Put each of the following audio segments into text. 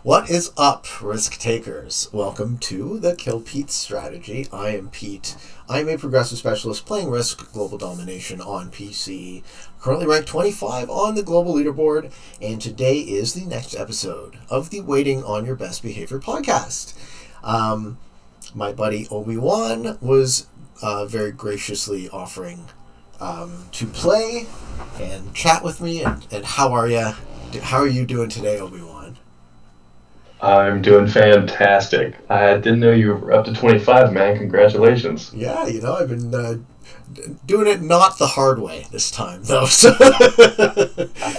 What is up, risk takers? Welcome to the Kill Pete strategy. I am Pete. I am a progressive specialist playing Risk Global Domination on PC. Currently ranked 25 on the global leaderboard, and today is the next episode of the Waiting on Your Best Behaviour podcast. My buddy Obiwan was very graciously offering to play and chat with me. And how are you? How are you doing today, Obiwan? I'm doing fantastic. I didn't know you were up to 25, man. Congratulations. Yeah, I've been doing it not the hard way this time, though. So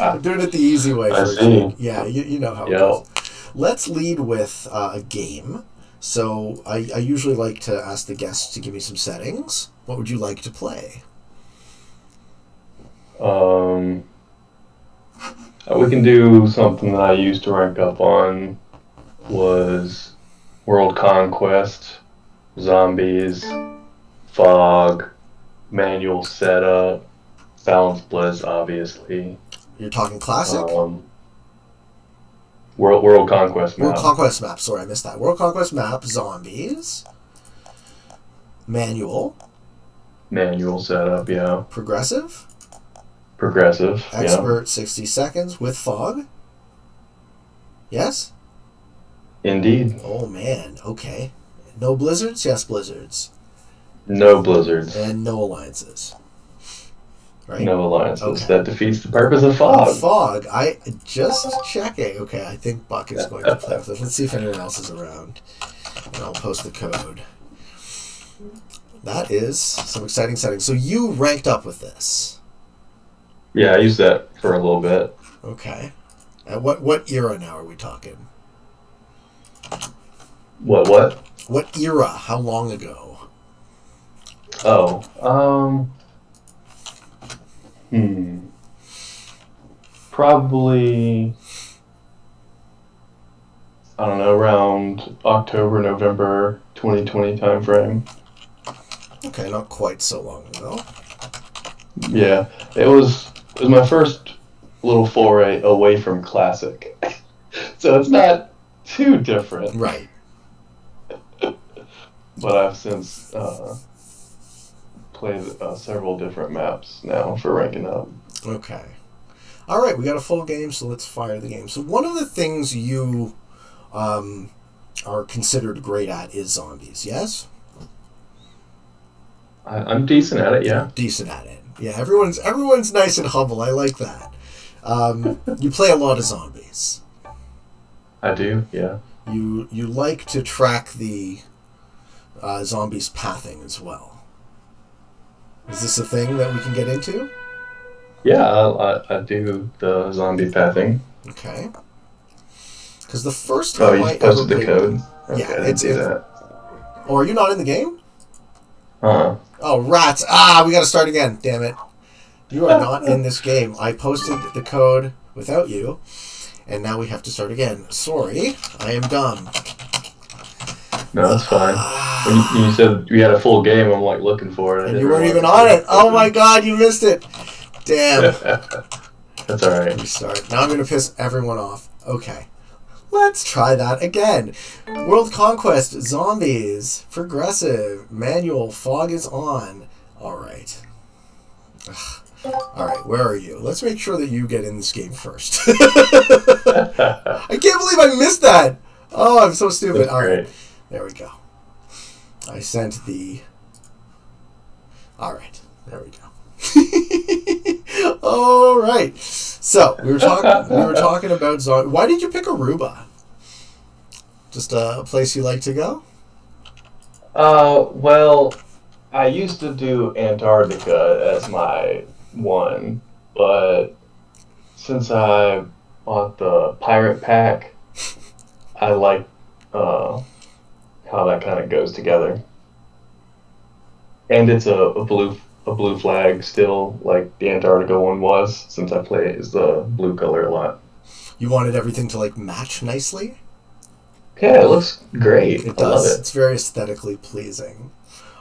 I'm doing it the easy way I for a see. change. Yeah, you know how it Yep. goes. Let's lead with a game. So I usually like to ask the guests to give me some settings. What would you like to play? We can do something that I used to rank up on was World Conquest, Zombies, Fog, Manual Setup, Balanced Blitz, obviously. You're talking classic? World Conquest map. World Conquest map. Sorry, I missed that. World Conquest map, Zombies, Manual, Setup, yeah. Progressive, Yeah. Expert 60 seconds with Fog. Yes? Indeed. Oh, man. Okay. No blizzards? Yes, blizzards. No blizzards. And no alliances. Right? No alliances. Okay. That defeats the purpose of Fog. Fog. I just checking. Okay, I think Buck is going to play with us. Let's see if anyone else is around. And I'll post the code. That is some exciting settings. So you ranked up with this. Yeah, I used that for a little bit. Okay. And what era now are we talking? What? What era? How long ago? Oh, probably, I don't know, around October, November 2020 timeframe. Okay, not quite so long ago. Yeah, it was my first little foray away from classic. So it's not too different. Right. But I've since played several different maps now for ranking up. Okay. All right, we got a full game, so let's fire the game. So one of the things you are considered great at is zombies, yes? I'm decent at it, yeah. Decent at it. Yeah, everyone's nice and humble. I like that. You play a lot of zombies. I do, yeah. You like to track the zombies' pathing as well. Is this a thing that we can get into? Yeah, I do the zombie pathing. Okay. Because the first Oh, time you I ever posted the played... code? Okay, Yeah, I didn't see that. Oh, are you not in the game? Huh. Oh, rats. We gotta start again. Damn it. You are not in this game. I posted the code without you, and now we have to start again. Sorry, I am dumb. No, that's fine. When you said we had a full game, I'm like looking for it. And you weren't even on it. Oh my god, you missed it. Damn. That's alright. Restart. Now I'm gonna piss everyone off. Okay. Let's try that again. World Conquest, Zombies, Progressive, Manual, Fog is on. Alright. Alright, where are you? Let's make sure that you get in this game first. I can't believe I missed that! Oh, I'm so stupid. Alright, there we go. I sent the... Alright, there we go. Alright. So, we were talking about zombies. Why did you pick Aruba? Just a place you like to go? Well, I used to do Antarctica as my one, but since I bought the Pirate Pack, I like how that kind of goes together. And it's a blue flag still, like the Antarctica one was, since I play it as the blue color a lot. You wanted everything to match nicely? Yeah, it looks great. It I love does. it. It's very aesthetically pleasing.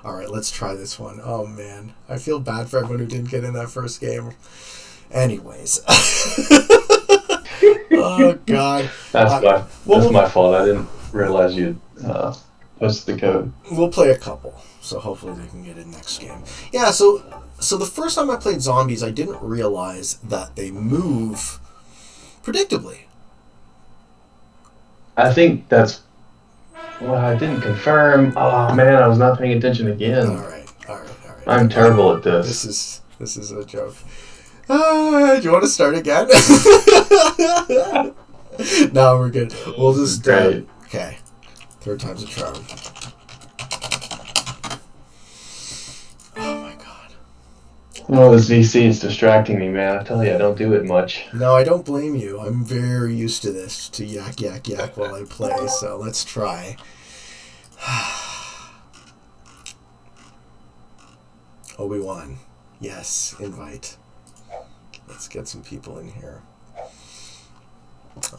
All right, let's try this one. Oh man, I feel bad for everyone who didn't get in that first game. Anyways. Oh God. That's my fault. I didn't realize you'd posted the code. We'll play a couple, so hopefully they can get in next game. Yeah. So the first time I played zombies, I didn't realize that they move predictably. I think that's. Well, I didn't confirm. Oh man, I was not paying attention again. All right. I'm terrible at this. This is a joke. Do you want to start again? No, we're good. We'll just Great. Okay. Third time's a charm. Oh my God. Well, this VC is distracting me, man. I tell you, I don't do it much. No, I don't blame you. I'm very used to this, to yak, yak, yak while I play, so let's try. Obiwan. Yes, invite. Let's get some people in here.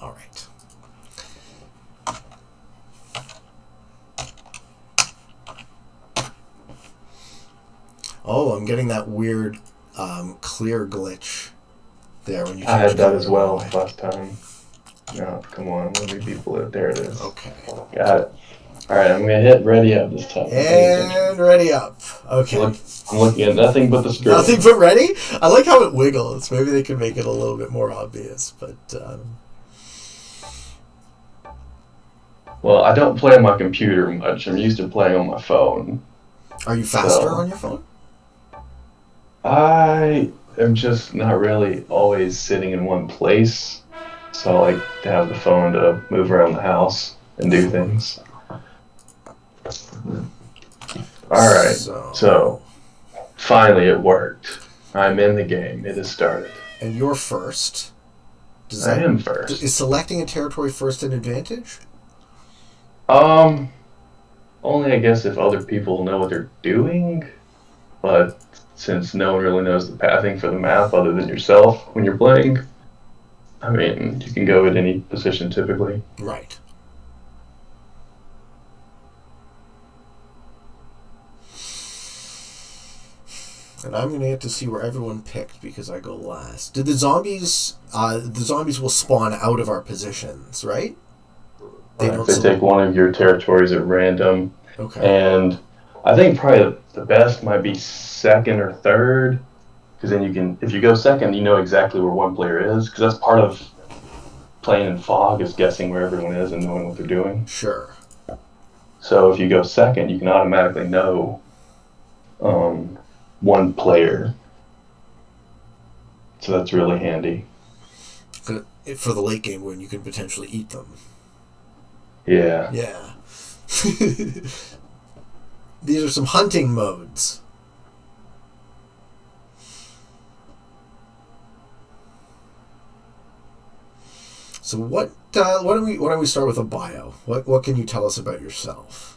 All right. Oh, I'm getting that weird clear glitch there when you. I had that as well last time. No, come on, let me people it. There it is. Okay. Got it. All right, I'm gonna hit ready up this time. And ready up. Okay. I'm looking at nothing but the screen. Nothing but ready? I like how it wiggles. Maybe they can make it a little bit more obvious, but... Well, I don't play on my computer much. I'm used to playing on my phone. Are you faster on your phone? I am just not really always sitting in one place. So I like to have the phone to move around the house and do things. Alright, so finally it worked. I'm in the game. It has started. And you're first. I am first. Is selecting a territory first an advantage? Only I guess if other people know what they're doing. But since no one really knows the pathing for the map other than yourself when you're playing, I mean, you can go at any position typically. Right. And I'm going to get to see where everyone picked because I go last. Did the zombies will spawn out of our positions, right? They take one of your territories at random. Okay. And I think probably the best might be second or third. Because then you can, if you go second, you know exactly where one player is. Because that's part of playing in fog is guessing where everyone is and knowing what they're doing. Sure. So if you go second, you can automatically know one player. So that's really handy. For the late game when you can potentially eat them. Yeah. Yeah. These are some hunting modes. So why don't we start with a bio? What can you tell us about yourself?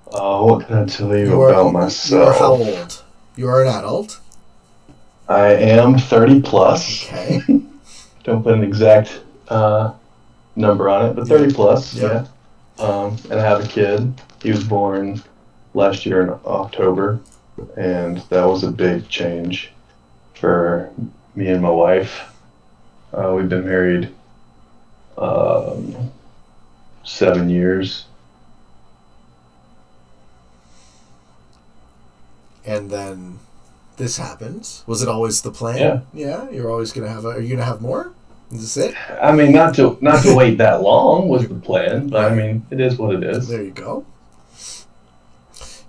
What can I tell you about myself? You're how old? You are an adult. I am 30 plus. Okay. Don't put an exact number on it, but 30 plus. Yeah. And I have a kid. He was born last year in October, and that was a big change for me and my wife. We've been married 7 years. And then this happens. Was it always the plan? Yeah. Yeah. You're always gonna have. Are you gonna have more? Is this it? I mean, not to wait that long was the plan, but I mean, it is what it is. There you go.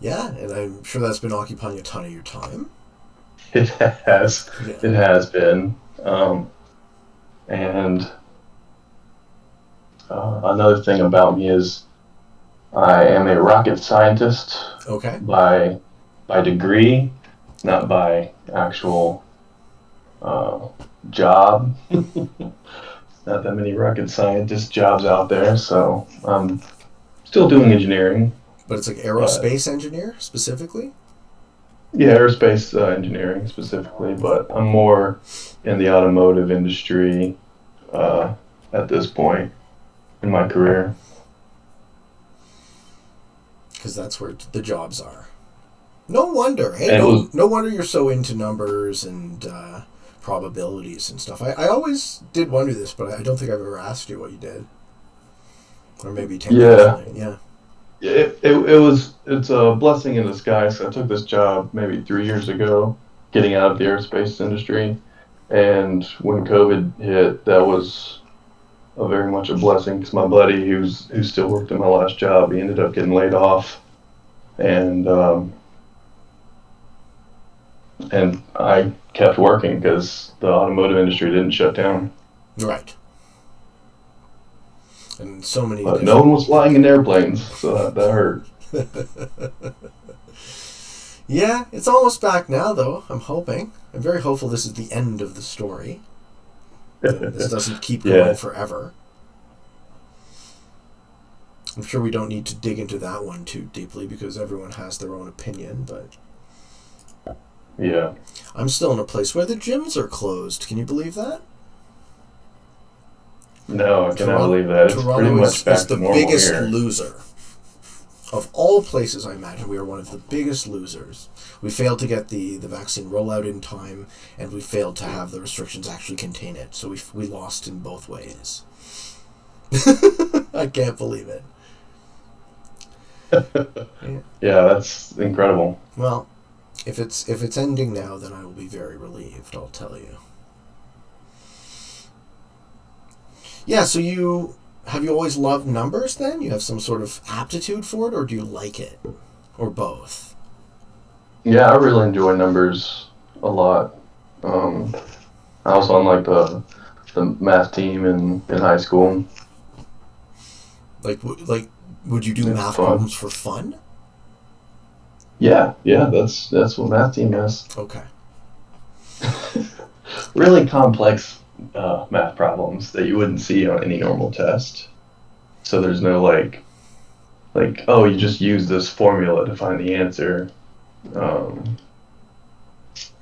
Yeah, and I'm sure that's been occupying a ton of your time. It has. Yeah. It has been. And another thing about me is I am a rocket scientist. Okay. By degree, not by actual job. Not that many rocket scientist jobs out there, so I'm still doing engineering. But it's like aerospace engineer specifically? Yeah, aerospace engineering specifically, but I'm more in the automotive industry at this point in my career. Because that's where the jobs are. No wonder. Hey, no wonder you're so into numbers and probabilities and stuff. I always did wonder this, but I don't think I've ever asked you what you did. Or maybe tangentially. Yeah. It's a blessing in disguise. I took this job maybe 3 years ago, getting out of the aerospace industry. And when COVID hit, that was very much a blessing because my buddy, who still worked at my last job, he ended up getting laid off, and I kept working because the automotive industry didn't shut down. Right. And so many. But no one was flying in airplanes, so that hurt. Yeah, it's almost back now, though. I'm hoping. I'm very hopeful this is the end of the story. This doesn't keep going forever. I'm sure we don't need to dig into that one too deeply because everyone has their own opinion, but... Yeah. I'm still in a place where the gyms are closed. Can you believe that? No, I cannot believe that. It's Toronto pretty much back is the to normal biggest here. loser. Of all places, I imagine, we are one of the biggest losers. We failed to get the vaccine rollout in time, and we failed to have the restrictions actually contain it. So we lost in both ways. I can't believe it. Yeah, that's incredible. Well, if it's ending now, then I will be very relieved, I'll tell you. Yeah, so have you always loved numbers then? You have some sort of aptitude for it, or do you like it? Or both? Yeah, I really enjoy numbers a lot. I was on like the math team in high school. Like would you do math problems for fun? Yeah, that's what math team is. Okay. Really complex math problems that you wouldn't see on any normal test. So there's no like, oh, you just use this formula to find the answer.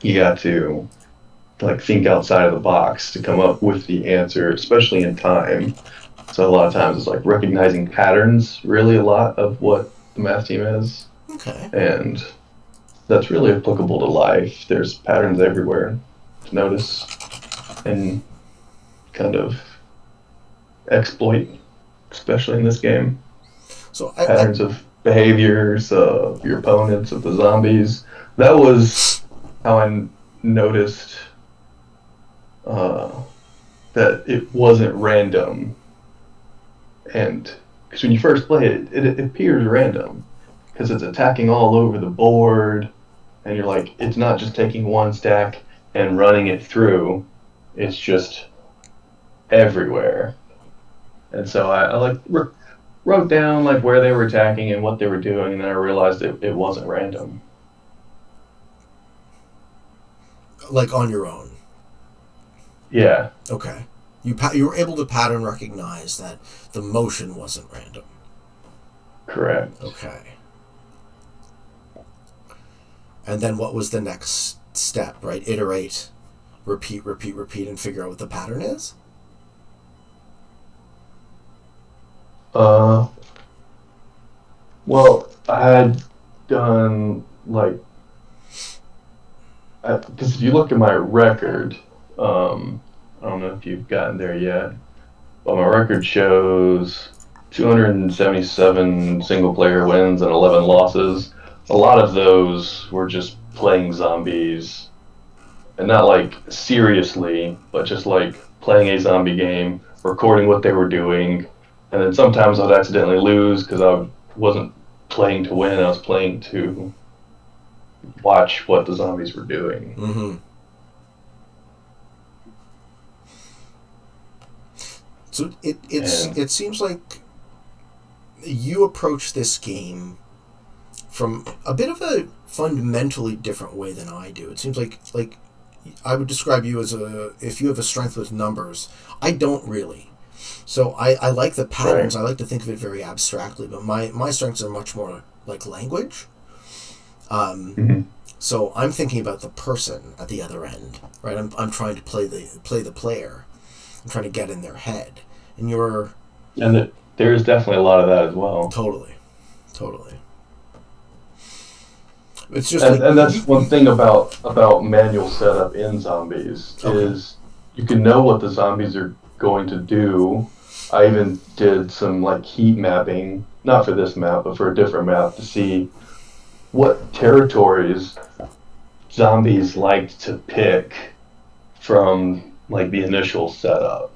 You got to like think outside of the box to come up with the answer, especially in time. So a lot of times it's like recognizing patterns, really a lot of what the math team is. Okay. And that's really applicable to life. There's patterns everywhere to notice and kind of exploit, especially in this game. So patterns of behaviors of your opponents, of the zombies. That was how I noticed that it wasn't random. And because when you first play it, it appears random because it's attacking all over the board, and you're like, it's not just taking one stack and running it through, it's just everywhere. And so I like wrote down like where they were attacking and what they were doing, and then I realized it wasn't random. Like on your own? Yeah. Okay. You were able to pattern recognize that the motion wasn't random. Correct. Okay. And then what was the next step, right? Iterate, repeat, and figure out what the pattern is? Well, I had done like, because if you look at my record, I don't know if you've gotten there yet, but my record shows 277 single player wins and 11 losses. A lot of those were just playing zombies, and not like seriously, but just like playing a zombie game, recording what they were doing, and then sometimes I'd accidentally lose because I wasn't playing to win, I was playing to watch what the zombies were doing. Mm-hmm. So it seems like you approach this game from a bit of a fundamentally different way than I do. It seems like I would describe you as if you have a strength with numbers. I don't really. So I like the patterns. Right. I like to think of it very abstractly, but my strengths are much more like language. So I'm thinking about the person at the other end, right? I'm trying to play the player. I'm trying to get in their head, and there's definitely a lot of that as well. Totally. It's just and that's one thing about manual setup in zombies is you can know what the zombies are going to do. I even did some like heat mapping, not for this map, but for a different map to see what territories zombies liked to pick from like the initial setup.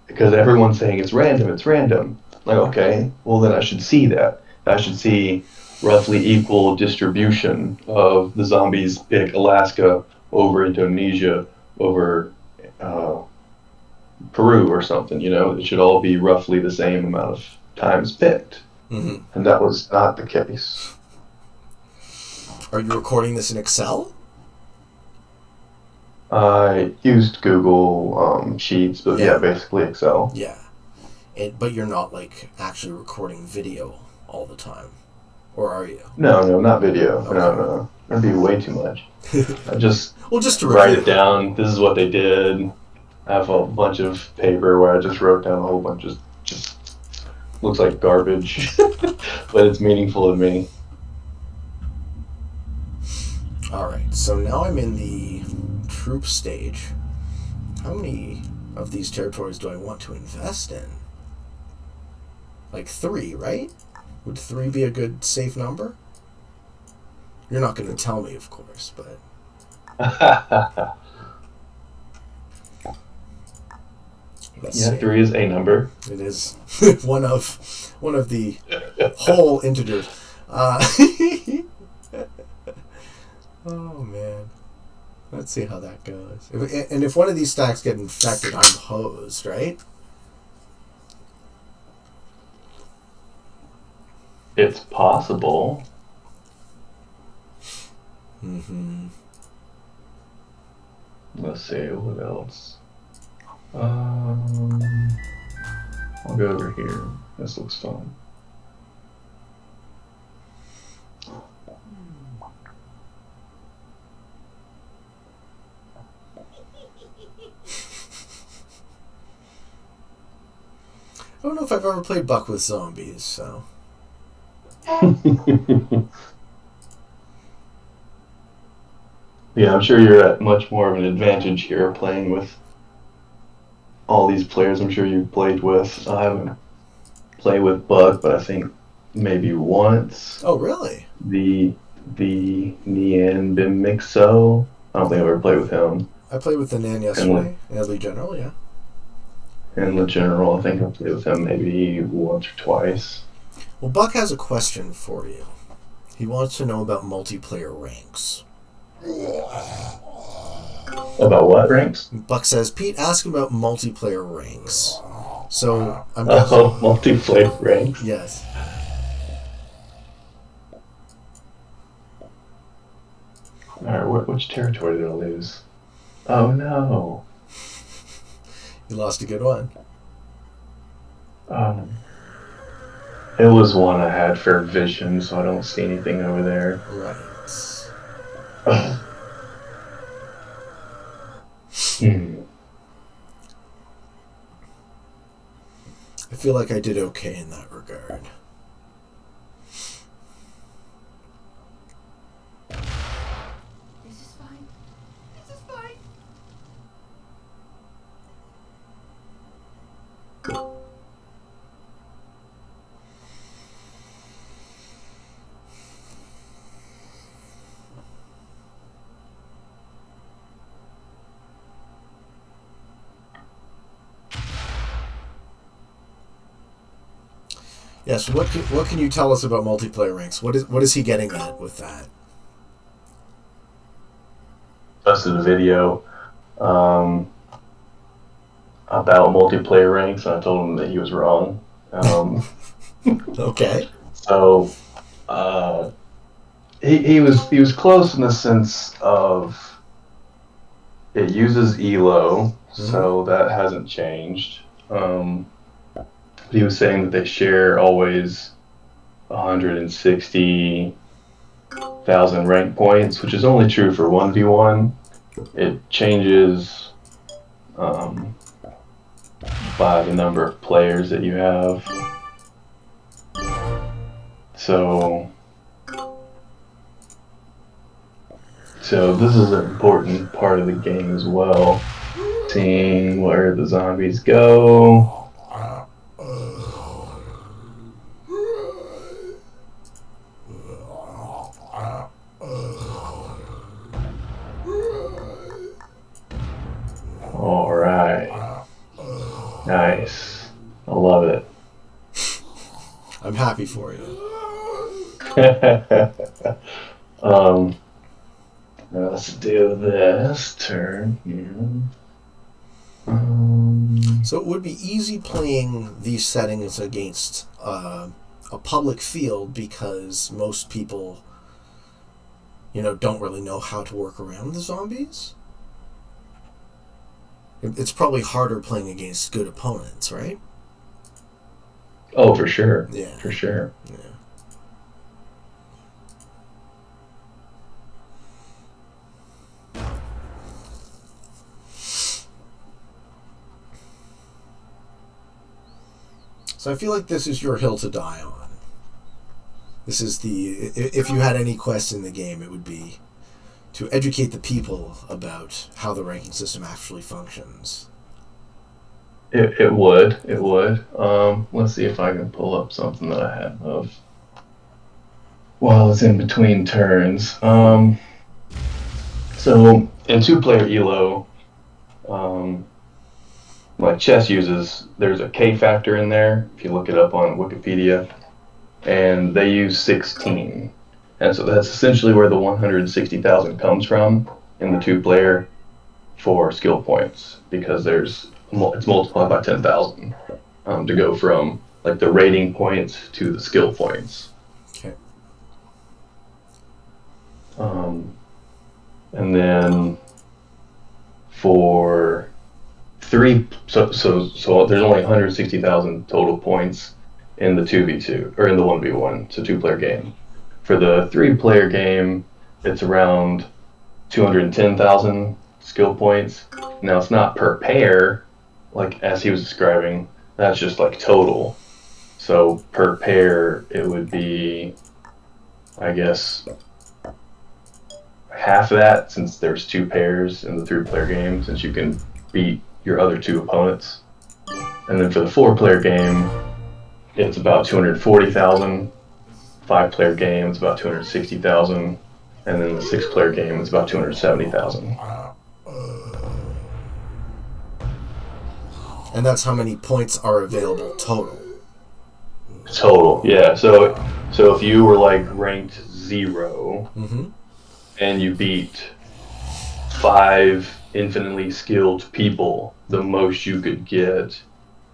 Because everyone's saying it's random. Like, okay, well then I should see that. I should see roughly equal distribution of the zombies pick Alaska over Indonesia over Peru or something, it should all be roughly the same amount of times picked. Mm-hmm. And that was not the case. Are you recording this in Excel? I used Google Sheets, but yeah, basically Excel. Yeah. But you're not like actually recording video all the time, or are you? No, not video. Okay. No. That'd be way too much. I just to write it down. This is what they did. I have a bunch of paper where I just wrote down a whole bunch of just looks like garbage, but it's meaningful to me. All right. So now I'm in the troop stage. How many of these territories do I want to invest in? Like 3, right? Would 3 be a good safe number? You're not going to tell me, of course, but... Yeah, 3 is a number. It is one of the whole integers. Oh man, let's see how that goes. If one of these stacks get infected, I'm hosed, right? It's possible. Mm-hmm. Let's see, what else? I'll go over here. This looks fun. I don't know if I've ever played Buck with zombies, so... Yeah, I'm sure you're at much more of an advantage here playing with all these players I'm sure you've played with. I haven't played with Buck, but I think maybe once. Oh, really? The Nian Bimixo. I don't think I've ever played with him. I played with the Nan yesterday. Adley General, yeah. And the General, I think I played with him maybe once or twice. Well, Buck has a question for you. He wants to know about multiplayer ranks. About what ranks? Buck says, Pete, ask him about multiplayer ranks. So, I'm guessing... multiplayer ranks? Yes. Alright, which territory did I lose? Oh no. You lost a good one. It was one I had fair vision, so I don't see anything over there. Right. I feel like I did okay in that regard. This is fine. This is fine. Yes, what can you tell us about multiplayer ranks? What is he getting at with that? Posted a video about multiplayer ranks, and I told him that he was wrong. Okay. So he was close in the sense of it uses ELO, so that hasn't changed. He was saying that they share always 160,000 rank points, which is only true for 1v1. It changes by the number of players that you have. So So this is an important part of the game as well. Seeing where the zombies go. All right. Nice. I love it. I'm happy for you. Let's do this turn here. So it would be easy playing these settings against a public field because most people, don't really know how to work around the zombies. It's probably harder playing against good opponents, right? Oh, for sure. Yeah. For sure. Yeah. So I feel like this is your hill to die on. This is if you had any quest in the game, it would be to educate the people about how the ranking system actually functions. It would. It would. Let's see if I can pull up something that I have of while it's in between turns. So in 2-player ELO, like chess there's a K factor in there, if you look it up on Wikipedia, and they use 16. And so that's essentially where the 160,000 comes from in the 2-player for skill points, because it's multiplied by 10,000 to go from like the rating points to the skill points. Okay. And then for so there's only 160,000 total points in the 2v2 or in the 1v1. It's a 2-player game. For the 3-player game, it's around 210,000 skill points. Now it's not per pair, like as he was describing. That's just like total. So per pair, it would be, I guess, half of that, since there's 2 pairs in the 3-player game, since you can beat your other 2 opponents. And then for the 4-player game, it's about 240,000. 5-player game, it's about 260,000. And then the 6-player game, it's about 270,000. And that's how many points are available total. Total, yeah. So if you were like ranked 0, and you beat 5 infinitely skilled people, the most you could get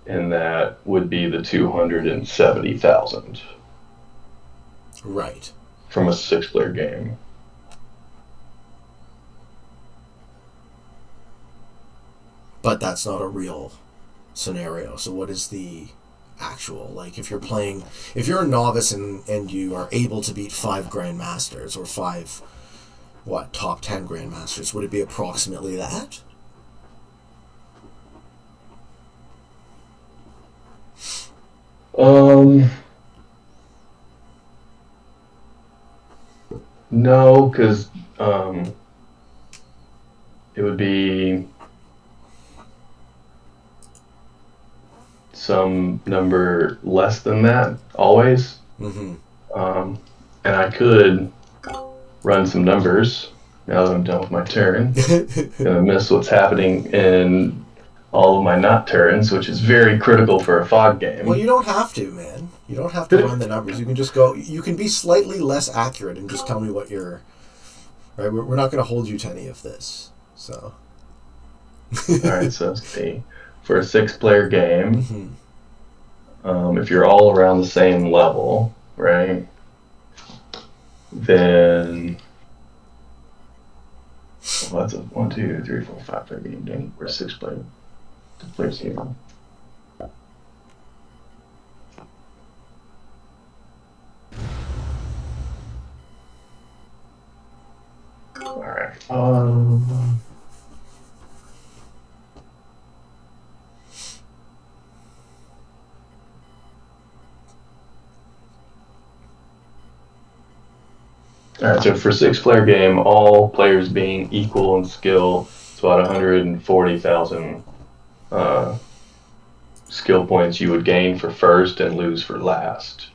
in that would be the 270,000. Right. From a 6-player game. But that's not a real scenario. So what is the actual, like, if you're a novice and you are able to beat 5 grandmasters or 5 top 10 grandmasters, would it be approximately that? No, because it would be some number less than that always. And I could run some numbers now that I'm done with my turn. Gonna miss what's happening in all of my not turns, which is very critical for a fog game. Well, you don't have to, man. You don't have to run the numbers. You can just go. You can be slightly less accurate and just tell me what you're. Right, we're not going to hold you to any of this. So. All right, so let's see. For a 6-player game, if you're all around the same level, right, then that's a 1, 2, 3, 4, 5-player game. We're 6-player players here. All right. All right, so for 6-player game, all players being equal in skill, it's about 140,000 skill points you would gain for first and lose for last.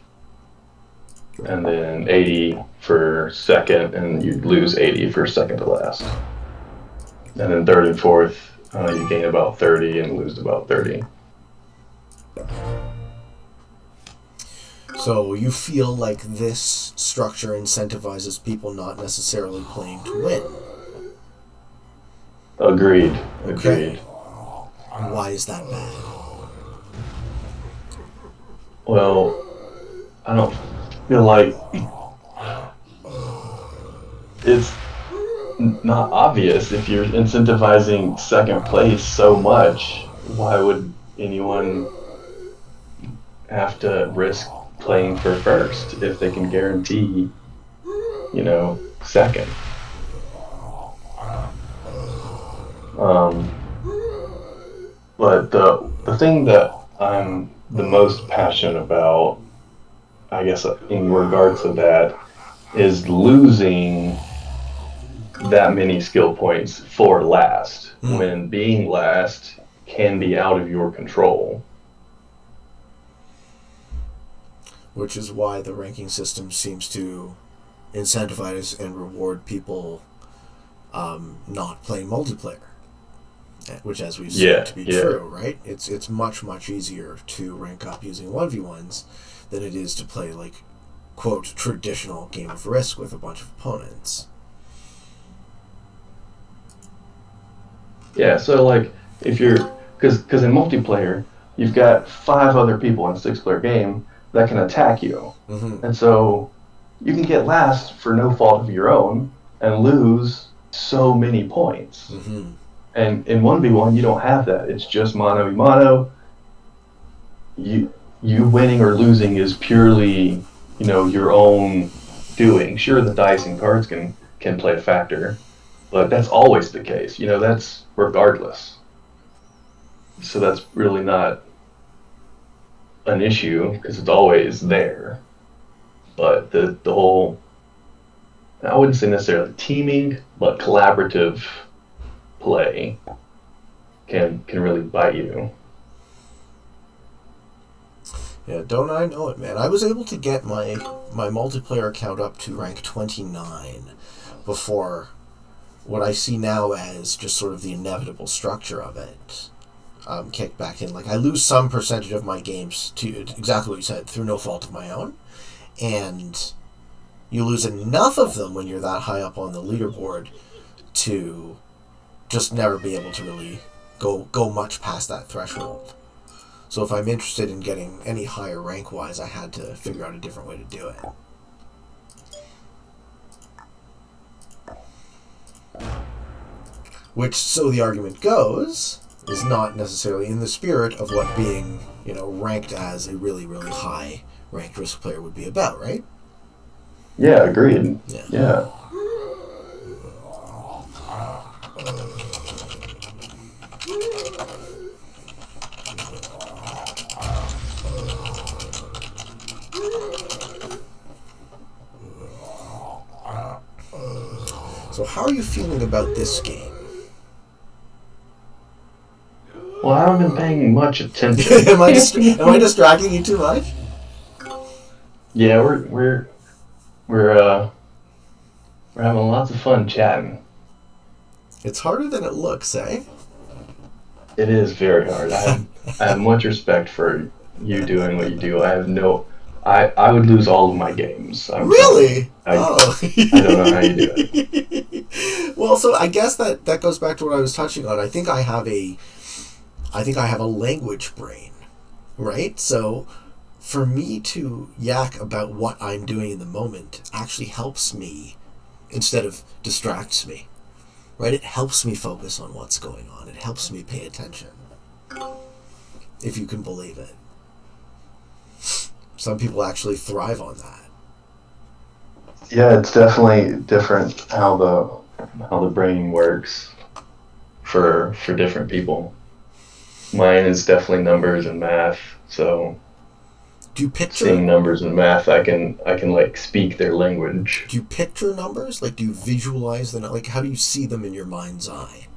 And then 80 for second, and you'd lose 80 for second to last. And then third and fourth, you gain about 30 and lose about 30. So you feel like this structure incentivizes people not necessarily playing to win. Agreed. Okay. And why is that bad? Well, I don't feel like it's not obvious. If you're incentivizing second place so much, why would anyone have to risk playing for first if they can guarantee, second? But the thing that I'm the most passionate about, I guess, in regards to that, is losing that many skill points for last, when being last can be out of your control. Which is why the ranking system seems to incentivize and reward people not playing multiplayer. Which, as we've seen to be true, right? It's much, much easier to rank up using 1v1s than it is to play, like, quote, traditional game of Risk with a bunch of opponents. Yeah, so, like, if you're... Because in multiplayer, you've got 5 other people in a 6-player game that can attack you. Mm-hmm. And so you can get last for no fault of your own and lose so many points. Mm-hmm. And in 1v1, you don't have that. It's just mano a mano. You winning or losing is purely, your own doing. Sure, the dice and cards can play a factor, but that's always the case. That's regardless. So that's really not an issue because it's always there. But the whole, I wouldn't say necessarily teaming, but collaborative play can really bite you. Yeah, don't I know it, man. I was able to get my multiplayer account up to rank 29 before what I see now as just sort of the inevitable structure of it kicked back in. Like, I lose some percentage of my games to exactly what you said, through no fault of my own, and you lose enough of them when you're that high up on the leaderboard to just never be able to really go much past that threshold. So if I'm interested in getting any higher rank-wise, I had to figure out a different way to do it. Which, so the argument goes, is not necessarily in the spirit of what being, ranked as a really, really high ranked Risk player would be about, right? Yeah, agreed. Yeah. So how are you feeling about this game? Well, I haven't been paying much attention. am I distracting you too much? Yeah, we're having lots of fun chatting. It's harder than it looks, eh? It is very hard. I have much respect for you doing what you do. I would lose all of my games. Really? I don't know how you do it. Well, so I guess that goes back to what I was touching on. I think I have a language brain, right? So for me to yak about what I'm doing in the moment actually helps me instead of distracts me, right? It helps me focus on what's going on. It helps me pay attention, if you can believe it. Some people actually thrive on that. Yeah, it's definitely different how the brain works for different people. Mine is definitely numbers and math, so Do you picture seeing numbers and math, I can like speak their language. Do you picture numbers? Like, do you visualize them? Like, how do you see them in your mind's eye?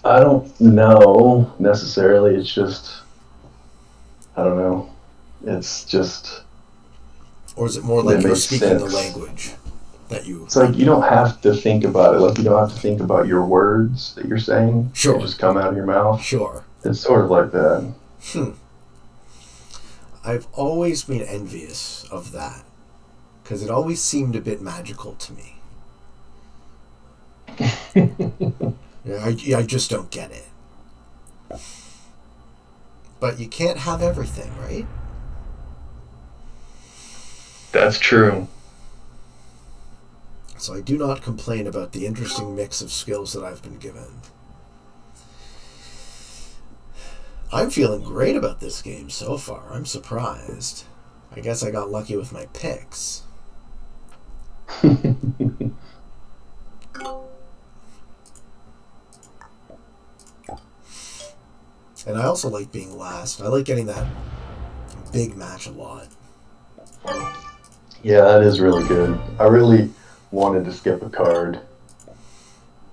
I don't know necessarily. It's just, I don't know. It's just. Or is it more like you're speaking sense. the language that you? It's like you don't have to think about it. Like you don't have to think about your words that you're saying. Sure. They just come out of your mouth. Sure. It's sort of like that. I've always been envious of that because it always seemed a bit magical to me. I just don't get it. But you can't have everything, right? That's true. So I do not complain about the interesting mix of skills that I've been given. I'm feeling great about this game so far. I'm surprised. I guess I got lucky with my picks. And I also like being last. I like getting that big match a lot. Yeah, that is really good. I really wanted to skip a card,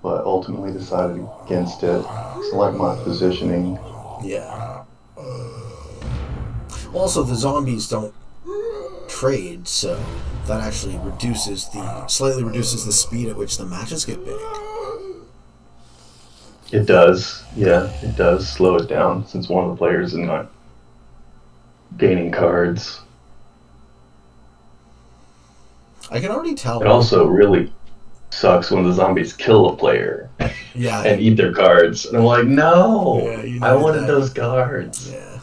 but ultimately decided against it. It's like my positioning. Yeah. Also, the zombies don't trade, so that actually slightly reduces the speed at which the matches get big. It does. Yeah, it does slow it down since one of the players is not gaining cards. I can already tell. It also really sucks when the zombies kill a player and eat their cards. And I'm like, no, I wanted those cards. Yeah.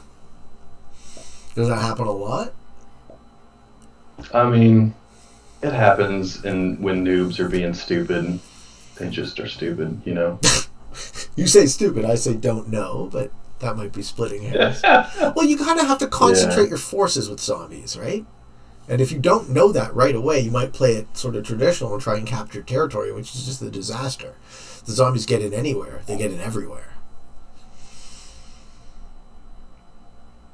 Does that happen a lot? I mean, it happens when noobs are being stupid. They just are stupid, you know? You say stupid, I say don't know, but that might be splitting hairs. Well, you kind of have to concentrate your forces with zombies, right? And if you don't know that right away, you might play it sort of traditional and try and capture territory, which is just a disaster. The zombies get in anywhere. They get in everywhere.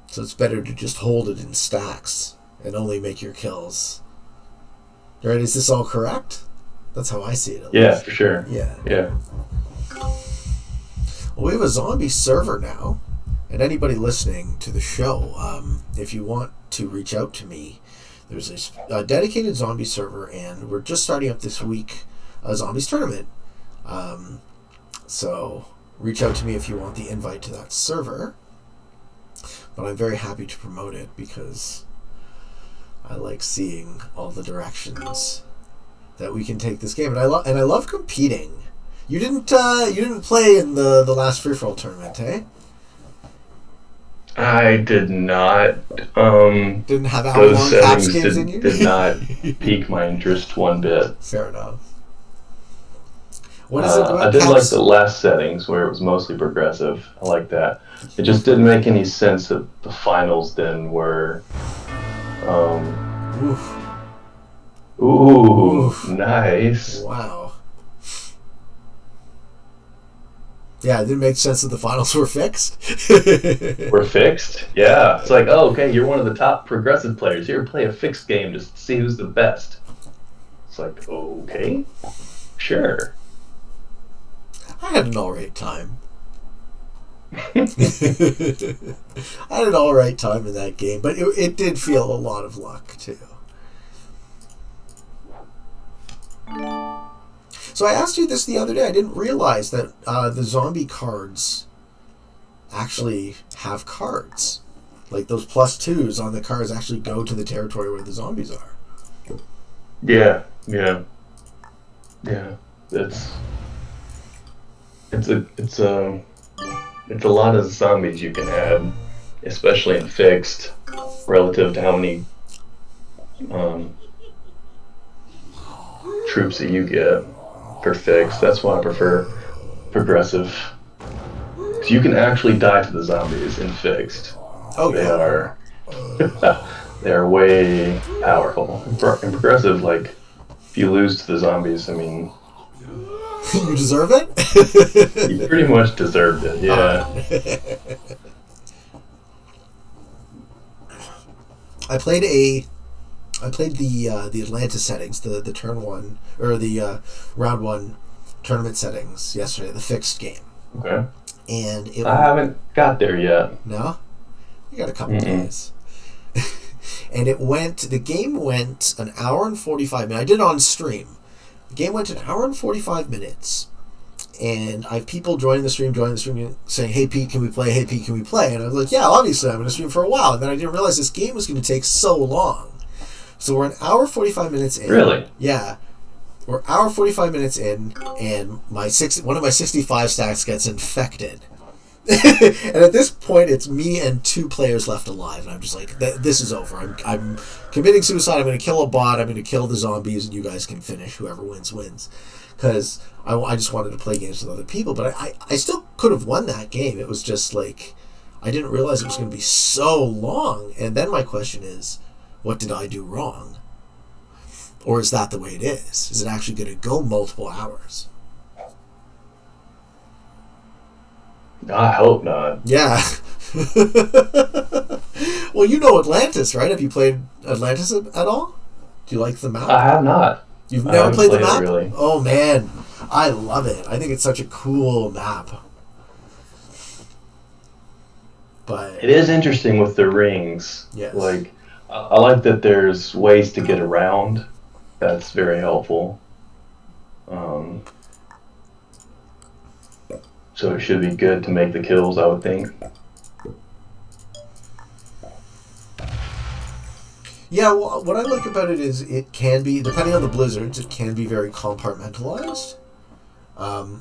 So it's better to just hold it in stacks and only make your kills. Right? Is this all correct? That's how I see it. Yeah, for sure. Yeah. Well, we have a zombie server now. And anybody listening to the show, if you want to reach out to me, there's a dedicated zombie server, and we're just starting up this week a zombies tournament. So reach out to me if you want the invite to that server. But I'm very happy to promote it because I like seeing all the directions that we can take this game, and I love competing. You didn't play in the last free for all tournament, eh? I did not. Didn't have those settings settings games in you? did not pique my interest one bit. Fair enough. What is it about I did caps? like the last settings where it was mostly progressive. I like that. It just didn't make any sense that the finals then were. Oof. Nice. Wow. Yeah, it didn't make sense that the finals were fixed. We're fixed? Yeah. It's like, oh, okay, you're one of the top progressive players. Here, play a fixed game to see who's the best. It's like, okay, sure. I had an alright time. I had an alright time in that game, but it did feel a lot of luck, too. So I asked you this the other day. I didn't realize that the zombie cards actually have cards. Like those +2s on the cards actually go to the territory where the zombies are. Yeah. It's a lot of zombies you can add, especially in fixed, relative to how many troops that you get for fixed. That's why I prefer progressive. Because you can actually die to the zombies in fixed. Oh, they are they are way powerful. In progressive, like if you lose to the zombies, I mean, you deserve it. you pretty much deserved it. Yeah. I played the Atlantis settings, the turn one or the round one tournament settings yesterday, the fixed game, Okay. and I haven't got there yet. no, you got a couple days. And the game went an hour and 45 minutes. I did it on stream. The game went an hour and 45 minutes. And I have people joining the stream, saying, "Hey Pete, can we play? Hey Pete, can we play?" And I was like, "Yeah, obviously I'm going to stream for a while." And then I didn't realize this game was going to take so long. So we're an hour 45 minutes in. Really? Yeah. We're hour 45 minutes in, and one of my 65 stacks gets infected. And at this point, it's me and 2 players left alive, and I'm just like, this is over. I'm committing suicide. I'm going to kill a bot. I'm going to kill the zombies, and you guys can finish. Whoever wins, wins. Because I just wanted to play games with other people, but I still could have won that game. It was just like, I didn't realize it was going to be so long. And then my question is, what did I do wrong? Or is that the way it is? Is it actually going to go multiple hours? I hope not. Yeah. Well, you know Atlantis, right? Have you played Atlantis at all? Do you like the map? I have not. You've never played the map? Really. Oh, man. I love it. I think it's such a cool map. But It is interesting with the rings. Yes. Like, I like that there's ways to get around. That's very helpful. So it should be good to make the kills, I would think. yeah, well, what I like about it is it can be, depending on the blizzards, it can be very compartmentalized.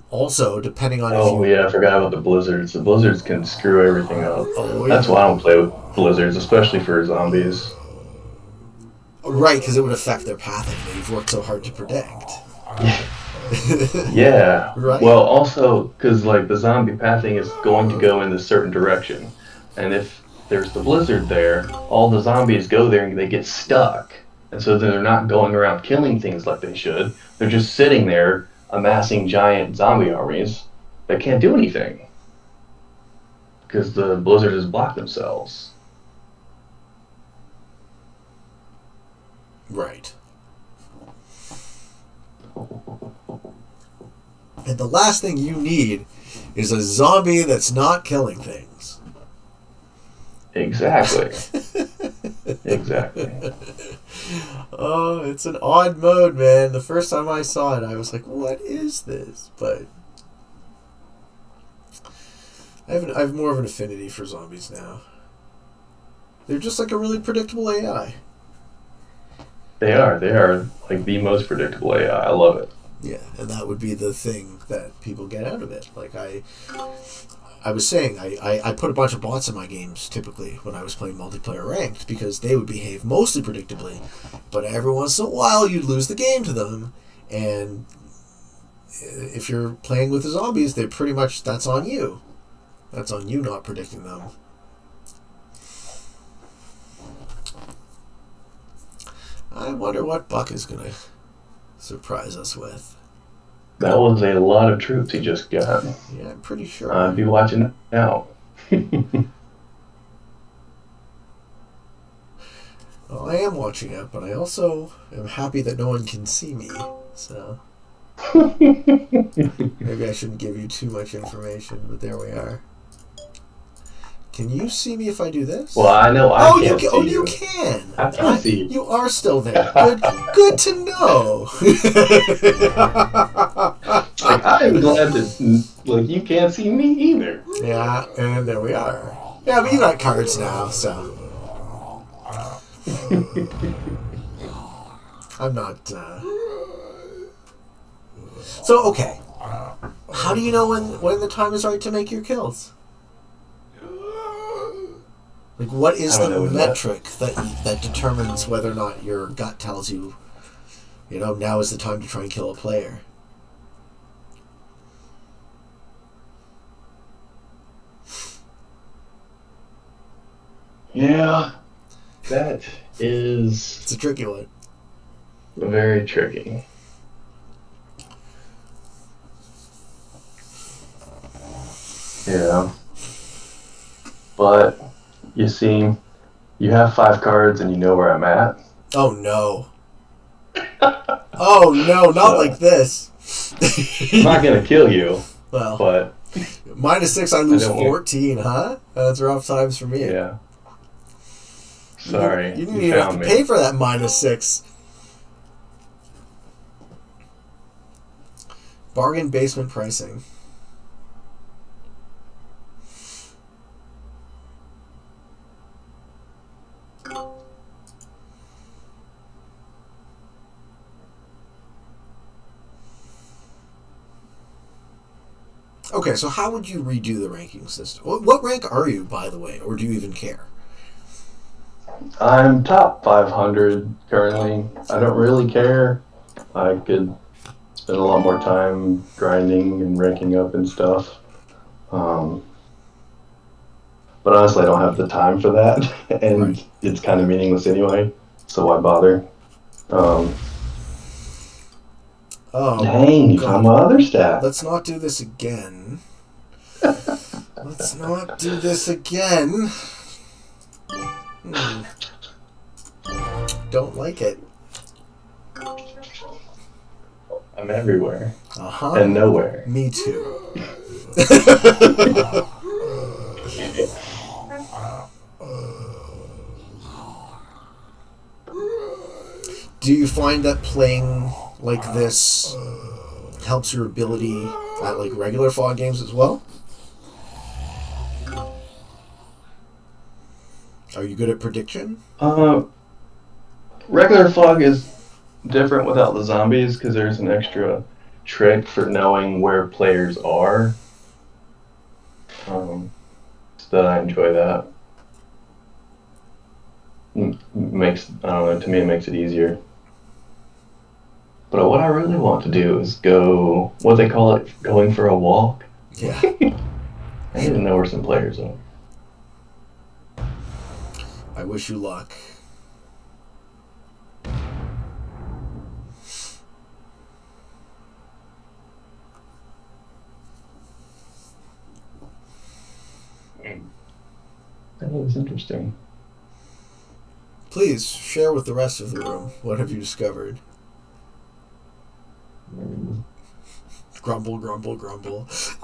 Also, depending on I forgot about the blizzards. The blizzards can screw everything up. Oh, That's why I don't play with blizzards, especially for zombies. Right, because it would affect their pathing that you've worked so hard to predict. Yeah. Right. Well, also, because like the zombie pathing is going to go in a certain direction. And if there's the blizzard there, all the zombies go there and they get stuck. And so then they're not going around killing things like they should. They're just sitting there amassing giant zombie armies that can't do anything. Because the blizzard has blocked themselves. Right. And the last thing you need is a zombie that's not killing things. Exactly. Exactly. Oh, it's an odd mode, man. The first time I saw it, I was like, what is this? But I have more of an affinity for zombies now. They're just like a really predictable AI. They are like the most predictable AI. I love it. Yeah, and that would be the thing that people get out of it. Like I was saying, I put a bunch of bots in my games typically when I was playing multiplayer ranked because they would behave mostly predictably, but every once in a while you'd lose the game to them, and if you're playing with the zombies, they pretty much, that's on you. That's on you not predicting them. I wonder what Buck is going to surprise us with. That was a lot of troops he just got. Yeah, I'm pretty sure. I'd be watching now. Well, I am watching it, but I also am happy that no one can see me. So maybe I shouldn't give you too much information, but there we are. Can you see me if I do this? Well, I know I can't see you. Oh, you can. I can see you. You are still there. Good to know. Like, I'm glad that you can't see me either. Yeah, and there we are. Yeah, but you got cards now, so I'm not. So okay, how do you know when the time is right to make your kills? Like, what is the metric that determines whether or not your gut tells you, now is the time to try and kill a player? Yeah, that is... It's a tricky one. Very tricky. Yeah. But, you see, You have 5 cards and you know where I'm at. Oh no. Oh no, not So, like this. I'm not gonna kill you, Well, but -6, I I lose don't want. 14, huh? That's rough times for me. Yeah. You Sorry, didn't you even have to found pay me. for that -6. Bargain basement pricing. Okay, so how would you redo the ranking system? What rank are you, by the way, or do you even care? I'm top 500 currently. I don't really care. I could spend a lot more time grinding and ranking up and stuff. Um, but honestly, I don't have the time for that, Right. and it's kind of meaningless anyway. So why bother? Um, Oh, Dang, you found God. my other stat. Let's not do this again. Let's not do this again. Don't like it. I'm everywhere Uh-huh. and nowhere. Me too. Do you find that playing like this helps your ability at like regular fog games as well? Are you good at prediction? Uh, Regular fog is different without the zombies because there's an extra trick for knowing where players are. So that I enjoy that. Makes I don't know. To me, it makes it easier. But what I really want to do is go. What they call it, going for a walk. Yeah. I need to know where some players are. I wish you luck. That was interesting. Please share with the rest of the room. What have you discovered? Grumble, grumble, grumble. So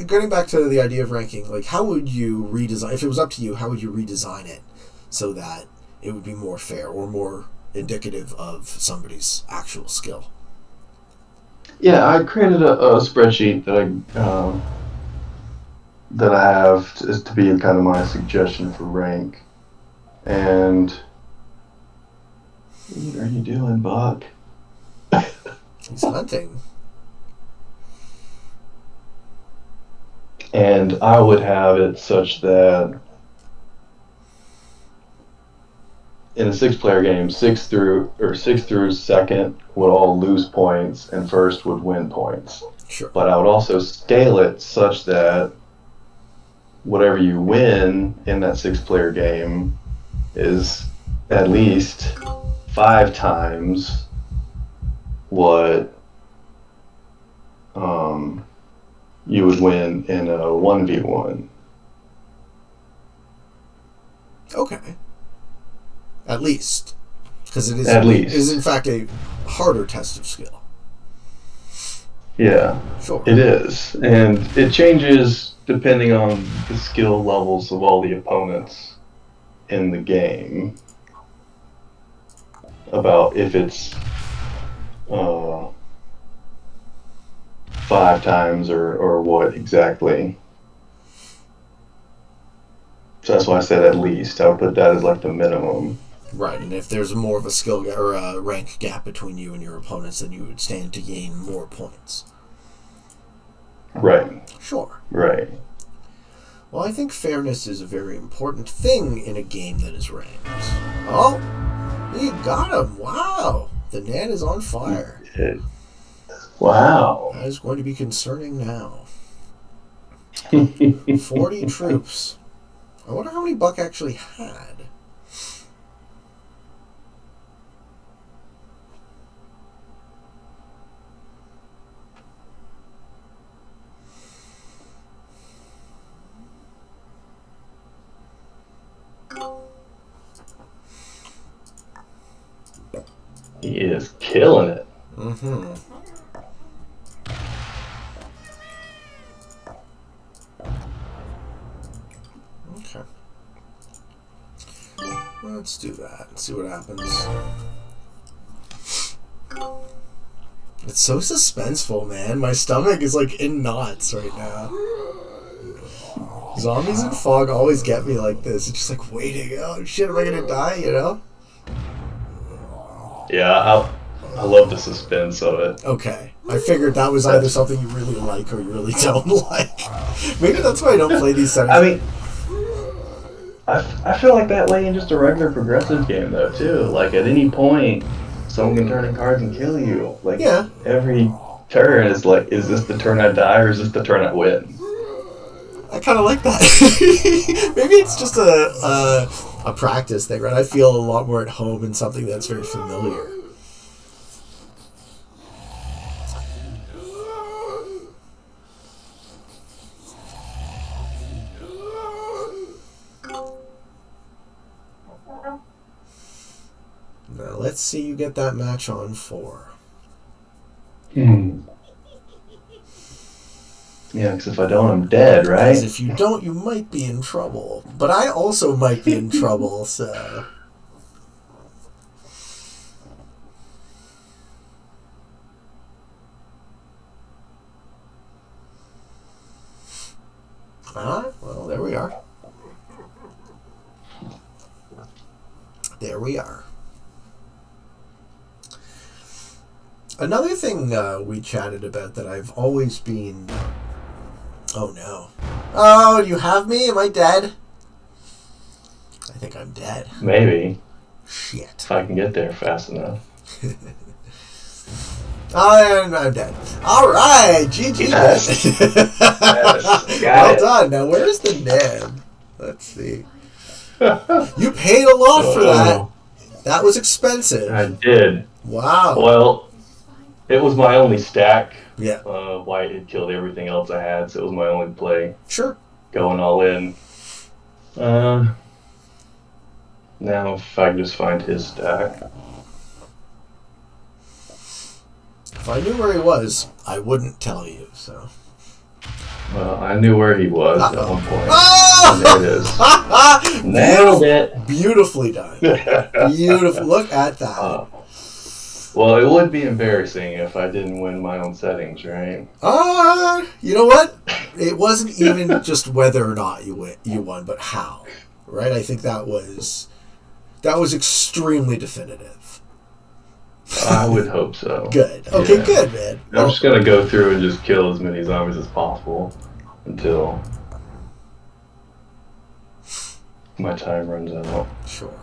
getting back to the idea of ranking, like how would you redesign, if it was up to you, how would you redesign it so that it would be more fair or more indicative of somebody's actual skill? Yeah, I created a spreadsheet that I have is to be kind of my suggestion for rank. And what are you doing, Buck? He's hunting. And I would have it such that in a 6-player game, sixth through second would all lose points, and first would win points. Sure. But I would also scale it such that whatever you win in that 6-player game is at least 5 times what you would win in a 1v1. Okay. At least. Because it At least. is in fact a harder test of skill. Yeah, Sure. it is. And it changes depending on the skill levels of all the opponents in the game. About if it's 5 times or what exactly. So that's why I said at least. I would put that as like the minimum. Right, and if there's more of a skill or a rank gap between you and your opponents, then you would stand to gain more points. Right. Sure. Right. Well, I think fairness is a very important thing in a game that is ranked. Oh, you got him. Wow. The net is on fire. Wow. That is going to be concerning now. 40 troops. I wonder how many Buck actually had. He is killing it. Mm-hmm. Okay. Let's do that and see what happens. It's so suspenseful, man. My stomach is like in knots right now. Zombies and fog always get me like this. It's just like waiting. Oh shit, am I gonna die? You know? Yeah, I love the suspense of it. Okay. I figured that was either something you really like or you really don't like. Maybe that's why I don't play these settings. I mean, I feel like that way in just a regular progressive game though too. Like at any point, someone can turn in cards and kill you. Like every turn is like, is this the turn I die or is this the turn I win? I kind of like that. Maybe it's just a practice thing, right? I feel a lot more at home in something that's very familiar. Now let's see you get that match on 4. Yeah, because if I don't, I'm dead, right? Because if you don't, you might be in trouble. But I also might be in trouble, so... Well, there we are. There we are. Another thing we chatted about that I've always been... Oh no. Oh, you have me? Am I dead? I think I'm dead. Maybe. Shit. If I can get there fast enough. I'm dead. Alright, GG. Yes. Yes. Well done. Now where's the nib? Let's see. You paid a lot for that. That was expensive. I did. Wow. Well, it was my only stack. Yeah. White had killed everything else I had, so it was my only play. Sure. Going all in. Now if I can just find his stack. If I knew where he was, I wouldn't tell you, so... Well, I knew where he was at one point. Oh! There it is. Nailed it. Beautifully done. Beautiful. Look at that. Well, it would be embarrassing if I didn't win my own settings, right? You know what? It wasn't even just whether or not you won, but how. Right? I think that was extremely definitive. I would hope so. Good. Okay, good, man. I'm just going to go through and just kill as many zombies as possible until my time runs out. Sure.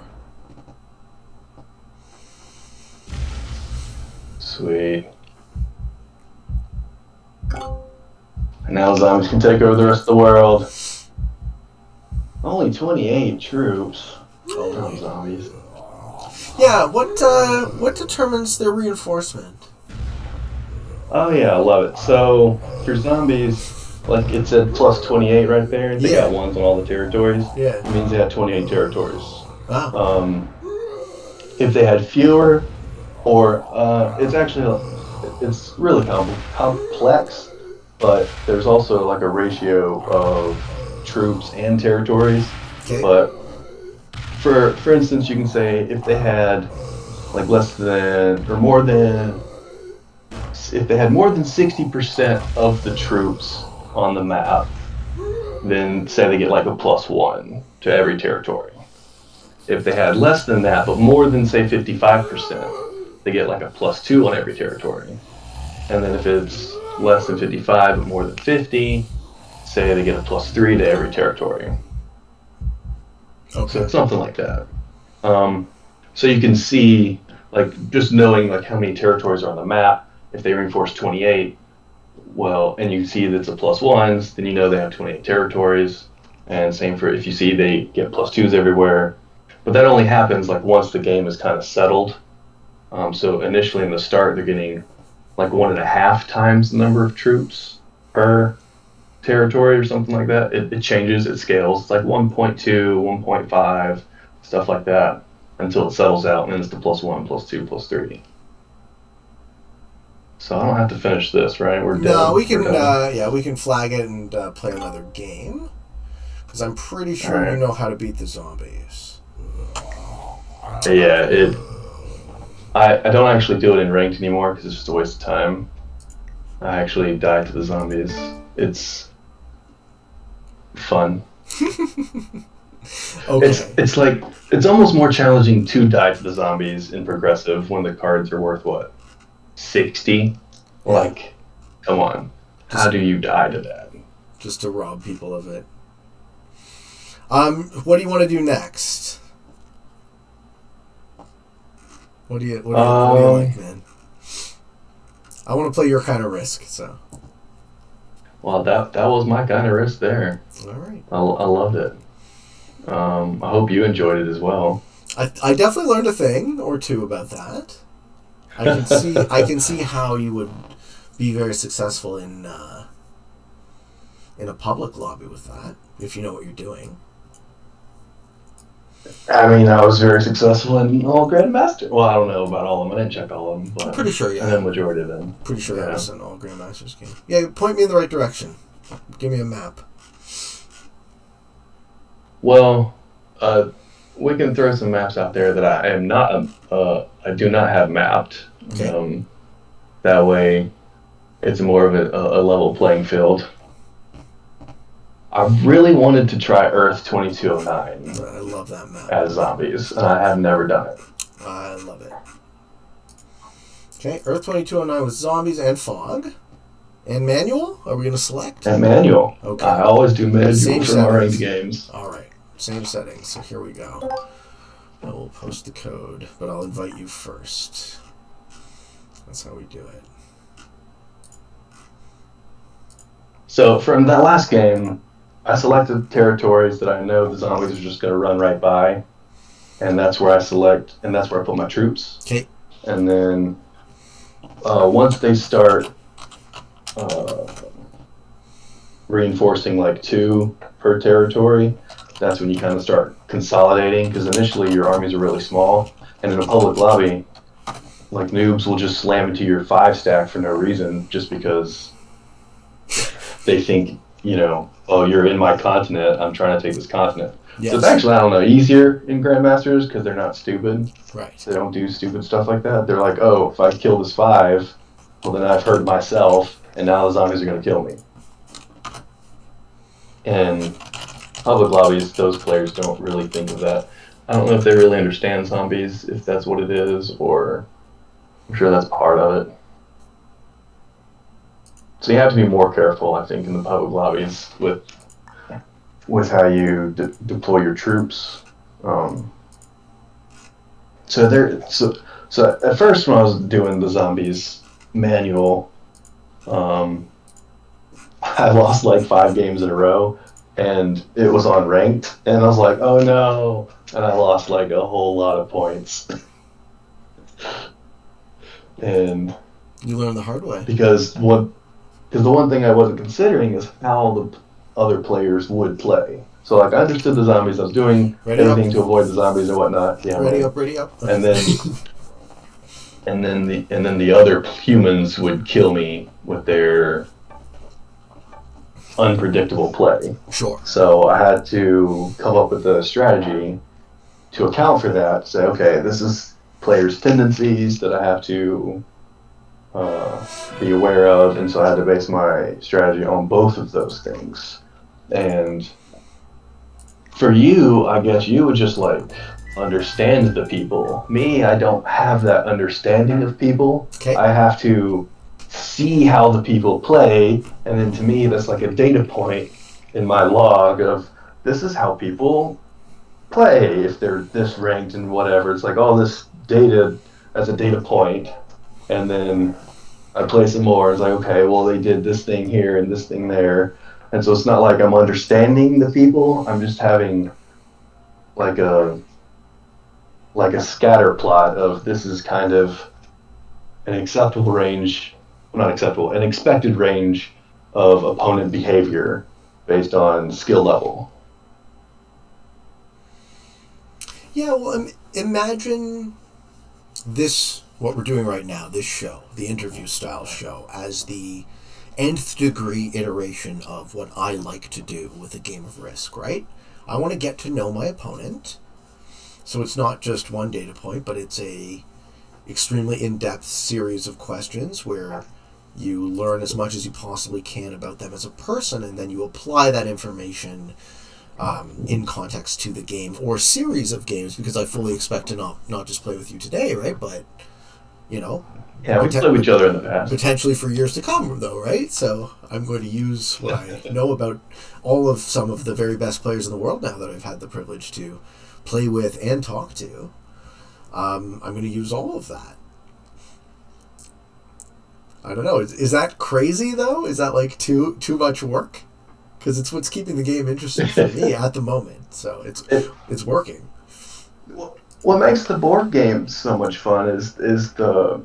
Sweet. And now zombies can take over the rest of the world. Only 28 troops. Oh, zombies. Yeah, what determines their reinforcement? Oh yeah, I love it. So for zombies, like it said plus 28 right there. They got ones on all the territories. Yeah. It means they had 28 territories. Wow. If they had fewer, or it's really complex, but there's also like a ratio of troops and territories. Okay. But for instance, you can say if they had like less than or more than, if they had more than 60% of the troops on the map, then say they get like a +1 to every territory. If they had less than that, but more than say 55%, they get like a +2 on every territory. And then if it's less than 55 but more than 50, say they get a +3 to every territory. Okay. So it's something like that. So you can see, like, just knowing like how many territories are on the map. If they reinforce 28, well, and you see that it's a +1s, then you know they have 28 territories. And same for if you see they get +2s everywhere. But that only happens like once the game is kind of settled. So initially in the start, they're getting like 1.5 times the number of troops per territory or something like that. It changes, it scales. It's like 1.2, 1.5, stuff like that, until it settles out, and then it's the +1, +2, +3. So I don't have to finish this, right? We're No, done. we can. We're done. We can flag it and play another game. Because I'm pretty sure Alright. you know how to beat the zombies. Yeah, I don't actually do it in ranked anymore because it's just a waste of time. I actually die to the zombies. It's fun. Okay. It's like it's almost more challenging to die to the zombies in progressive when the cards are worth what? 60? Yeah. Like, come on. How do you die to that? Just to rob people of it. What do you want to do next? What do you like, man? I want to play your kind of Risk, so. Well, that was my kind of risk there. All right. I loved it. I hope you enjoyed it as well. I definitely learned a thing or two about that. I can see how you would be very successful in a public lobby with that if you know what you're doing. I mean, I was very successful in all Grandmaster. Well, I don't know about all of them. I didn't check all of them, but I'm pretty sure, yeah. I know the majority of them. Pretty sure that was an all Grandmasters game. Yeah, point me in the right direction. Give me a map. Well, we can throw some maps out there that I am not. I do not have mapped. Okay. That way, it's more of a level playing field. I really wanted to try Earth 2209 I love that map. as zombies, and I have never done it. I love it. Okay, Earth 2209 with zombies and fog. And manual? Are we going to select? And manual. Okay. I always do manual Same for my settings. ranked games. Alright, same settings. So here we go. I will post the code, but I'll invite you first. That's how we do it. So from that last game, I selected territories that I know the zombies are just going to run right by, and that's where I put my troops. Okay. And then once they start reinforcing like 2 per territory, that's when you kind of start consolidating, because initially your armies are really small, and in a public lobby, like noobs will just slam into your 5 stack for no reason, just because they think, oh, you're in my continent, I'm trying to take this continent. Yes. So it's actually, I don't know, easier in Grandmasters because they're not stupid. Right. They don't do stupid stuff like that. They're like, oh, if I kill this 5, well, then I've hurt myself, and now the zombies are going to kill me. And public lobbies, those players don't really think of that. I don't know if they really understand zombies, if that's what it is, or I'm sure that's part of it. So you have to be more careful, I think, in the public lobbies with how you deploy your troops. So at first when I was doing the zombies manual, I lost like 5 games in a row, and it was on ranked, and I was like, oh no, and I lost like a whole lot of points. And You learn the hard way. because the one thing I wasn't considering is how the other players would play. So like I understood the zombies, I was doing everything to avoid the zombies and whatnot. Yeah, Ready up. and then the other humans would kill me with their unpredictable play. Sure. So I had to come up with a strategy to account for that. Say, okay, this is players' tendencies that I have to be aware of, and so I had to base my strategy on both of those things. And for you, I guess you would just like understand the people. Me, I don't have that understanding of people. Okay. I have to see how the people play, and then to me that's like a data point in my log of this is how people play if they're this ranked and whatever. It's like all this data as a data point, and then I play some more. It's like, okay, well they did this thing here and this thing there, and so it's not like I'm understanding the people. I'm just having like a scatter plot of this is kind of an acceptable range. Not acceptable, an expected range of opponent behavior based on skill level. Yeah, well, imagine this what we're doing right now, this show, the interview style show, as the nth degree iteration of what I like to do with a game of Risk, right? I want to get to know my opponent. So it's not just one data point, but it's a extremely in-depth series of questions where you learn as much as you possibly can about them as a person, and then you apply that information in context to the game or series of games, because I fully expect to not just play with you today, right? But, Yeah, we played with each other in the past. Potentially for years to come, though, right? So I'm going to use what I know about some of the very best players in the world now that I've had the privilege to play with and talk to. I'm going to use all of that. I don't know. Is that crazy, though? Is that like too much work? Because it's what's keeping the game interesting for me at the moment. So it's working. What makes the board game so much fun is the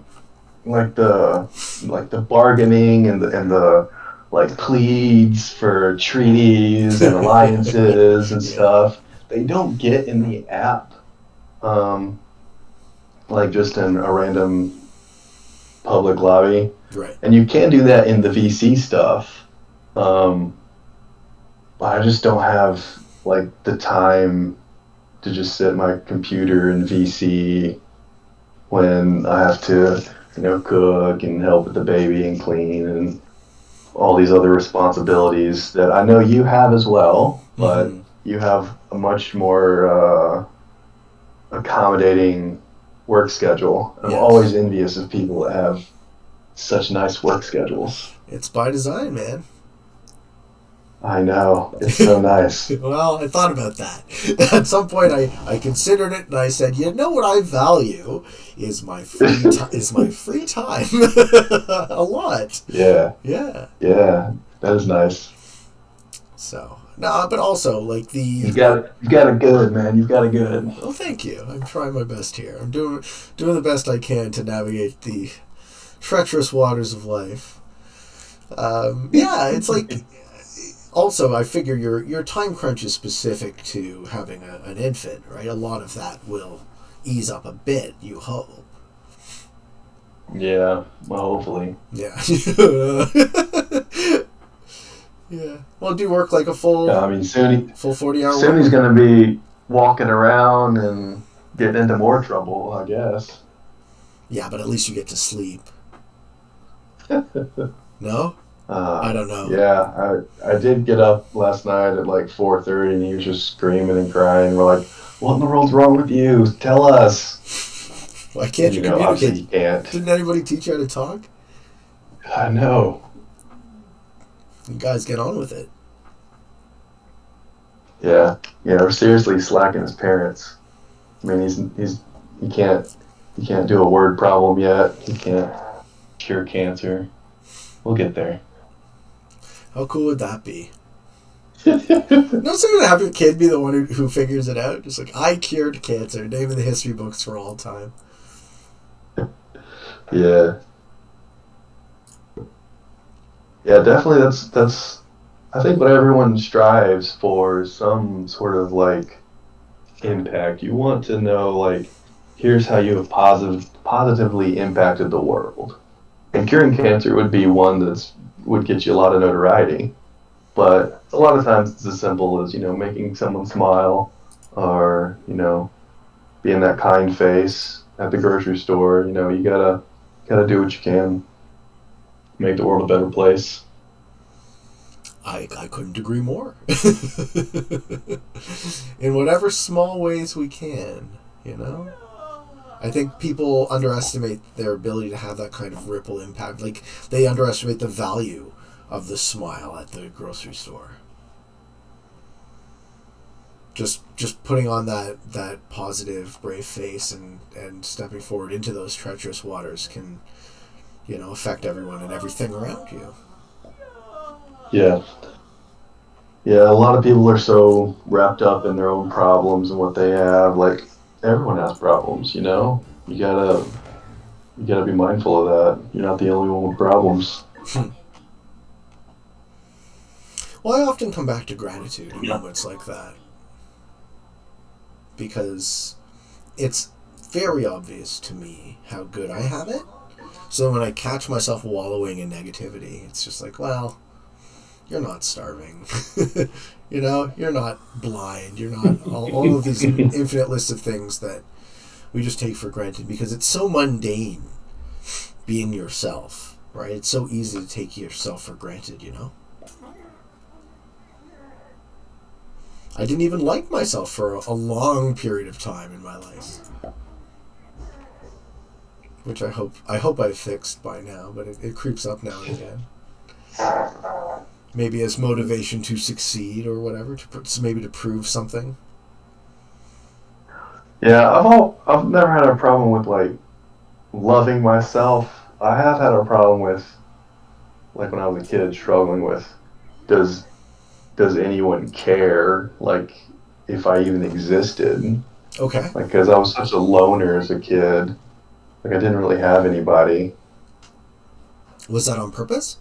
bargaining and the like pleads for treaties and alliances and stuff. They don't get in the app, like just in a random public lobby. Right. And you can do that in the VC stuff. I just don't have like the time to just sit at my computer in VC when I have to, cook and help with the baby and clean and all these other responsibilities that I know you have as well, but you have a much more accommodating work schedule. I'm always envious of people that have such nice work schedules. It's by design, man. I know. It's so nice. Well, I thought about that. At some point, I considered it, and I said, you know what I value is my free time a lot. Yeah. Yeah. Yeah. That is nice. So, no, but also, like You've got it good, man. You've got it good. Well, thank you. I'm trying my best here. I'm doing the best I can to navigate the treacherous waters of life. Yeah, it's like... Also, I figure your time crunch is specific to having an infant, right? A lot of that will ease up a bit, you hope. Yeah, well, hopefully. Yeah. Yeah. Well, do you work like a full... full 40-hour work? Soon he's going to be walking around and getting into more trouble, I guess. Yeah, but at least you get to sleep. No? I don't know. Yeah, I did get up last night at like 4:30 and he was just screaming and crying. We're like, what in the world's wrong with you? Tell us. Why can't you communicate? Obviously you can't. Didn't anybody teach you how to talk? I know. You guys get on with it. Yeah, we're seriously slacking his parents. I mean, he can't do a word problem yet. He can't cure cancer. We'll get there. How cool would that be? No, so you're gonna have your kid be the one who figures it out. Just like, I cured cancer. Name in the history books for all time. Yeah. Yeah, definitely. That's. I think what everyone strives for is some sort of like impact. You want to know like, here's how you have positively impacted the world. And curing cancer would be one that would get you a lot of notoriety. But a lot of times it's as simple as, making someone smile or, being that kind face at the grocery store. You gotta do what you can. Make the world a better place. I couldn't agree more. In whatever small ways we can, I think people underestimate their ability to have that kind of ripple impact. Like, they underestimate the value of the smile at the grocery store. Just putting on that positive, brave face and stepping forward into those treacherous waters can, affect everyone and everything around you. Yeah. Yeah, a lot of people are so wrapped up in their own problems and what they have. Like, everyone has problems, You gotta be mindful of that. You're not the only one with problems. Well, I often come back to gratitude in moments like that. Because it's very obvious to me how good I have it. So when I catch myself wallowing in negativity, it's just like, well, you're not starving. You know, you're not blind. You're not all of these infinite lists of things that we just take for granted because it's so mundane being yourself, right? It's so easy to take yourself for granted, you know? I didn't even like myself for a long period of time in my life. Which I hope I've fixed by now, but it creeps up now and again. Maybe as motivation to succeed or whatever, maybe to prove something. Yeah, I've never had a problem with like loving myself. I have had a problem with like when I was a kid struggling with does anyone care like if I even existed? Okay. Like because I was such a loner as a kid. Like I didn't really have anybody. Was that on purpose?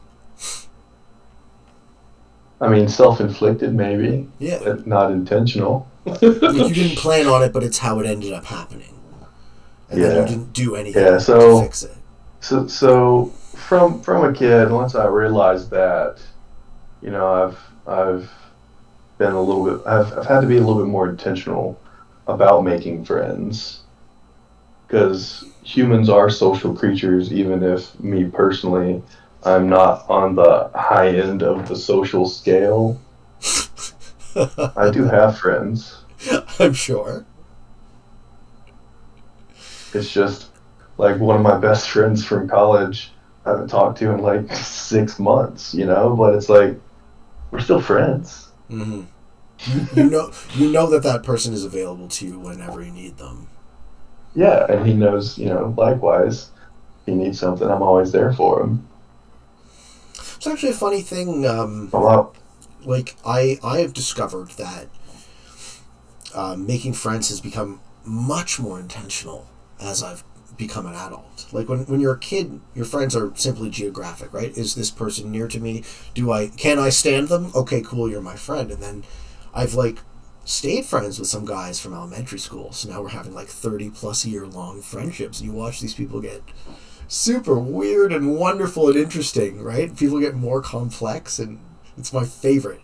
I mean, self-inflicted maybe, Yeah. but not intentional. Like you didn't plan on it, but it's how it ended up happening. And then you didn't do anything to fix it. So from a kid, once I realized that, you know, I've been a little bit, I've had to be a little bit more intentional about making friends. Because humans are social creatures, even if me personally, I'm not on the high end of the social scale. I do have friends. I'm sure. It's just like one of my best friends from college I haven't talked to in like 6 months, you know, but it's like we're still friends. Mm-hmm. You know that person is available to you whenever you need them. Yeah, and he knows, you know, likewise, if he needs something, I'm always there for him. It's actually a funny thing. Like I have discovered that making friends has become much more intentional as I've become an adult. Like when you're a kid, your friends are simply geographic, right? Is this person near to me? Can I stand them? Okay, cool, you're my friend. And then I've like stayed friends with some guys from elementary school. So now we're having like 30 plus year long friendships. And you watch these people get super weird and wonderful and interesting, right? People get more complex, and it's my favorite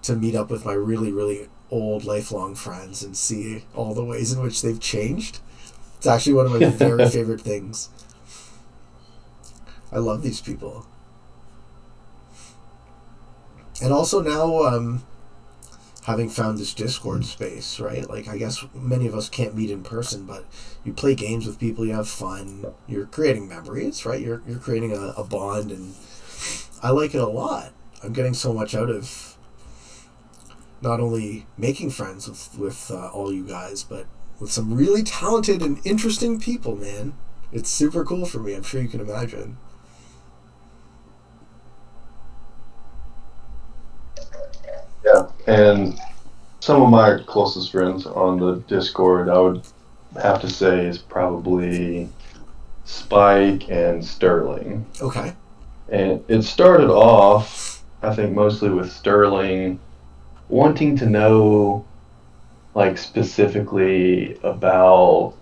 to meet up with my really, really old lifelong friends and see all the ways in which they've changed. It's actually one of my very favorite things. I love these people. And also now, having found this Discord space, right? Like, I guess many of us can't meet in person, but you play games with people, you have fun, you're creating memories, right? You're creating a bond, and I like it a lot. I'm getting so much out of not only making friends with all you guys, but with some really talented and interesting people, man. It's super cool for me. I'm sure you can imagine. Yeah, and some of my closest friends on the Discord, I would have to say, is probably Spike and Sterling. Okay. And it started off, I think, mostly with Sterling wanting to know, like, specifically about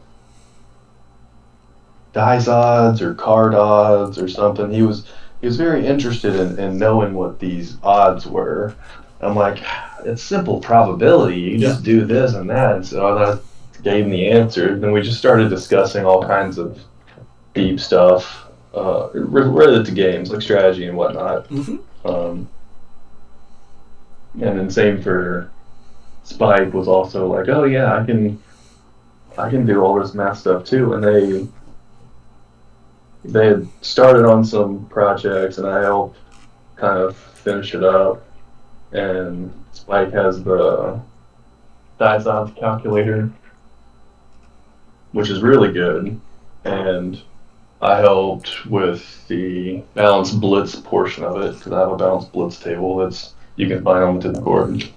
dice odds or card odds or something. He was very interested in knowing what these odds were. I'm like, it's simple probability. You just do this and that. And so I gave him the answer. Then we just started discussing all kinds of deep stuff related to games, like strategy and whatnot. Mm-hmm. And then same for Spike was also like, oh yeah, I can do all this math stuff too. And they had started on some projects, and I helped kind of finish it up. And Spike has the dice odds calculator, which is really good. And I helped with the balanced blitz portion of it, because I have a balanced blitz table that's you can find on the Discord.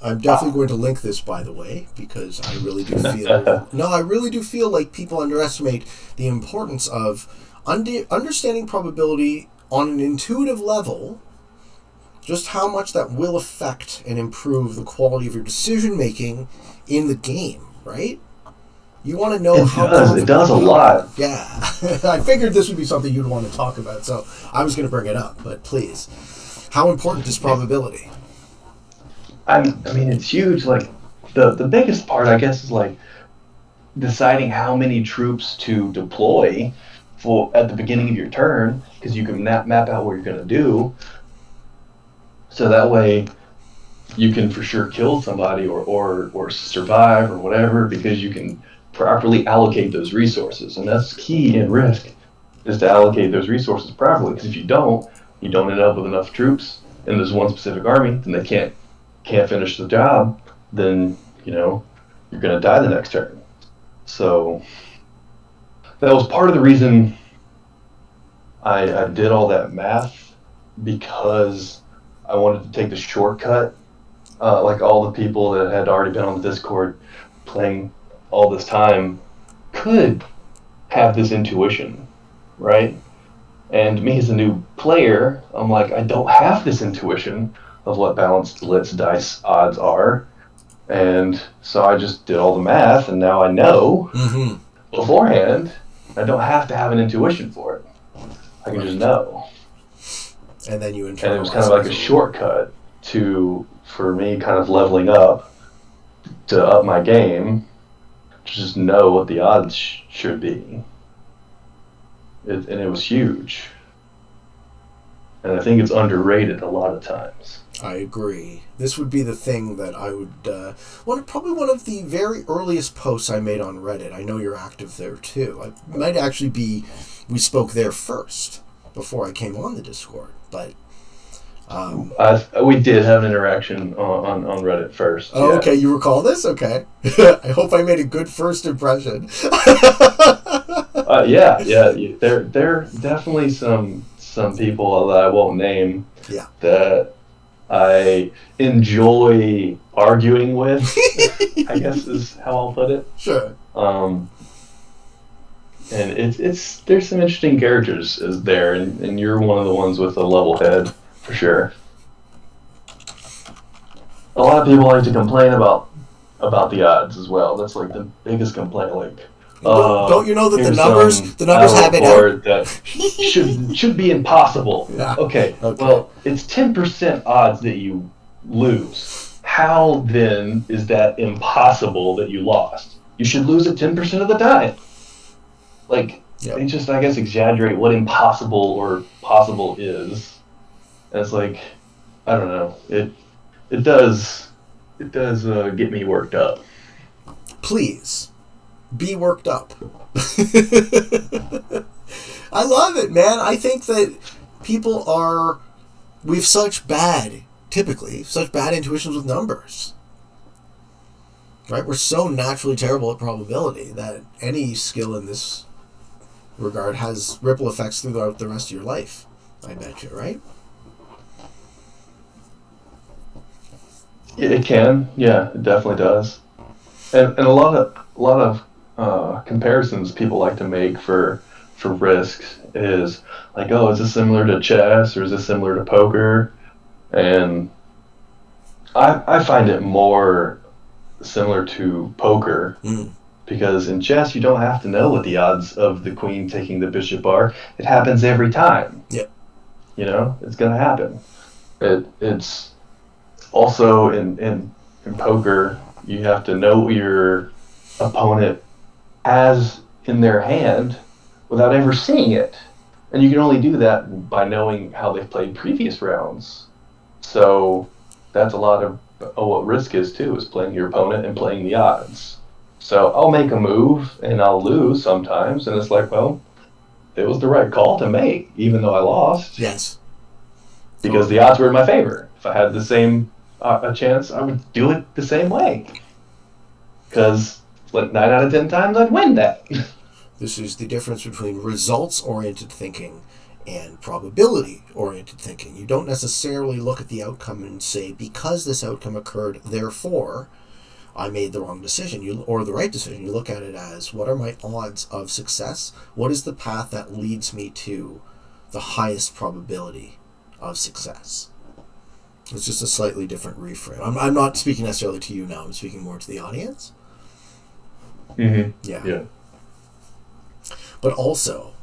I'm definitely going to link this, by the way, because I really do feel... No, I really do feel like people underestimate the importance of understanding probability on an intuitive level, just how much that will affect and improve the quality of your decision-making in the game, right? You want to know how It does a lot. Yeah. I figured this would be something you'd want to talk about, so I was going to bring it up, but please. How important is probability? I mean, it's huge. Like, the biggest part, I guess, is like deciding how many troops to deploy for at the beginning of your turn, because you can map out what you're going to do. So that way you can for sure kill somebody or survive or whatever, because you can properly allocate those resources. And that's key in Risk, is to allocate those resources properly, because if you don't end up with enough troops in this one specific army, then they can't finish the job, then, you're going to die the next turn. So that was part of the reason I did all that math, because I wanted to take the shortcut. Like all the people that had already been on the Discord playing all this time could have this intuition, right? And me as a new player, I'm like, I don't have this intuition of what balanced Blitz dice odds are. And so I just did all the math, and now I know beforehand. I don't have to have an intuition for it. I can just know. And then you internalize. And it was kind of like a shortcut for me kind of leveling up, to up my game, to just know what the odds should be. And it was huge. And I think it's underrated a lot of times. I agree. This would be the thing that I would... probably one of the very earliest posts I made on Reddit. I know you're active there too. It might actually be... We spoke there first, before I came on the Discord. But... we did have an interaction on Reddit first. Oh, yeah. Okay. You recall this? Okay. I hope I made a good first impression. Yeah. There are definitely some people that I won't name. Yeah. That I enjoy arguing with. I guess is how I'll put it. Sure. And it's there's some interesting characters there, and you're one of the ones with a level head. For sure. A lot of people like to complain about the odds as well. That's like the biggest complaint. Like, don't you know that the numbers have it out? That should be impossible. Yeah. Okay. Well, it's 10% odds that you lose. How then is that impossible that you lost? You should lose it 10% of the time. Like, they just, I guess, exaggerate what impossible or possible is. And it's like, I don't know. It does get me worked up. Please, be worked up. I love it, man. I think that we have such bad intuitions with numbers. Right? We're so naturally terrible at probability that any skill in this regard has ripple effects throughout the rest of your life. I bet you, right? It can, yeah, it definitely does, and a lot of comparisons people like to make for risks is like, oh, is this similar to chess or is this similar to poker? And I find it more similar to poker, because in chess you don't have to know what the odds of the queen taking the bishop are. It happens every time. Yep. It's gonna happen. It's also, in poker, you have to know what your opponent has in their hand without ever seeing it. And you can only do that by knowing how they've played previous rounds. So that's a lot of what Risk is too, is playing your opponent and playing the odds. So I'll make a move and I'll lose sometimes, and it's like, well, it was the right call to make, even though I lost. Yes. Because the odds were in my favor. If I had the same a chance, I would do it the same way. Because like 9 out of 10 times I'd win that. This is the difference between results-oriented thinking and probability-oriented thinking. You don't necessarily look at the outcome and say, because this outcome occurred, therefore I made the wrong decision, or the right decision. You look at it as, what are my odds of success? What is the path that leads me to the highest probability of success? It's just a slightly different reframe. I'm not speaking necessarily to you now. I'm speaking more to the audience. Mm-hmm. Yeah. Yeah. But also,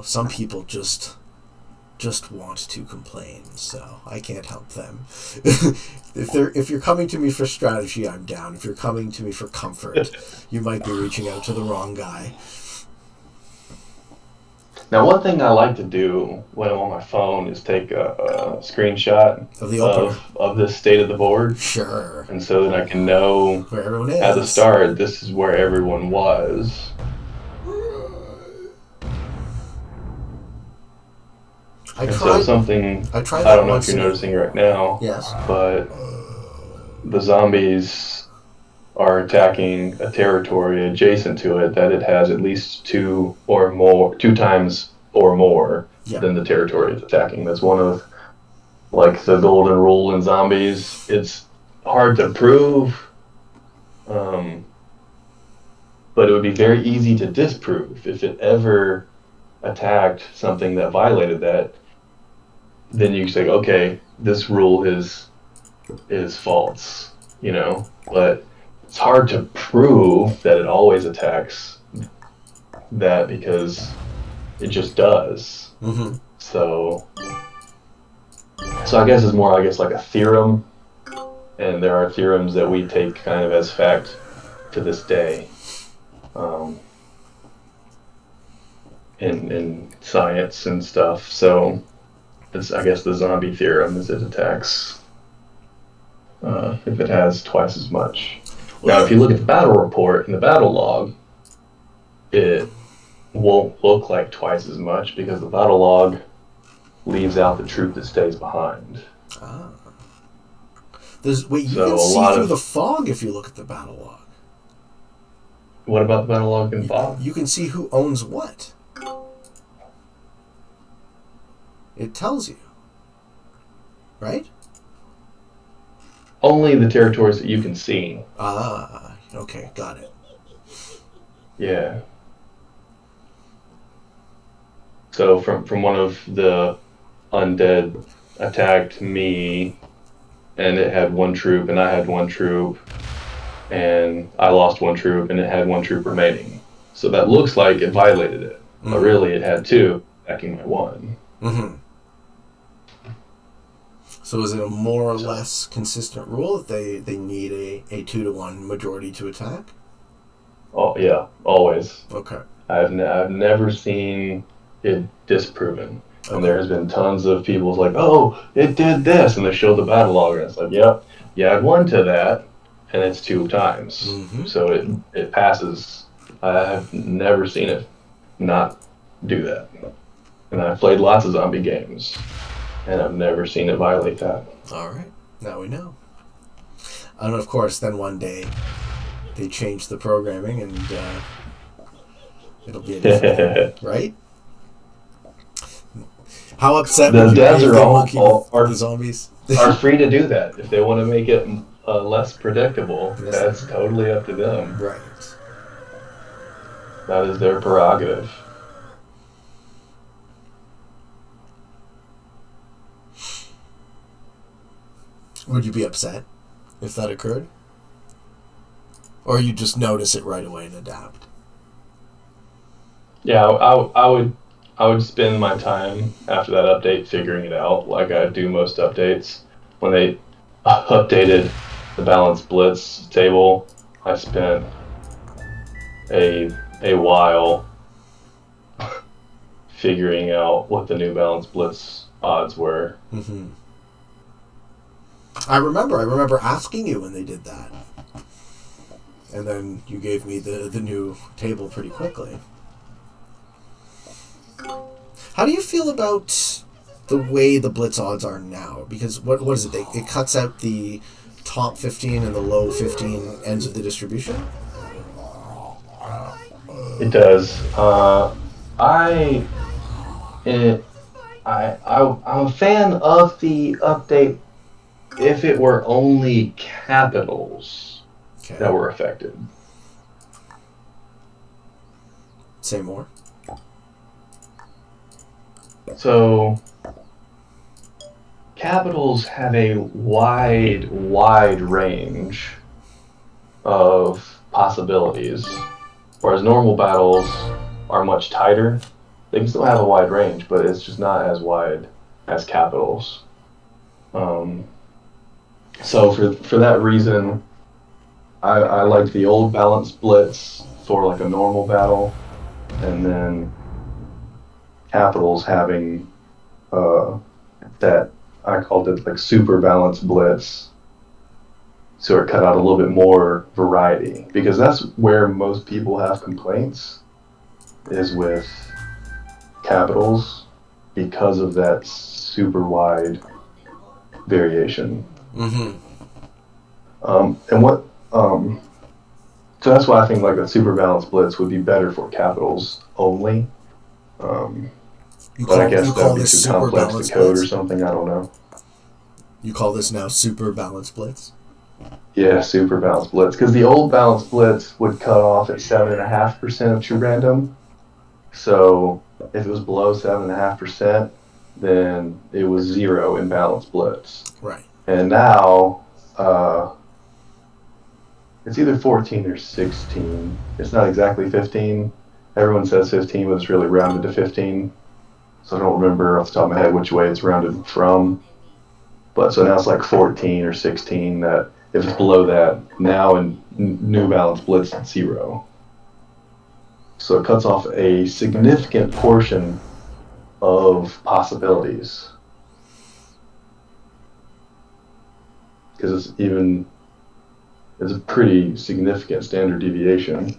some people just want to complain, so I can't help them. If you're coming to me for strategy, I'm down. If you're coming to me for comfort, you might be reaching out to the wrong guy. Now, one thing I like to do when I'm on my phone is take a screenshot Of the opener. of the state of the board, Sure. and so then I can know Where everyone at the is. start this is where everyone was. I And tried. so something I tried I that don't know if once you're in noticing right now, Yes. but the zombies are attacking a territory adjacent to it that it has at least two times or more Yeah. than the territory it's attacking. That's one of like the golden rule in zombies. It's hard to prove, but it would be very easy to disprove if it ever attacked something that violated that. Then you say, okay, this rule is false, But it's hard to prove that it always attacks that because it just does. Mm-hmm. So I guess it's more, like a theorem, and there are theorems that we take kind of as fact to this day, in science and stuff. So it's, I guess the zombie theorem is it attacks if it has twice as much. Now, if you look at the battle report and the battle log, it won't look like twice as much because the battle log leaves out the troop that stays behind. Ah. You So can a see lot through of- the fog if you look at the battle log. What about the battle log in fog? You can see who owns what. It tells you. Right? Only the territories that you can see. Ah, okay, got it. Yeah. So from one of the undead attacked me, and it had one troop, and I had one troop, and I lost one troop, and it had one troop remaining. So that looks like it violated it, but really it had two attacking my one. Mm-hmm. So is it a more or less consistent rule that they need a 2-to-1 majority to attack? Oh yeah, always. Okay. I've never seen it disproven. Okay. And there has been tons of people's like, oh, it did this, and they show the battle log, and it's like, yep, you add one to that, and it's 2 times. Mm-hmm. So it passes. I have never seen it not do that. And I've played lots of zombie games, and I've never seen it violate that. All right. Now we know. And of course, then one day they change the programming, and it'll be a different right? How upset The would you devs be if are they all- monkeyed all- with are- the zombies? Are free to do that. If they want to make it less predictable, Yes. that's totally up to them. Right. That is their prerogative. Would you be upset if that occurred? Or you just notice it right away and adapt? Yeah, I would spend my time after that update figuring it out, like I do most updates. When they updated the balanced Blitz table, I spent a while figuring out what the new balanced Blitz odds were. Mm-hmm. I remember asking you when they did that. And then you gave me the new table pretty quickly. How do you feel about the way the Blitz odds are now? Because what is it? It cuts out the top 15 and the low 15 ends of the distribution? It does. I'm a fan of the update if it were only capitals Okay. that were affected. Say more. So, capitals have a wide range of possibilities. Whereas normal battles are much tighter. They can still have a wide range, but it's just not as wide as capitals. So for that reason, I like the old balanced blitz for like a normal battle, and then capitals having that I called it like super balanced blitz, so it cut out a little bit more variety, because that's where most people have complaints, is with capitals, because of that super wide variation. Mm-hmm. So that's why I think like a super balanced blitz would be better for capitals only. But I guess that would be too complex to code or something. I don't know. You call this now super balanced blitz? Yeah, super balanced blitz. Because the old balanced blitz would cut off at 7.5% of true random. So if it was below 7.5%, then it was 0 in balanced blitz. Right. And now it's either 14 or 16. It's not exactly 15. Everyone says 15, but it's really rounded to 15. So I don't remember off the top of my head which way it's rounded from. But so now it's like 14 or 16, that if it's below that, now in new balanced blitz, it's 0. So it cuts off a significant portion of possibilities. Because it's a pretty significant standard deviation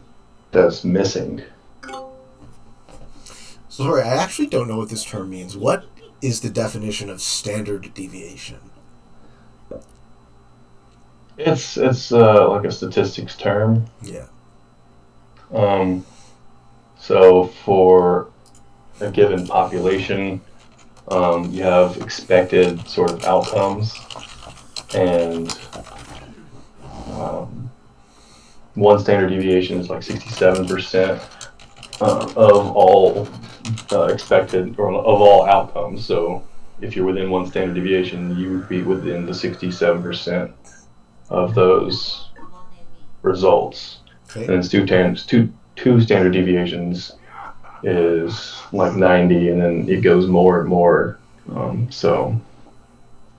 that's missing. Sorry, I actually don't know what this term means. What is the definition of standard deviation? It's like a statistics term. Yeah. So for a given population, you have expected sort of outcomes, and one standard deviation is like 67% of all expected, or of all outcomes. So if you're within one standard deviation, you would be within the 67% of those results. Okay. And it's two standard deviations is like 90, and then it goes more and more. So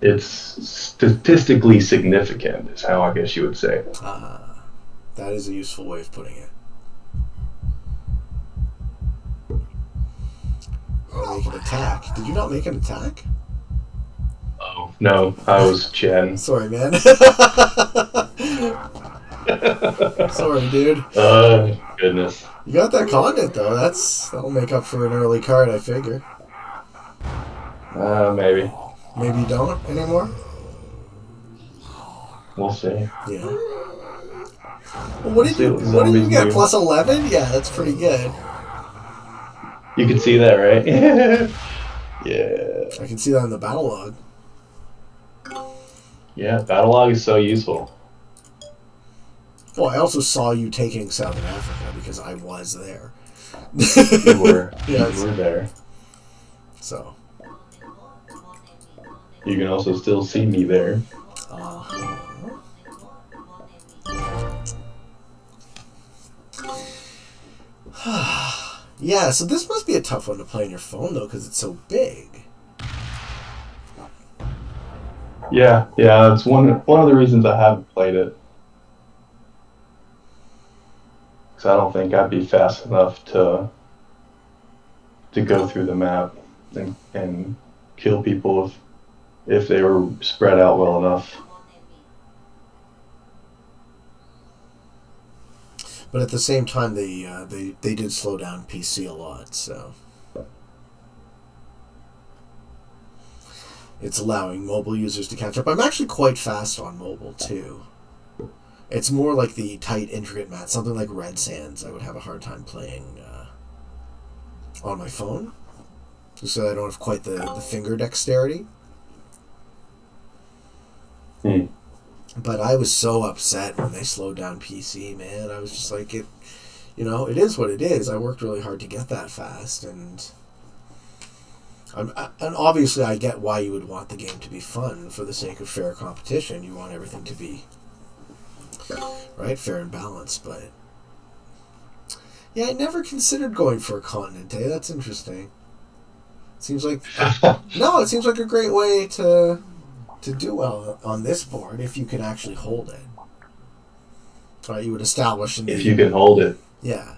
it's statistically significant, is how I guess you would say. That is a useful way of putting it. Make an attack. Did you not make an attack? Oh, no, I was Chen. Sorry, man. Sorry, dude. Goodness. You got that content, though. That'll make up for an early card, I figure. Maybe. Maybe you don't anymore? We'll see. Yeah. Well, what did you get? Plus 11? Yeah, that's pretty good. You can see that, right? Yeah. I can see that in the battle log. Yeah, battle log is so useful. Well, I also saw you taking Southern Africa because I was there. You were. Yes. You were there. So. You can also still see me there. Yeah, so this must be a tough one to play on your phone, though, because it's so big. Yeah, it's one of the reasons I haven't played it. Because I don't think I'd be fast enough to go through the map and kill people if they were spread out well enough. But at the same time, they did slow down PC a lot, so it's allowing mobile users to catch up. I'm actually quite fast on mobile too. It's more like the tight, intricate maps. Something like Red Sands, I would have a hard time playing on my phone, just so I don't have quite the finger dexterity. But I was so upset when they slowed down PC, man. I was just like, it is what it is. I worked really hard to get that fast, and obviously I get why you would want the game to be fun for the sake of fair competition. You want everything to be right, fair and balanced, but Yeah, I never considered going for a continent, eh? That's interesting. Seems like no, it seems like a great way to do well on this board if you can actually hold it. Right, you would establish in If you can hold it, yeah.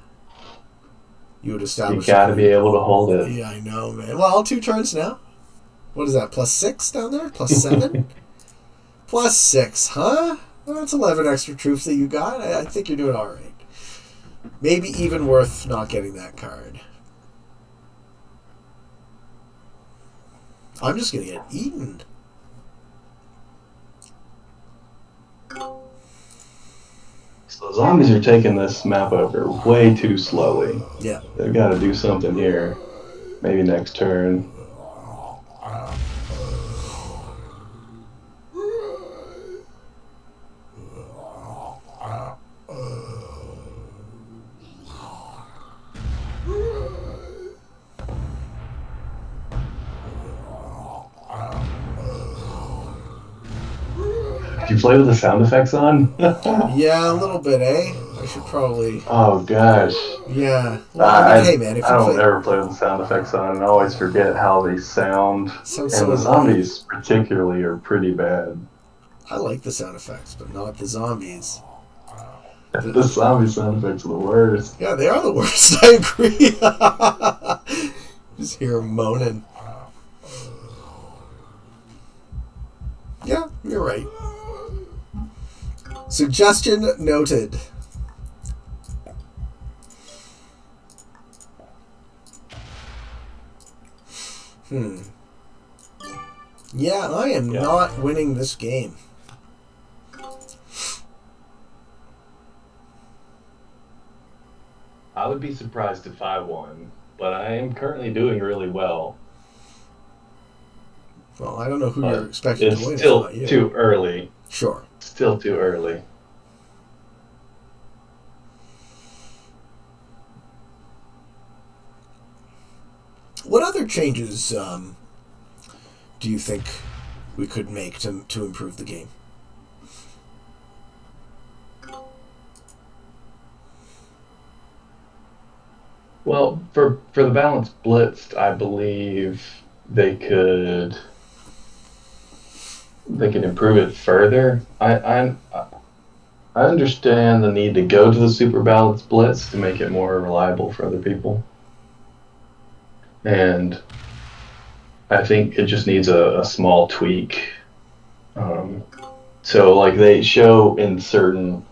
You would you establish. got to be able to hold it. Yeah, I know, man. Well, 2 turns now. What is that? +6 down there? +7? +6, huh? Well, that's 11 extra troops that you got. I think you're doing all right. Maybe even worth not getting that card. I'm just gonna get eaten. So the zombies are taking this map over way too slowly. Yeah. They've got to do something here. Maybe next turn. Do you play with the sound effects on? Yeah, a little bit, eh? I should probably. Oh gosh. Yeah. Well, I mean, hey, man, if I you don't play. ever play with the sound effects on, and I always forget how they sound. Sounds And so the annoying. zombies, particularly, are pretty bad. I like the sound effects, but not the zombies. The zombie sound effects are the worst. Yeah, they are the worst. I agree. Just hear them moaning. Yeah, you're right. Suggestion noted. Yeah, I am not winning this game. I would be surprised if I won, but I am currently doing really well. Well, I don't know who you're expecting to win. It's still If not you. too early. Sure. Still too early. What other changes do you think we could make to improve the game? Well, for the balanced blitzed, I believe they could improve it further. I understand the need to go to the super balanced blitz to make it more reliable for other people, and I think it just needs a small tweak. So like they show in certain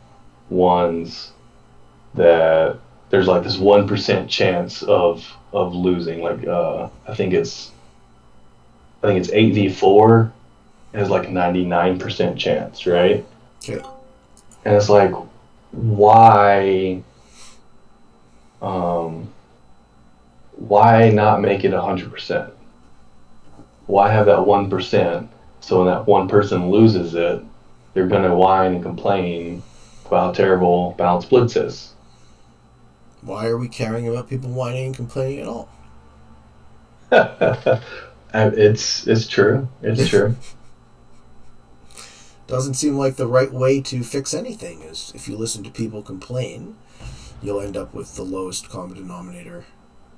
ones that there's like this 1% chance of losing. Like I think it's 8v4 has like 99% chance, right? Okay. And it's like, why not make it 100%? Why have that 1%? So when that one person loses it, they're gonna whine and complain about how terrible balanced blitz is. Why are we caring about people whining and complaining at all? It's true. It's true. Doesn't seem like the right way to fix anything. Is if you listen to people complain, you'll end up with the lowest common denominator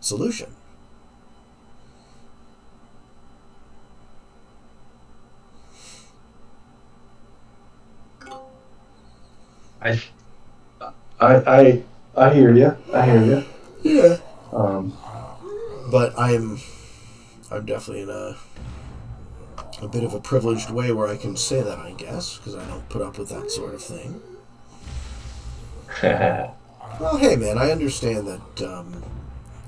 solution. I hear you. I hear you. Yeah. Um, But I'm definitely in a bit of a privileged way where I can say that, I guess, because I don't put up with that sort of thing. Well, hey, man, I understand that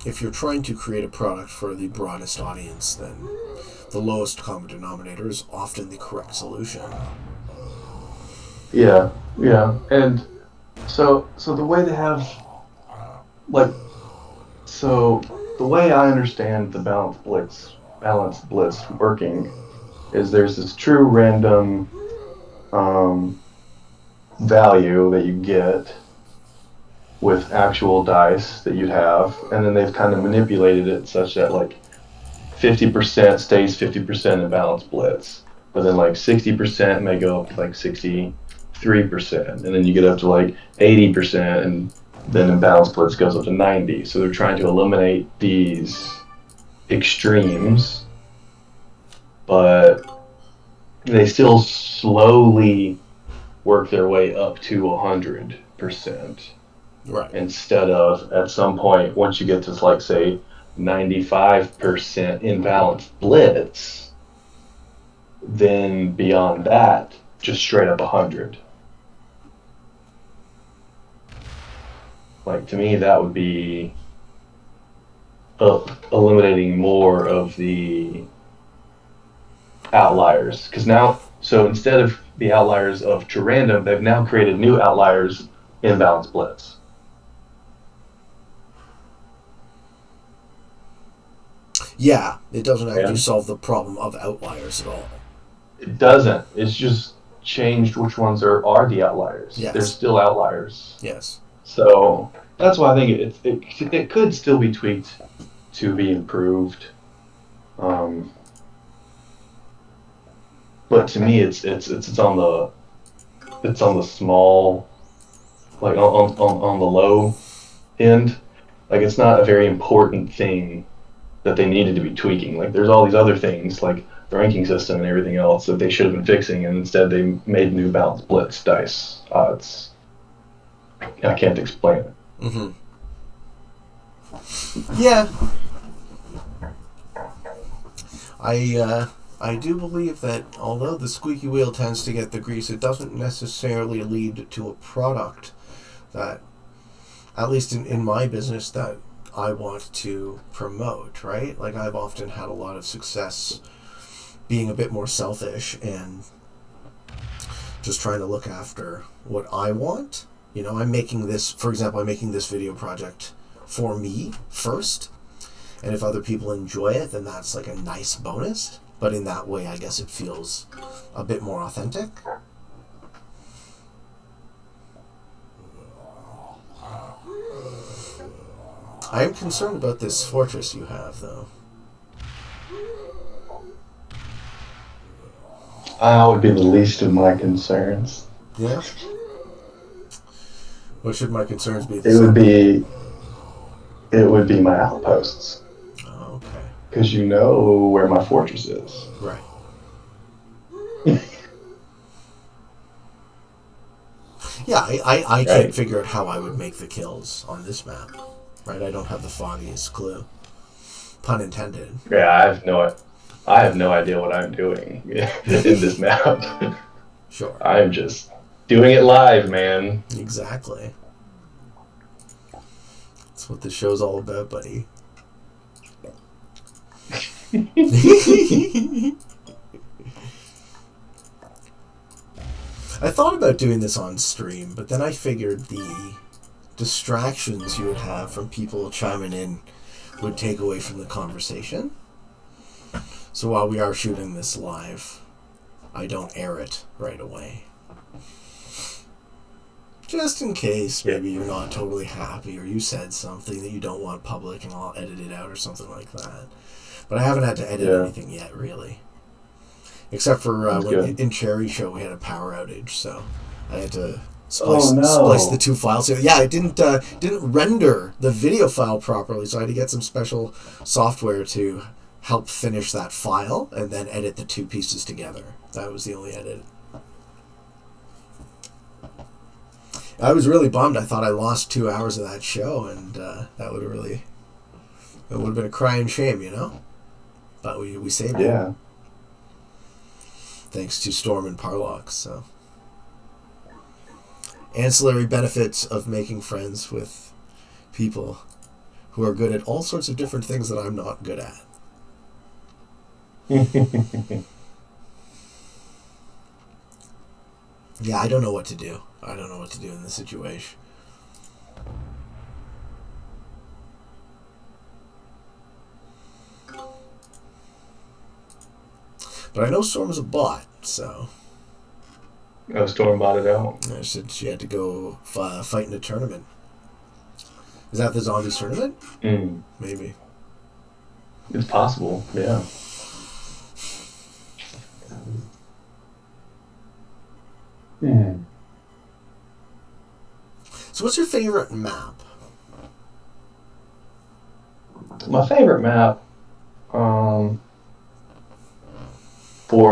if you're trying to create a product for the broadest audience, then the lowest common denominator is often the correct solution. yeah, and so the way they have, like, so the way I understand the balanced blitz working is there's this true random value that you get with actual dice that you'd have, and then they've kind of manipulated it such that like 50% stays 50% in balanced blitz, but then like 60% may go up to like 63%, and then you get up to like 80%, and then imbalance blitz goes up to 90. So they're trying to eliminate these extremes, but they still slowly work their way up to 100%. Right. Instead of, at some point, once you get to, like, say, 95% imbalanced blitz, then beyond that, just straight up 100. Like, to me, that would be eliminating more of the outliers. Because now, so instead of the outliers of to random, they've now created new outliers in balanced blitz. Yeah, it doesn't actually solve the problem of outliers at all. It doesn't. It's just changed which ones are the outliers. Yes. They're still outliers. Yes. So that's why I think it could still be tweaked to be improved. But to me, it's on the small, like on the low end. Like, it's not a very important thing that they needed to be tweaking. Like, there's all these other things like the ranking system and everything else that they should have been fixing, and instead they made new balanced blitz dice odds. I can't explain it. Mm-hmm. Yeah. I do believe that although the squeaky wheel tends to get the grease, it doesn't necessarily lead to a product that, at least in my business, that I want to promote, right? Like, I've often had a lot of success being a bit more selfish and just trying to look after what I want. You know, I'm making this video project for me first. And if other people enjoy it, then that's like a nice bonus. But in that way, I guess it feels a bit more authentic. I am concerned about this fortress you have, though. That would be the least of my concerns. Yeah? What should my concerns be? It would be my outposts. Oh, okay. Because you know where my fortress is. Right. Yeah, I can't figure out how I would make the kills on this map. Right? I don't have the foggiest clue. Pun intended. Yeah, I have no idea what I'm doing in this map. Sure. I'm just doing it live, man. Exactly. That's what this show's all about, buddy. I thought about doing this on stream, but then I figured the distractions you would have from people chiming in would take away from the conversation. So while we are shooting this live, I don't air it right away. Just in case maybe you're not totally happy or you said something that you don't want public and I'll edit it out or something like that. But I haven't had to edit anything yet, really. Except for when in Cherry Show we had a power outage, so I had to splice the two files. Yeah, it didn't render the video file properly, so I had to get some special software to help finish that file and then edit the two pieces together. That was the only edit. I was really bummed. I thought I lost 2 hours of that show, and that would have been a crying shame, you know? But we saved it. Yeah. Thanks to Storm and Parlox, so. Ancillary benefits of making friends with people who are good at all sorts of different things that I'm not good at. Yeah, I don't know what to do. I don't know what to do in this situation. But I know Storm's a bot, so. Oh, Storm bought it out. I said she had to go fight in a tournament. Is that the Zombies tournament? Maybe. It's possible, yeah. So what's your favorite map? My favorite map, for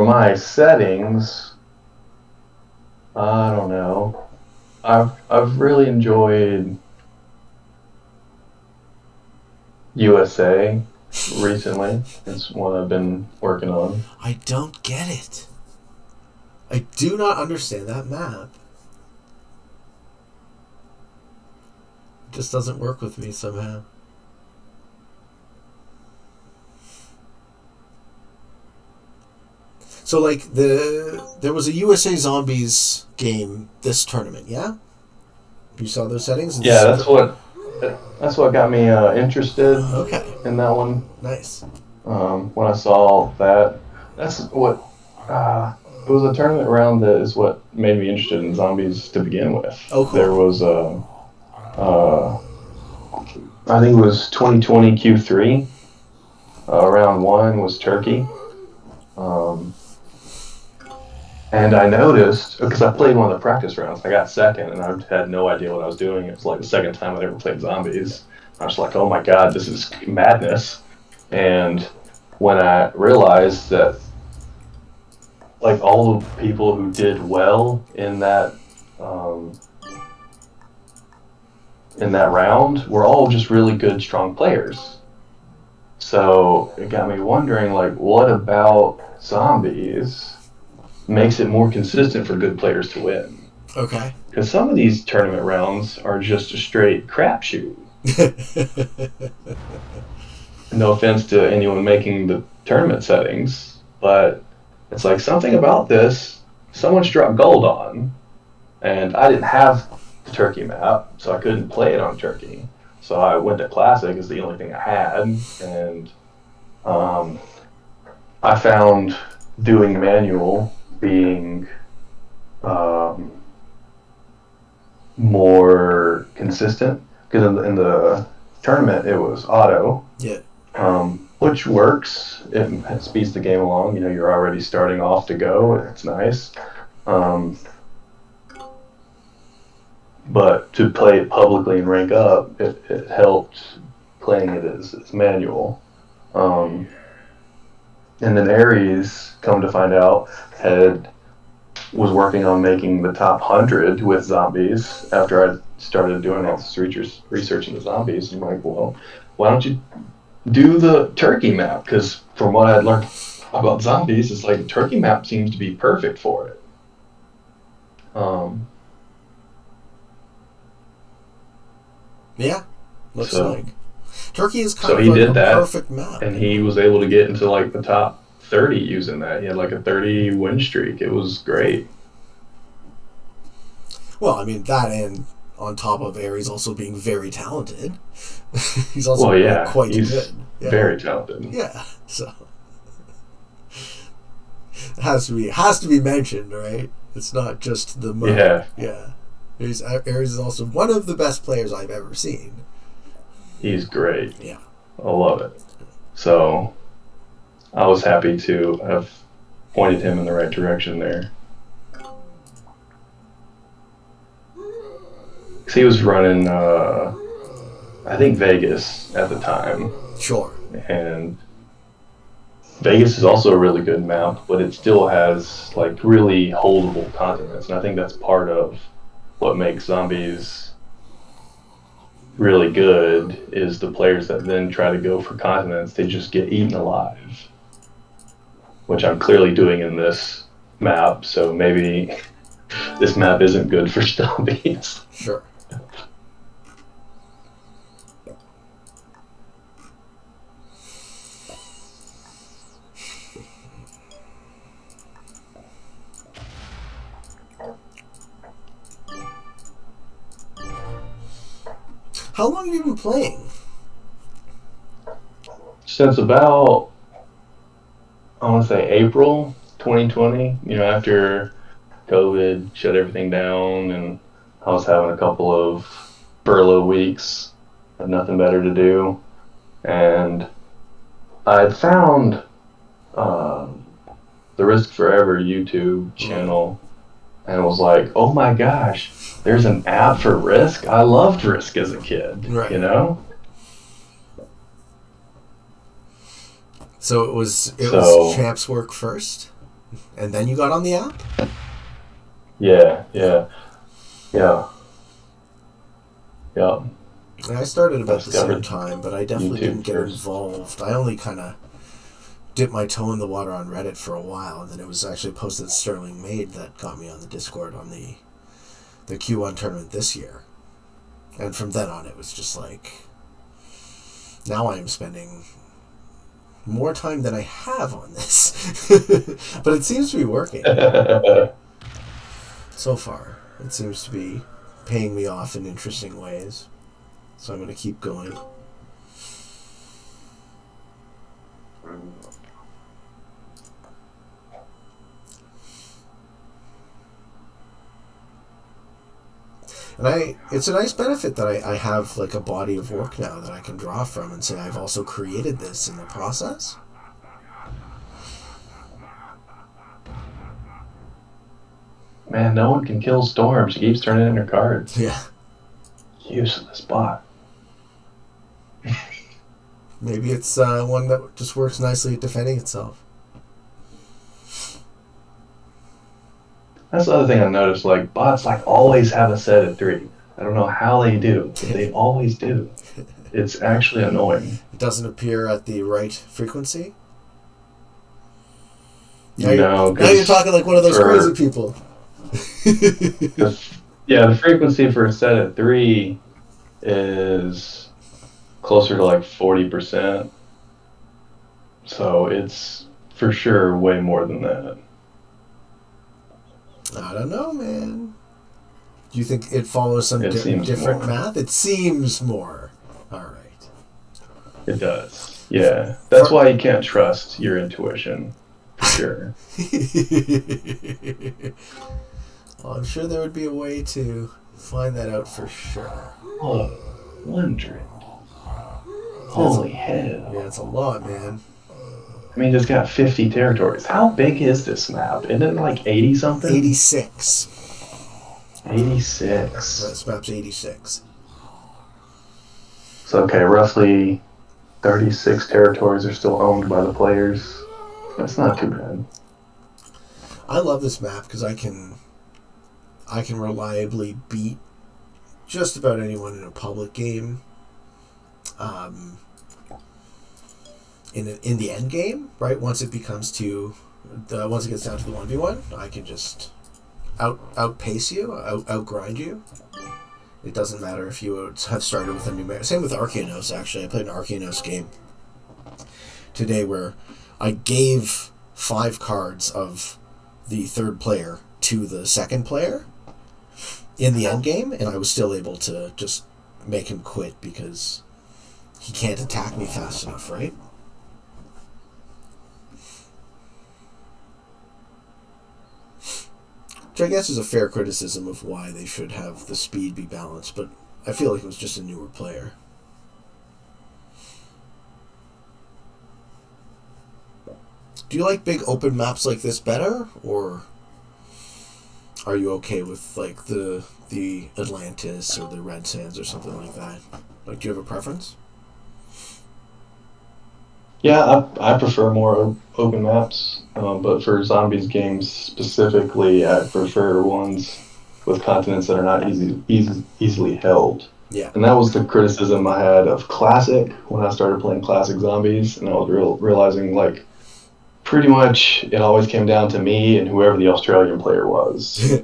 my settings, I don't know. I've really enjoyed USA recently. It's one I've been working on. I don't get it. I do not understand that map. It just doesn't work with me somehow. So, like, there was a USA Zombies game this tournament, yeah? You saw those settings? Yeah, that's what got me interested Okay, in that one. nice. When I saw that, that's what it was a tournament round that is what made me interested in zombies to begin with. Oh, cool. There was I think it was 2020 Q3. Round 1 was Turkey. And I noticed, because I played one of the practice rounds, I got second, and I had no idea what I was doing. It was like the second time I'd ever played zombies. I was like, oh my god, this is madness. And when I realized that, like, all the people who did well in that round were all just really good, strong players. So it got me wondering, like, what about zombies makes it more consistent for good players to win? Okay. Because some of these tournament rounds are just a straight crapshoot. No offense to anyone making the tournament settings, but it's like something about this someone struck gold on, and I didn't have the Turkey map, so I couldn't play it on Turkey. So I went to Classic as the only thing I had, and I found doing manual being more consistent, because in the tournament it was auto, Yeah. which works. It speeds the game along. You know, you're already starting off to go. It's nice. But to play it publicly and rank up, it helped playing it as manual. And then Ares, come to find out, was working on making the top 100 with zombies after I started doing all this research into zombies. I'm like, well, why don't you do the Turkey map? Because from what I'd learned about zombies, it's like the Turkey map seems to be perfect for it. Yeah. Looks So- like. Turkey is kind So of he like did a that, perfect map. and he was able to get into like the top 30 using that. He had like a 30 win streak. It was great. Well, I mean, that, and on top of Ares also being very talented. He's also Well, yeah, quite he's good. Yeah. very talented. Yeah, so it has to be mentioned, right? It's not just the mode. Yeah. Yeah. Ares is also one of the best players I've ever seen. He's great. Yeah. I love it. So I was happy to have pointed him in the right direction there. 'Cause he was running, I think, Vegas at the time. Sure. And Vegas is also a really good map, but it still has like really holdable continents. And I think that's part of what makes zombies really good, is the players that then try to go for continents, they just get eaten alive, which I'm clearly doing in this map. So maybe this map isn't good for zombies. Sure. How long have you been playing? Since about, I want to say April 2020, you know, after COVID shut everything down and I was having a couple of furlough weeks, had nothing better to do. And I'd found the Risk Forever YouTube channel and was like, oh my gosh, there's an app for Risk? I loved Risk as a kid, Right. you know? So it was So- Champ's work first, and then you got on the app? Yeah. And I started about the same Discovered time, but I definitely YouTube didn't get first. involved. I only kind of dipped my toe in the water on Reddit for a while, and then it was actually a post that Sterling made that got me on the Discord on the Q1 tournament this year. And from then on, it was just like, now I am spending more time than I have on this. But it seems to be working so far. It seems to be paying me off in interesting ways. So I'm going to keep going. And it's a nice benefit that I have like a body of work now that I can draw from and say I've also created this in the process. Man, no one can kill Storm. She keeps turning in her cards. Yeah. Useless bot. Maybe it's one that just works nicely at defending itself. That's the other thing I noticed. Like, bots like always have a set at 3. I don't know how they do, but they always do. It's actually annoying. It doesn't appear at the right frequency. Now You're talking like one of those crazy people. The frequency for a set at 3 is closer to like 40%. So it's for sure way more than that. I don't know, man. Do you think it follows some different more. math? It seems more. All right. It does. Yeah. That's why you can't trust your intuition. For sure. Well, I'm sure there would be a way to find that out for sure. Oh, 100. Holy hell. Yeah, it's a lot, man. I mean, it's got 50 territories. How big is this map? Isn't it like 80 something? 86. 86. This map's 86. So, okay, roughly 36 territories are still owned by the players. That's not too bad. I love this map because I can reliably beat just about anyone in a public game. In the end game, right? Once it gets down to the 1v1, I can just outpace you, outgrind you. It doesn't matter if you have started with a numeric. Same with Archaeanos, actually. I played an Archaeanos game today where I gave 5 cards of the third player to the second player in the end game, and I was still able to just make him quit because he can't attack me fast enough, right? Which I guess is a fair criticism of why they should have the speed be balanced, but I feel like it was just a newer player. Do you like big open maps like this better, or are you okay with like the Atlantis or the Red Sands or something like that? Like, do you have a preference? Yeah, I prefer more open maps, but for zombies games specifically, I prefer ones with continents that are not easily held. Yeah. And that was the criticism I had of Classic when I started playing Classic Zombies, and I was realizing, like, pretty much it always came down to me and whoever the Australian player was.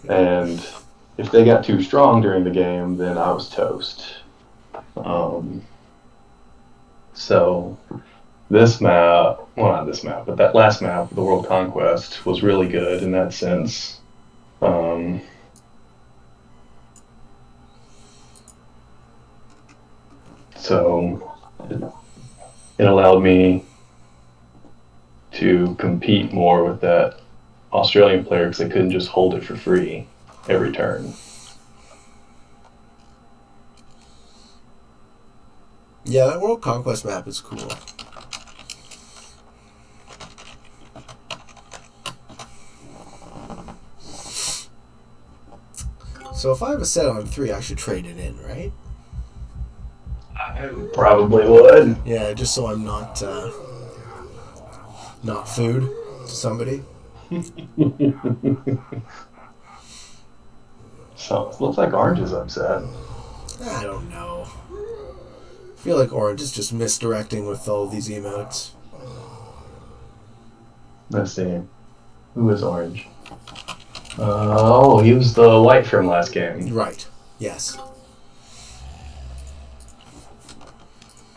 And if they got too strong during the game, then I was toast. So this map, well, not this map, but that last map, the World Conquest, was really good in that sense. So it allowed me to compete more with that Australian player because I couldn't just hold it for free every turn. Yeah, that World Conquest map is cool. So if I have a set on 3, I should trade it in, right? I probably would. Yeah, just so I'm not food to somebody. So it looks like Orange is upset. I don't know. I feel like Orange is just misdirecting with all these emotes. Let's see. Who is Orange? Oh, he was the white from last game. Right. Yes.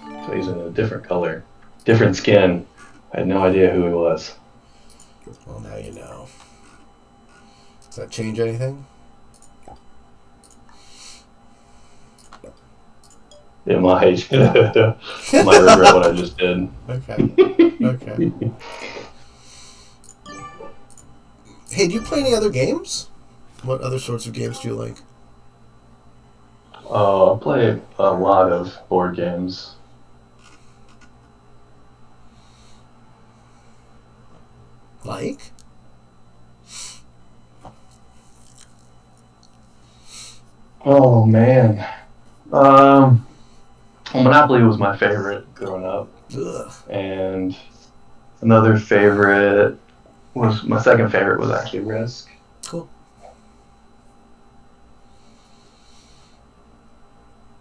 So he's in a different color. Different skin. I had no idea who he was. Well, now you know. Does that change anything? It might. I might regret what I just did. Okay. Okay. Hey, do you play any other games? What other sorts of games do you like? I play a lot of board games. Like? Oh man. Monopoly was my favorite growing up. Ugh. And another favorite was my second favorite was actually Risk. Cool.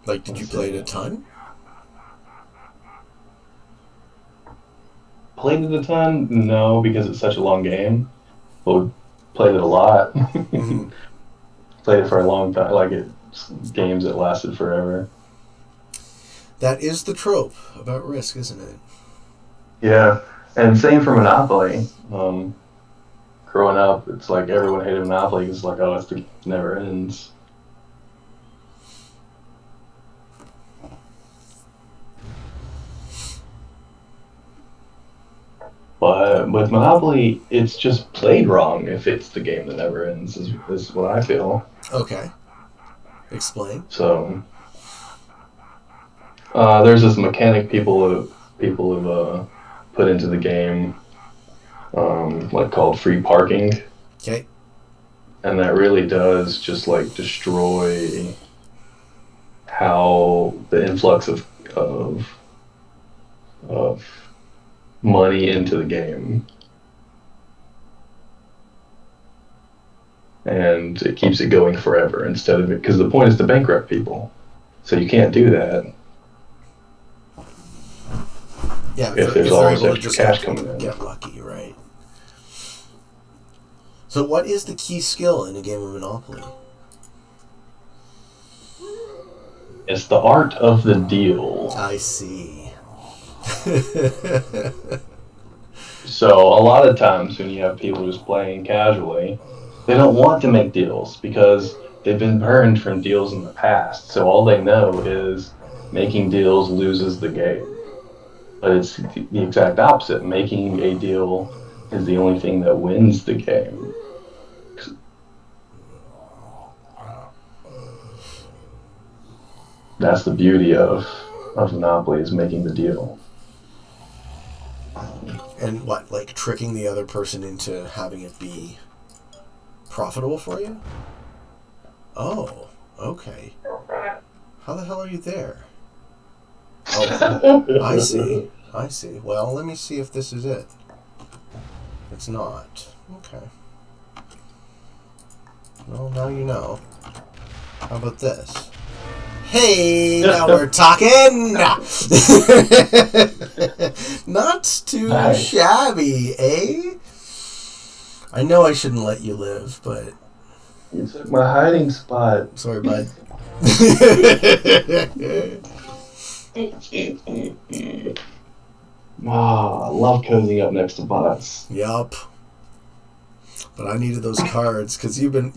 Like, did you play it a ton? Played it a ton? No, because it's such a long game. But we played it a lot. Mhm. Played it for a long time. Like games that lasted forever. That is the trope about Risk, isn't it? Yeah, and same for Monopoly. Growing up, it's like everyone hated Monopoly because it's like, oh, it never ends. But with Monopoly, it's just played wrong if it's the game that never ends, is what I feel. Okay. Explain. So, there's this mechanic people have put into the game, like called free parking, Okay. and that really does just like destroy how the influx of money into the game, and it keeps it going forever instead of it, because the point is to bankrupt people, so you can't do that. Yeah, If there's they're always able to extra just cash coming in. get lucky, right? So what is the key skill in a game of Monopoly? It's the art of the deal. I see. So a lot of times when you have people just playing casually, they don't want to make deals because they've been burned from deals in the past. So all they know is making deals loses the game. But it's the exact opposite. Making a deal is the only thing that wins the game. That's the beauty of Monopoly, is making the deal. And what, like tricking the other person into having it be profitable for you? Oh, okay. How the hell are you there? Oh, I see. I see. Well, let me see if this is it. It's not. Okay. Well, now you know. How about this? Hey, now we're talking! Not too Nice. shabby, eh? I know I shouldn't let you live, but... You took my hiding spot. Sorry, bud. I love cozying up next to bots. Yup. But I needed those cards because you've been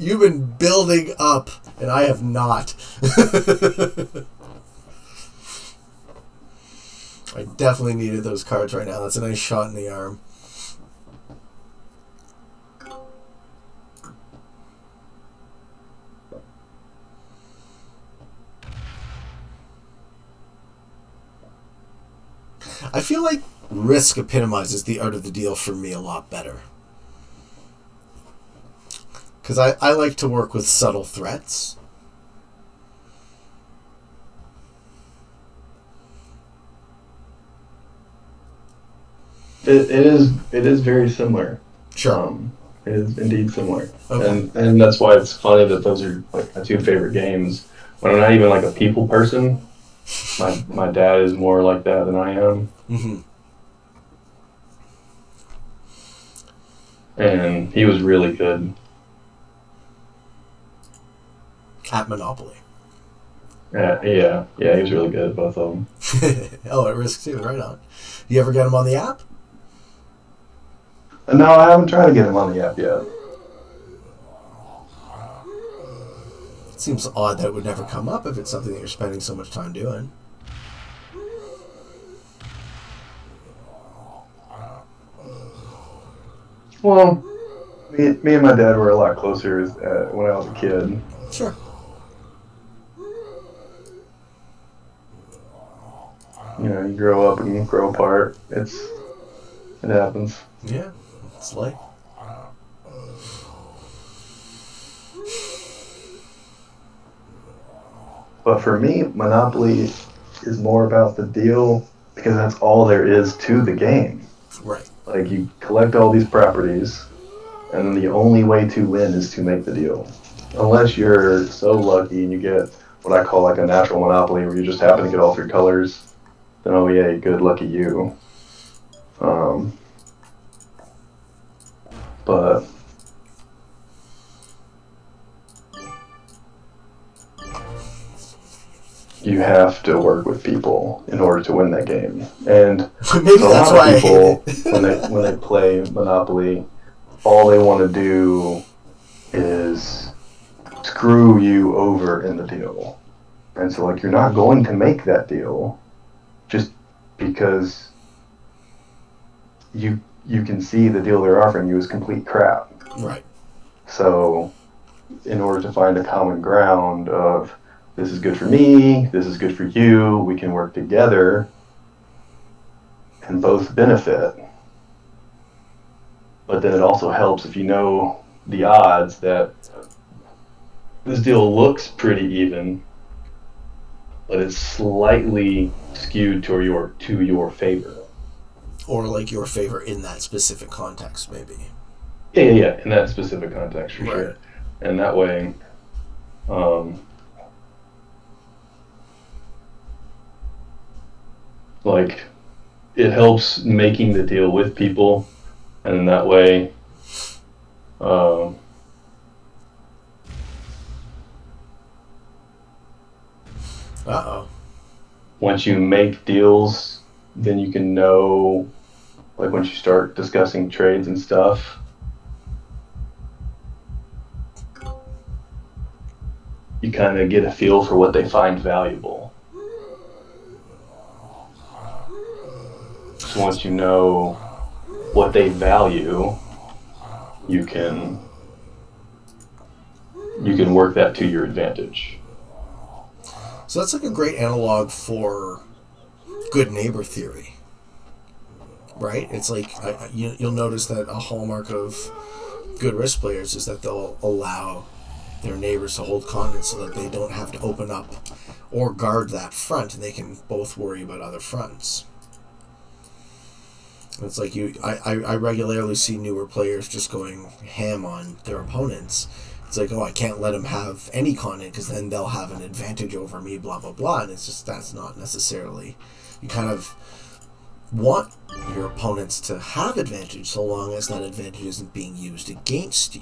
building up, and I have not. I definitely needed those cards right now. That's a nice shot in the arm. I feel like Risk epitomizes the art of the deal for me a lot better. Because I like to work with subtle threats. It is very similar. Sure. It is indeed similar. Okay. And that's why it's funny that those are like my two favorite games. When I'm not even like a people person, my dad is more like that than I am. Mm-hmm. And he was really good. At Monopoly. Yeah, he was really good at both of them. Oh, at Risk too. Right on. You ever get him on the app? No, I haven't tried to get him on the app yet. It seems odd that it would never come up if it's something that you're spending so much time doing. Well, me and my dad were a lot closer when I was a kid. Sure. You know, you grow up and grow apart. It happens. Yeah. It's like. But for me, Monopoly is more about the deal because that's all there is to the game. Right. Like, you collect all these properties, and then the only way to win is to make the deal. Unless you're so lucky and you get what I call like a natural monopoly where you just happen to get all three colors, then oh yeah, good lucky you. But you have to work with people in order to win that game. And maybe a that's lot why of people, I hate it. when they play Monopoly, all they want to do is screw you over in the deal. And so, like, you're not going to make that deal just because you can see the deal they're offering you is complete crap. Right. So, in order to find a common ground of this is good for me, this is good for you, we can work together and both benefit. But then it also helps if you know the odds that this deal looks pretty even, but it's slightly skewed to your favor. Or like your favor in that specific context, maybe. Yeah, in that specific context, for Right. sure. And that way, like, it helps making the deal with people, and in that way, Uh-oh. once you make deals, then you can know, like, once you start discussing trades and stuff, you kind of get a feel for what they find valuable. So once you know what they value, you can work that to your advantage. So that's like a great analog for good neighbor theory, right? It's like you'll notice that a hallmark of good Risk players is that they'll allow their neighbors to hold continents so that they don't have to open up or guard that front, and they can both worry about other fronts. And it's like I regularly see newer players just going ham on their opponents. It's like, oh, I can't let them have any continent because then they'll have an advantage over me, blah, blah, blah. And it's just, that's not necessarily... You kind of want your opponents to have advantage so long as that advantage isn't being used against you.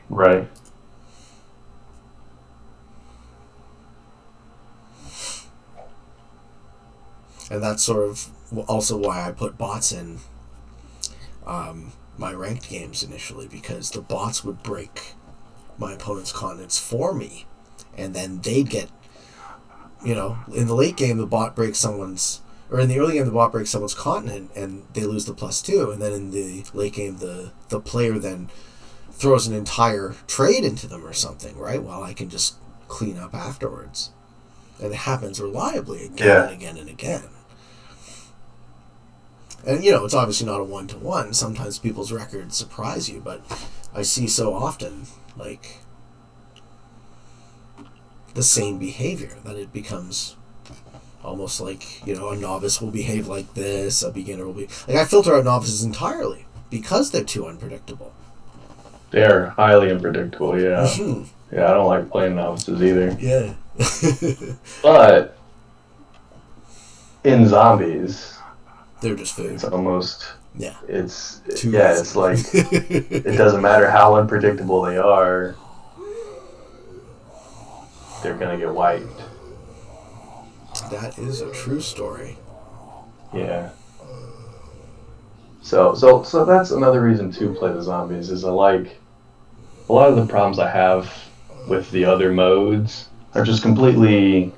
Right. And that's sort of also why I put bots in my ranked games initially, because the bots would break my opponent's continents for me, and then they'd get, in the late game the bot breaks someone's, or in the early game the bot breaks someone's continent and they lose the +2, and then in the late game the player then throws an entire trade into them or something, right? While I can just clean up afterwards. And it happens reliably again and again and again. And, it's obviously not a one-to-one. Sometimes people's records surprise you, but I see so often, like, the same behavior. Then it becomes almost like, you know, a novice will behave like this, a beginner will be... Like, I filter out novices entirely because they're too unpredictable. They're highly unpredictable, yeah. Mhm. Yeah, I don't like playing novices either. Yeah. But in zombies, They're just food. it's almost... Yeah. It's Too yeah, easy. it's like it doesn't matter how unpredictable they are, they're gonna get wiped. That is a true story. Yeah. So that's another reason to play the zombies is I like a lot of the problems I have with the other modes are just completely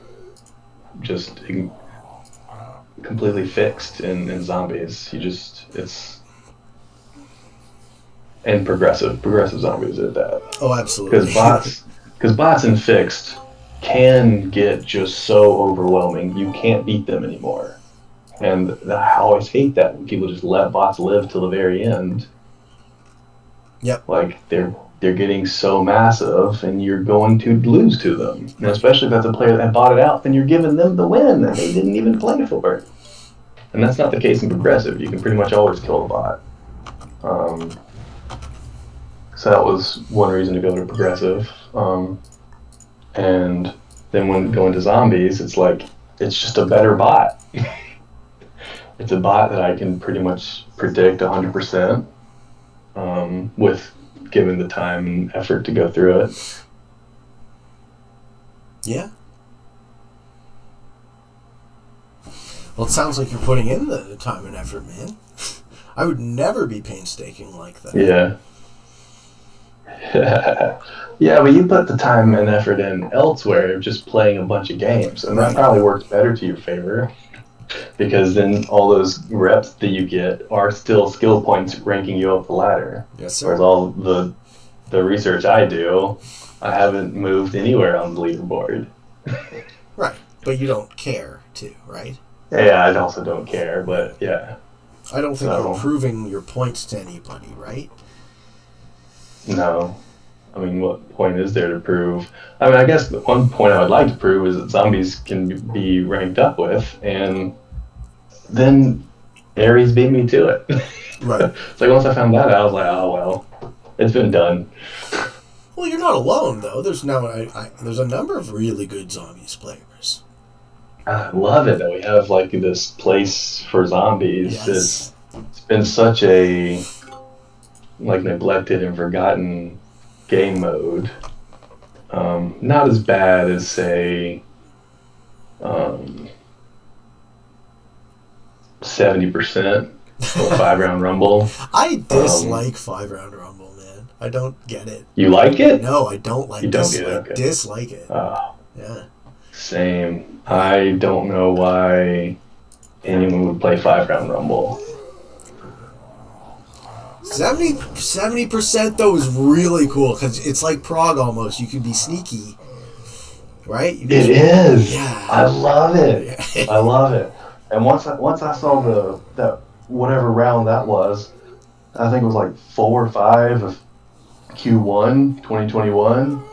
fixed in zombies. And progressive zombies at that. Oh, absolutely. Because bots and fixed can get just so overwhelming. You can't beat them anymore. And I always hate that when people just let bots live till the very end. Yep. Like they're getting so massive, and you're going to lose to them. And especially if that's a player that bought it out, then you're giving them the win that they didn't even play for it. And that's not the case in progressive. You can pretty much always kill a bot. So that was one reason to go to progressive. And then when going to zombies, it's like, it's just a better bot. It's a bot that I can pretty much predict 100% with given the time and effort to go through it. Yeah. Well, it sounds like you're putting in the time and effort, man. I would never be painstaking like that. Yeah. Yeah, but you put the time and effort in elsewhere, just playing a bunch of games, and that probably works better to your favor, because then all those reps that you get are still skill points ranking you up the ladder. Yes, sir. Whereas all the research I do, I haven't moved anywhere on the leaderboard. Right, but you don't care to, right? Yeah, I also don't care, but yeah. I don't think So- you're proving your points to anybody, right? No. I mean, what point is there to prove? I mean, I guess the one point I would like to prove is that zombies can be ranked up with, and then Ares beat me to it. Right. It's like once I found that out, I was like, oh, well, it's been done. Well, you're not alone, though. There's now there's a number of really good zombies players. I love it that we have, like, this place for zombies. Yes. It's been such a, like, neglected and forgotten game mode. Not as bad as, say, 70% for a 5-round rumble. I dislike 5-round rumble, man. I don't get it. You like it? No, I don't like You don't this. get it, I okay. dislike it. Oh, Yeah. same. I don't know why anyone would play 5-round rumble. 70% though is really cool because it's like Prague almost. You can be sneaky, right? You It can- is. Yeah. I love it. Yeah. I love it. And once I saw that whatever round that was, I think it was like 4 or 5 of Q1 2021.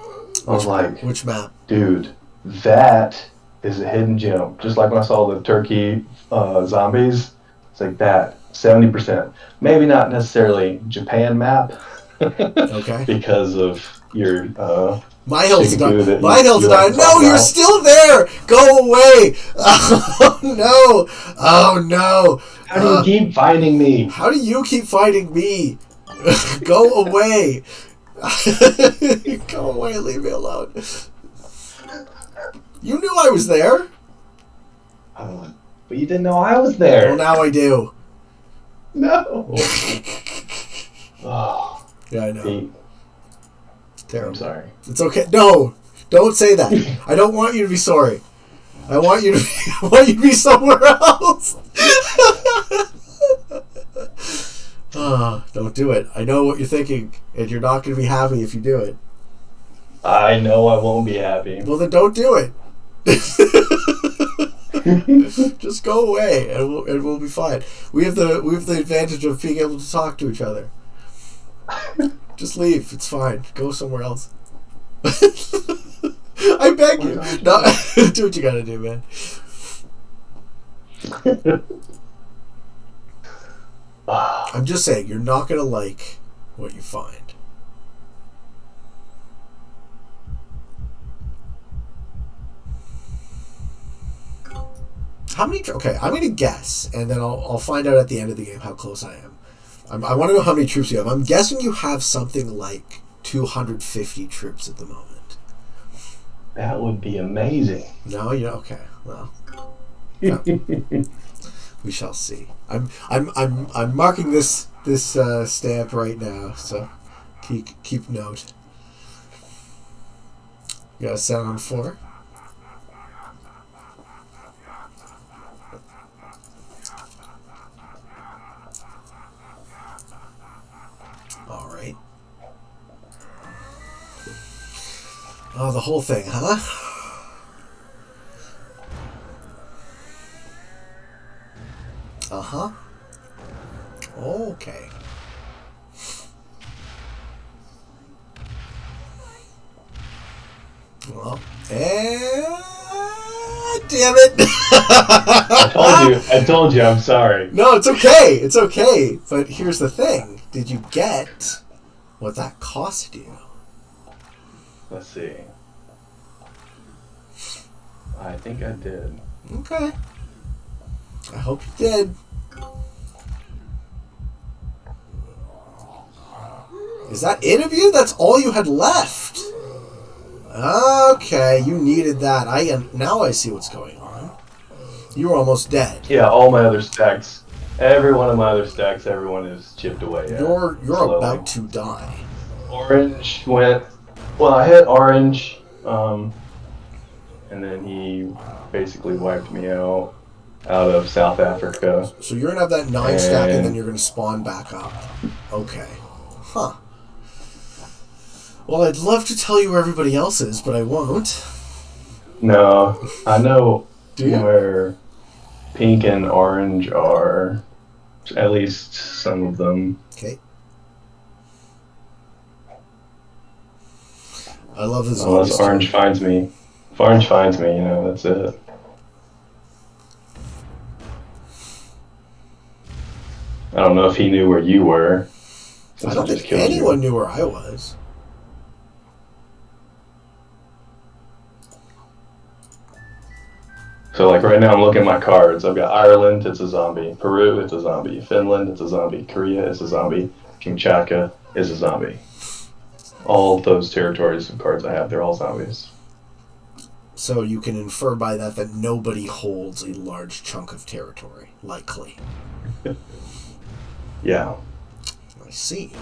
I was like, Which map? dude, that is a hidden gem. Just like when I saw the Turkey zombies, it's like that. 70%. Maybe not necessarily Japan map. Okay. Because of your My hill's chicken done. goo that My you hill's like done. to No, talk you're about. still there. Go away. Oh no. Oh no. How do you keep finding me? How do you keep finding me? Go away. Go away. Leave me alone. You knew I was there. But you didn't know I was there. Well, now I do. No. Oh, Yeah, I know. Pete, I'm Terrible. sorry. It's okay. No, don't say that. I don't want you to be sorry. I want you to be somewhere else. Don't do it. I know what you're thinking, and you're not going to be happy if you do it. I know I won't be happy. Well, then don't do it. Just go away, and we'll be fine. We have the advantage of being able to talk to each other. Just leave. It's fine. Go somewhere else. I beg you. No, do what you gotta do, man. I'm just saying, you're not gonna like what you find. How many? Okay, I'm gonna guess, and then I'll find out at the end of the game how close I am. I want to know how many troops you have. I'm guessing you have something like 250 troops at the moment. That would be amazing. No, you know. Okay, well, no. We shall see. I'm marking this stamp right now, so keep note. You got a 7 on 4. All right. Oh, the whole thing, huh? Uh-huh. Okay. Well, damn it! I told you, I'm sorry. No, it's okay. It's okay. But here's the thing. Did you get what that cost you? Let's see. I think I did. Okay. I hope you did. Is that it of you? That's all you had left. Okay, you needed that. Now I see what's going on. You were almost dead. Yeah, all my other stacks. Every one of my other stacks, everyone is chipped away at. You're slowly. about to die. Orange went. Well, I hit orange, and then he basically wiped me out of South Africa. So you're gonna have that 9 stack, and then you're gonna spawn back up. Okay. Huh. Well, I'd love to tell you where everybody else is, but I won't. No, I know Do you? where pink and orange are. At least some of them. Okay. I love the Unless zombies. orange finds me. If orange finds me, that's it. I don't know if he knew where you were. I don't think anyone knew where I was. So, like, right now I'm looking at my cards. I've got Ireland, it's a zombie. Peru, it's a zombie. Finland, it's a zombie. Korea, it's a zombie. Kamchatka is a zombie. All those territories of cards I have, they're all zombies. So you can infer by that nobody holds a large chunk of territory, likely. Yeah. I see.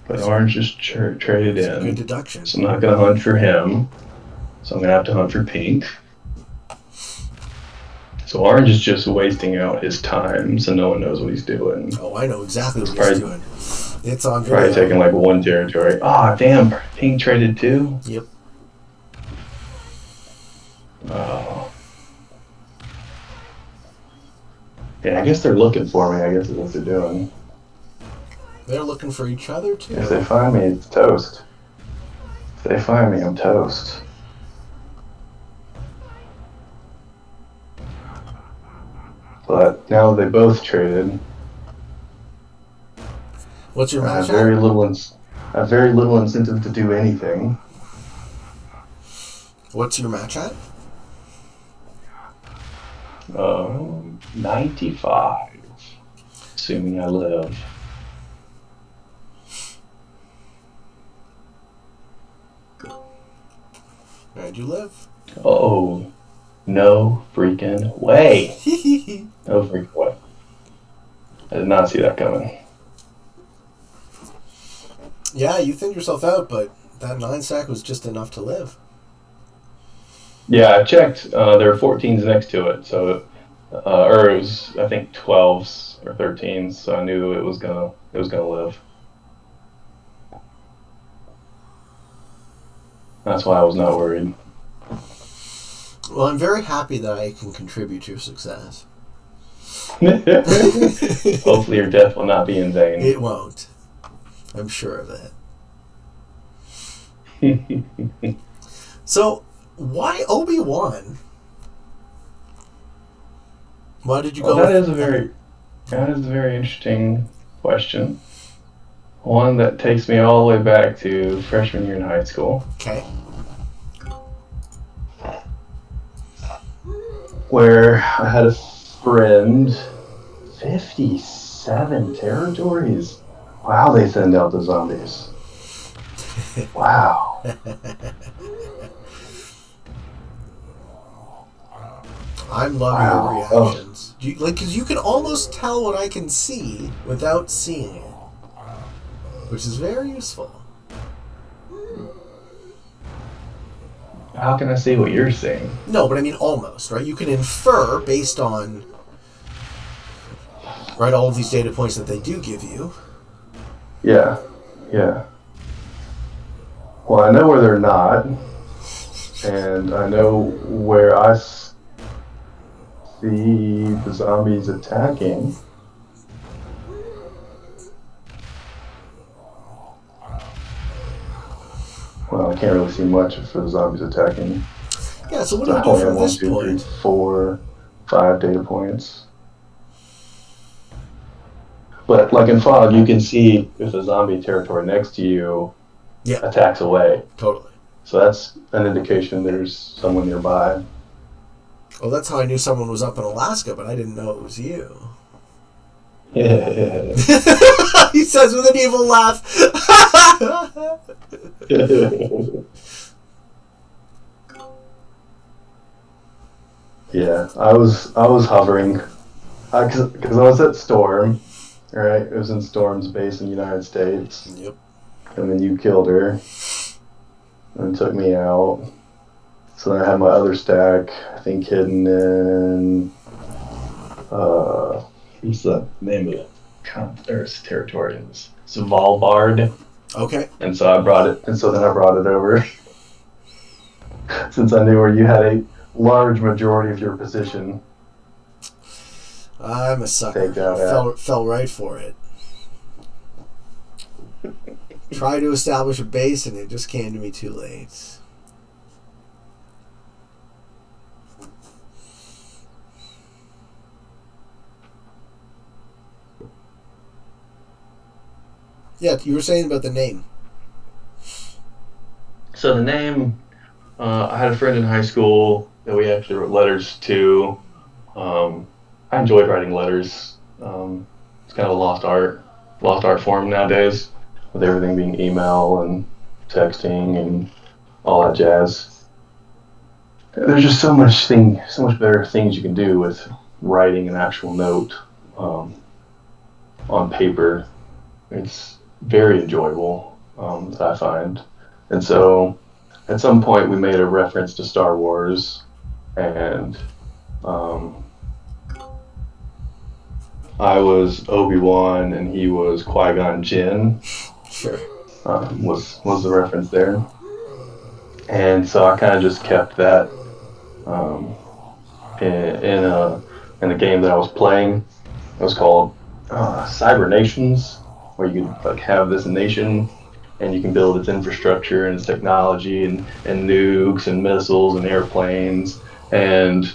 But orange just traded That's a good in. deduction. So I'm not going to hunt for him. So I'm going to have to hunt for pink. So orange is just wasting out his time, so no one knows what he's doing. Oh, I know exactly what Probably- he's doing. It's on video. Probably taking like one territory. Ah, damn, pink traded too? Yep. Oh. Yeah, I guess they're looking for me. I guess that's what they're doing. They're looking for each other, too. If they find me, it's toast. If they find me, I'm toast. But now they both traded. What's your I have match very at? little incentive to do anything. What's your match at? 95. Assuming I live. Where'd you live? Oh, no freaking way. No freaking way. I did not see that coming. Yeah, you thinned yourself out, but that 9 stack was just enough to live. Yeah, I checked. There were 14s next to it, so or it was I think 12s or 13s, so I knew it was gonna live. That's why I was not worried. Well, I'm very happy that I can contribute to your success. Hopefully your death will not be in vain. It won't. I'm sure of it. So, why Obi-Wan? Why did you Well, go that with is a very interesting question. One that takes me all the way back to freshman year in high school, Okay. where I had a friend. 57 territories. Wow, they send out the zombies. Wow. I'm loving Wow. your reactions. Because you can almost tell what I can see without seeing it, which is very useful. How can I see what you're seeing? No, but I mean almost, right? You can infer based on, right, all of these data points that they do give you. Yeah. Well, I know where they're not, and I know where I see the zombies attacking. Well, I can't really see much for the zombies attacking. Yeah, so what So do I we do only from have 1, this 2, 3, point? 4, 5 data points. But like in fog, you can see if the zombie territory next to you attacks away. Totally. So that's an indication there's someone nearby. Well, that's how I knew someone was up in Alaska, but I didn't know it was you. Yeah. He says with an evil laugh. Yeah, I was hovering because I was at Storm, right? It was in Storm's base in the United States. Yep. And then you killed her and took me out. So then I had my other stack, I think, hidden in what's the name of it? There's territory. It's Svalbard. Okay. And so I brought it, and so then I brought it over. Since I knew where you had a large majority of your position. I'm a sucker. Fell right for it. Tried to establish a base, and it just came to me too late. Yeah, you were saying about the name. So the name, I had a friend in high school that we actually wrote letters to. I enjoyed writing letters. It's kind of a lost art form nowadays, with everything being email and texting and all that jazz. There's just so much better things you can do with writing an actual note on paper. It's very enjoyable, that I find. And so at some point we made a reference to Star Wars, and I was Obi-Wan and he was Qui-Gon Jinn. Sure. Was the reference there. And so I kind of just kept that in a game that I was playing. It was called Cyber Nations, where you could like have this nation and you can build its infrastructure and its technology and nukes and missiles and airplanes and,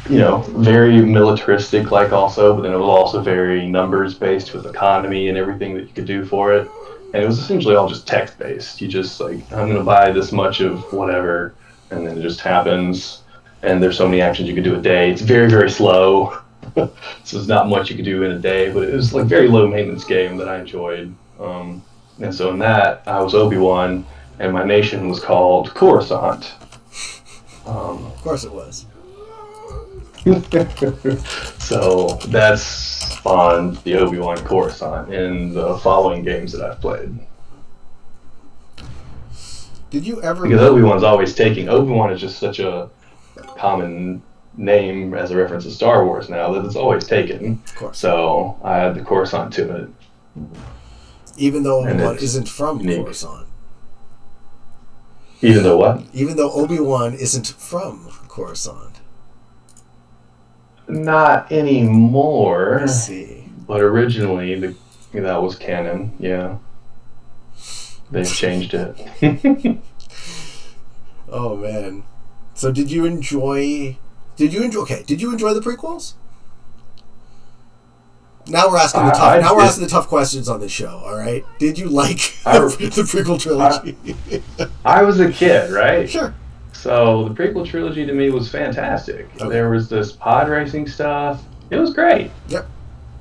you know, very militaristic like also, but then it was also very numbers based with economy and everything that you could do for it. And it was essentially all just text based. You just like, I'm going to buy this much of whatever, and then it just happens. And there's so many actions you could do a day. It's very, very slow. So there's not much you could do in a day, but it was like very low maintenance game that I enjoyed. And so in that, I was Obi-Wan, and my nation was called Coruscant. Of course it was. So that's spawned the Obi-Wan Coruscant in the following games that I've played. Did you ever... Because Obi-Wan is just such a common name as a reference to Star Wars now that it's always taken. Of course. So I add the Coruscant to it. Even though Obi-Wan isn't from Coruscant. Even though what? Even though Obi-Wan isn't from Coruscant. Not anymore. I see. But originally, that was canon, yeah. They've changed it. Oh man. So did you enjoy the prequels? Now we're asking the tough questions on this show, all right? Did you like the prequel trilogy? I was a kid, right? Sure. So the prequel trilogy to me was fantastic. Okay. There was this pod racing stuff. It was great. Yep.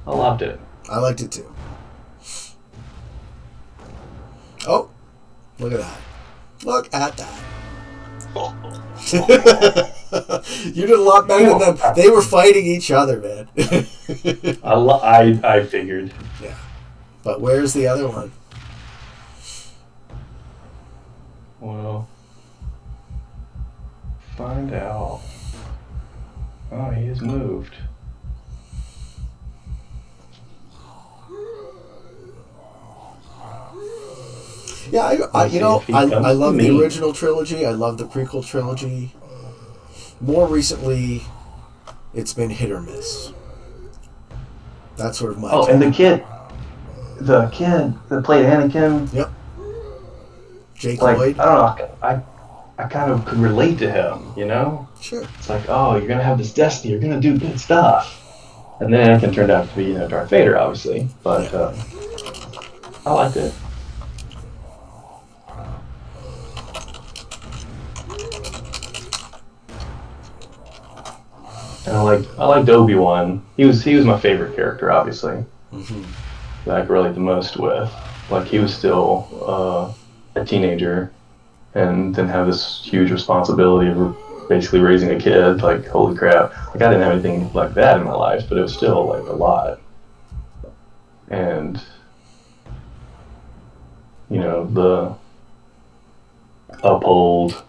I loved it. I liked it too. Oh, look at that. Look at that. You did a lot better than them. They were fighting each other, man. I figured. Yeah. But where's the other one? Well, find out. Oh, he has moved. Yeah, I love the original trilogy. I love the prequel trilogy. More recently, it's been hit or miss. That's sort of my. And the kid that played Anakin. Yep. Jake Like, Lloyd. I don't know. I kind of could relate to him, you know? Sure. It's like, oh, you're gonna have this destiny. You're gonna do good stuff. And then Anakin turned out to be, Darth Vader, obviously. But I liked it. And I liked Obiwan. He was my favorite character, obviously. Mm-hmm. That I could relate the most with. Like, he was still a teenager, and didn't have this huge responsibility of basically raising a kid. Like, holy crap! Like, I didn't have anything like that in my life, but it was still like a lot. And the uphold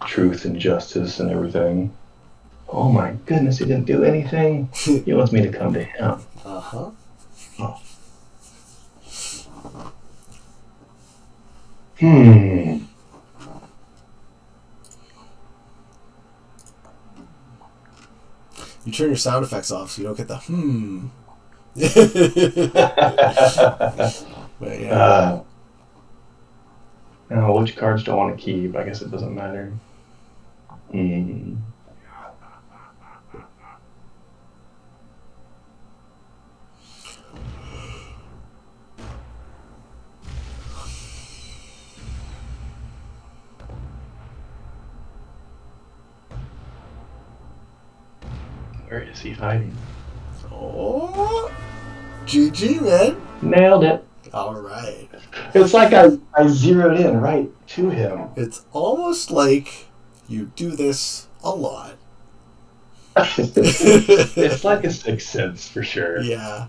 truth and justice and everything. Oh my goodness, he didn't do anything. He wants me to come to him. Uh-huh. Oh. You turn your sound effects off so you don't get the But yeah. Which cards do I want to keep? I guess it doesn't matter. Where is he hiding? Oh, GG, man. Nailed it. All right. It's like I zeroed in right to him. It's almost like you do this a lot. It's like a sixth sense for sure. Yeah.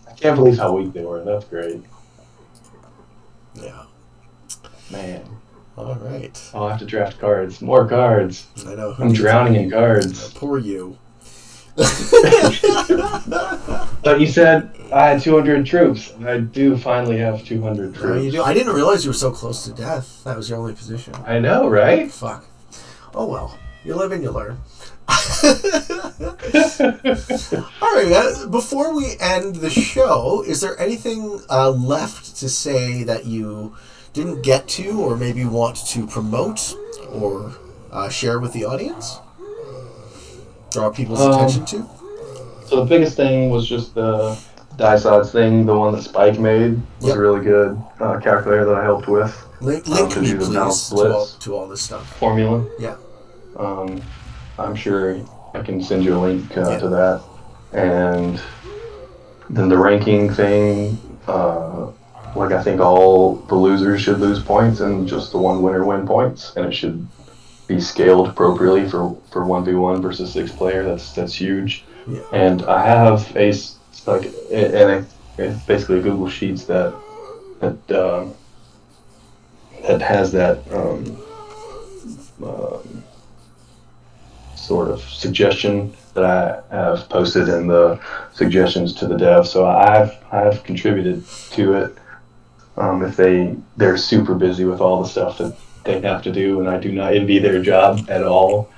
I can't believe how weak they were. That's great. Yeah. Man. All right. I'll have to draft cards. More cards. I know. I'm drowning in cards. Poor you. But you said I had 200 troops. I do finally have 200 troops. Oh, you do? I didn't realize you were so close to death. That was your only position. I know, right? Fuck. Oh well. You live and you learn. All right, before we end the show, is there anything left to say that you didn't get to, or maybe want to promote or share with the audience? Draw people's attention to? So the biggest thing was just the Dysod's thing, the one that Spike made was a really good calculator that I helped with. Link me, please, to all this stuff. Formula. Yeah. I'm sure I can send you a link to that. And then the ranking thing, I think all the losers should lose points and just the one winner win points, and it should be scaled appropriately for 1v1 versus 6 player. That's huge. Yeah. And I have it's basically a Google Sheets that has that sort of suggestion that I have posted in the suggestions to the dev. So I've contributed to it. If they're super busy with all the stuff that they have to do, and I do not envy their job at all.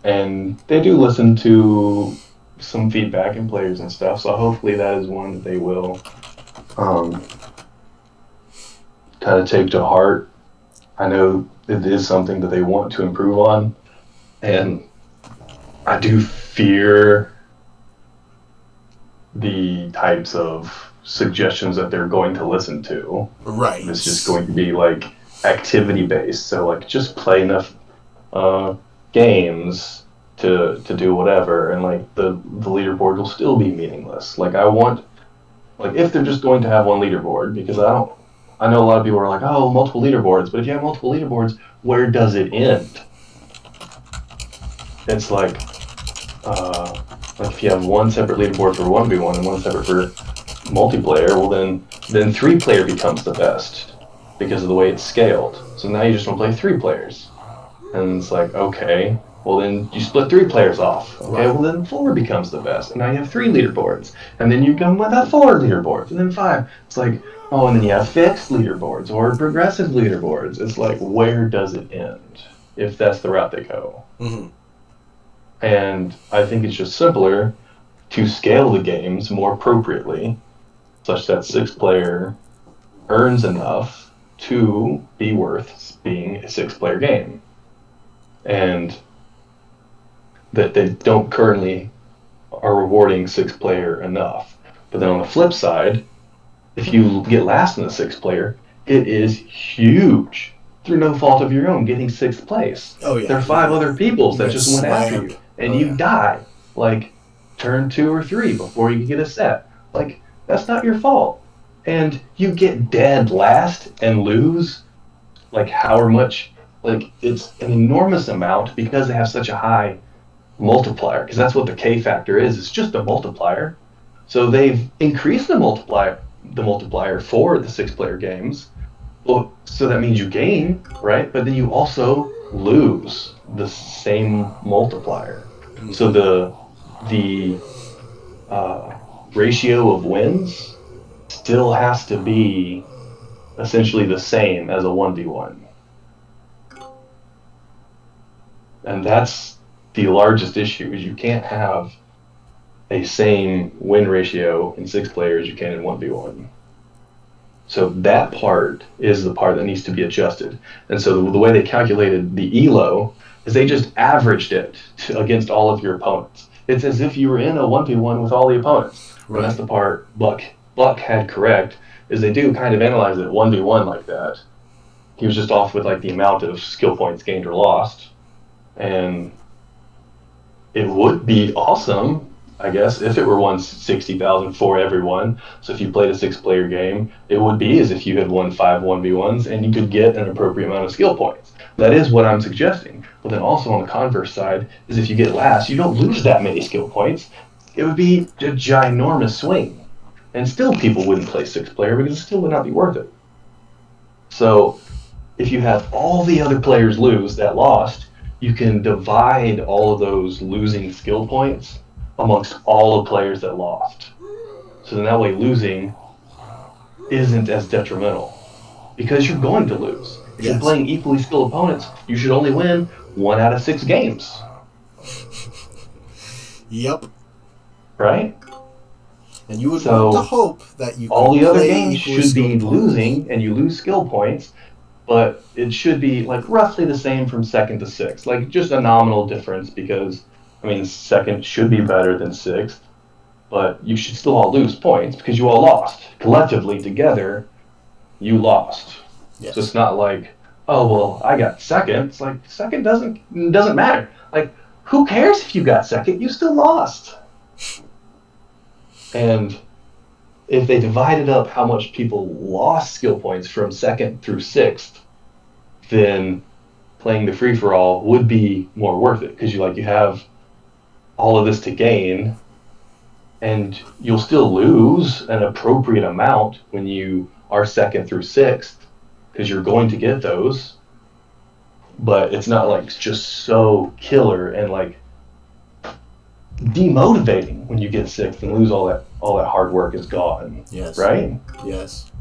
And they do listen to some feedback and players and stuff, so hopefully that is one that they will kind of take to heart I know it is something that they want to improve on, and I do fear the types of suggestions that they're going to listen to. Right. It's just going to be like activity based, so like just play enough games to do whatever, and like the leaderboard will still be meaningless. Like I want, like if they're just going to have one leaderboard, because I know a lot of people are like, oh, multiple leaderboards, but if you have multiple leaderboards, where does it end? It's like if you have one separate leaderboard for 1v1 and one separate for multiplayer, well then 3-player becomes the best because of the way it's scaled. So now you just want to play 3 players. And it's like, okay, well then you split 3 players off. Okay, well then 4 becomes the best. And now you have 3 leaderboards. And then you come with 4 leaderboards. And then 5. It's like, oh, and then you have fixed leaderboards or progressive leaderboards. It's like, where does it end if that's the route they go? Mm-hmm. And I think it's just simpler to scale the games more appropriately, such that 6-player earns enough to be worth being a 6-player game. And that they don't currently are rewarding 6-player enough. But then on the flip side, if you get last in the 6-player, it is huge through no fault of your own, getting 6th place. Oh yeah. There are 5 other peoples that just went after you, and you die like turn 2 or 3 before you can get a set. Like that's not your fault, and you get dead last and lose like however much. Like it's an enormous amount because they have such a high multiplier. Because that's what the K factor is. It's just a multiplier. So they've increased the multiplier for the 6-player games. Well, so that means you gain, right? But then you also lose the same multiplier. So the ratio of wins still has to be essentially the same as a 1v1. And that's the largest issue, is you can't have a same win ratio in 6 players you can in 1v1. So that part is the part that needs to be adjusted. And so the way they calculated the ELO is they just averaged it against all of your opponents. It's as if you were in a 1v1 with all the opponents. Right. And that's the part Buck had correct, is they do kind of analyze it 1v1 like that. He was just off with like the amount of skill points gained or lost. And it would be awesome, I guess, if it were 160,000 for everyone. So if you played a 6-player game, it would be as if you had won 5 1v1s and you could get an appropriate amount of skill points. That is what I'm suggesting. But then also on the converse side is if you get last, you don't lose that many skill points. It would be a ginormous swing. And still people wouldn't play 6-player because it still would not be worth it. So if you have all the other players lose that lost, you can divide all of those losing skill points amongst all the players that lost. So then that way losing isn't as detrimental, because you're going to lose. If you're playing equally skilled opponents, you should only win 1 out of 6 games. Yep. Right? And you would want to hope that you all can the other play games should be losing, and you lose skill points, but it should be like roughly the same from 2nd to 6th. Like just a nominal difference, because I mean 2nd should be better than 6th, but you should still all lose points because you all lost. Collectively together, you lost. Yes. So it's not like, oh well, I got 2nd. It's like 2nd doesn't matter. Like who cares if you got 2nd? You still lost. And if they divided up how much people lost skill points from 2nd through 6th, then playing the free-for-all would be more worth it, because you have all of this to gain, and you'll still lose an appropriate amount when you are 2nd through 6th, because you're going to get those, but it's not like just so killer and like demotivating when you get 6th and lose all that hard work is gone. Yes. Right? Yes.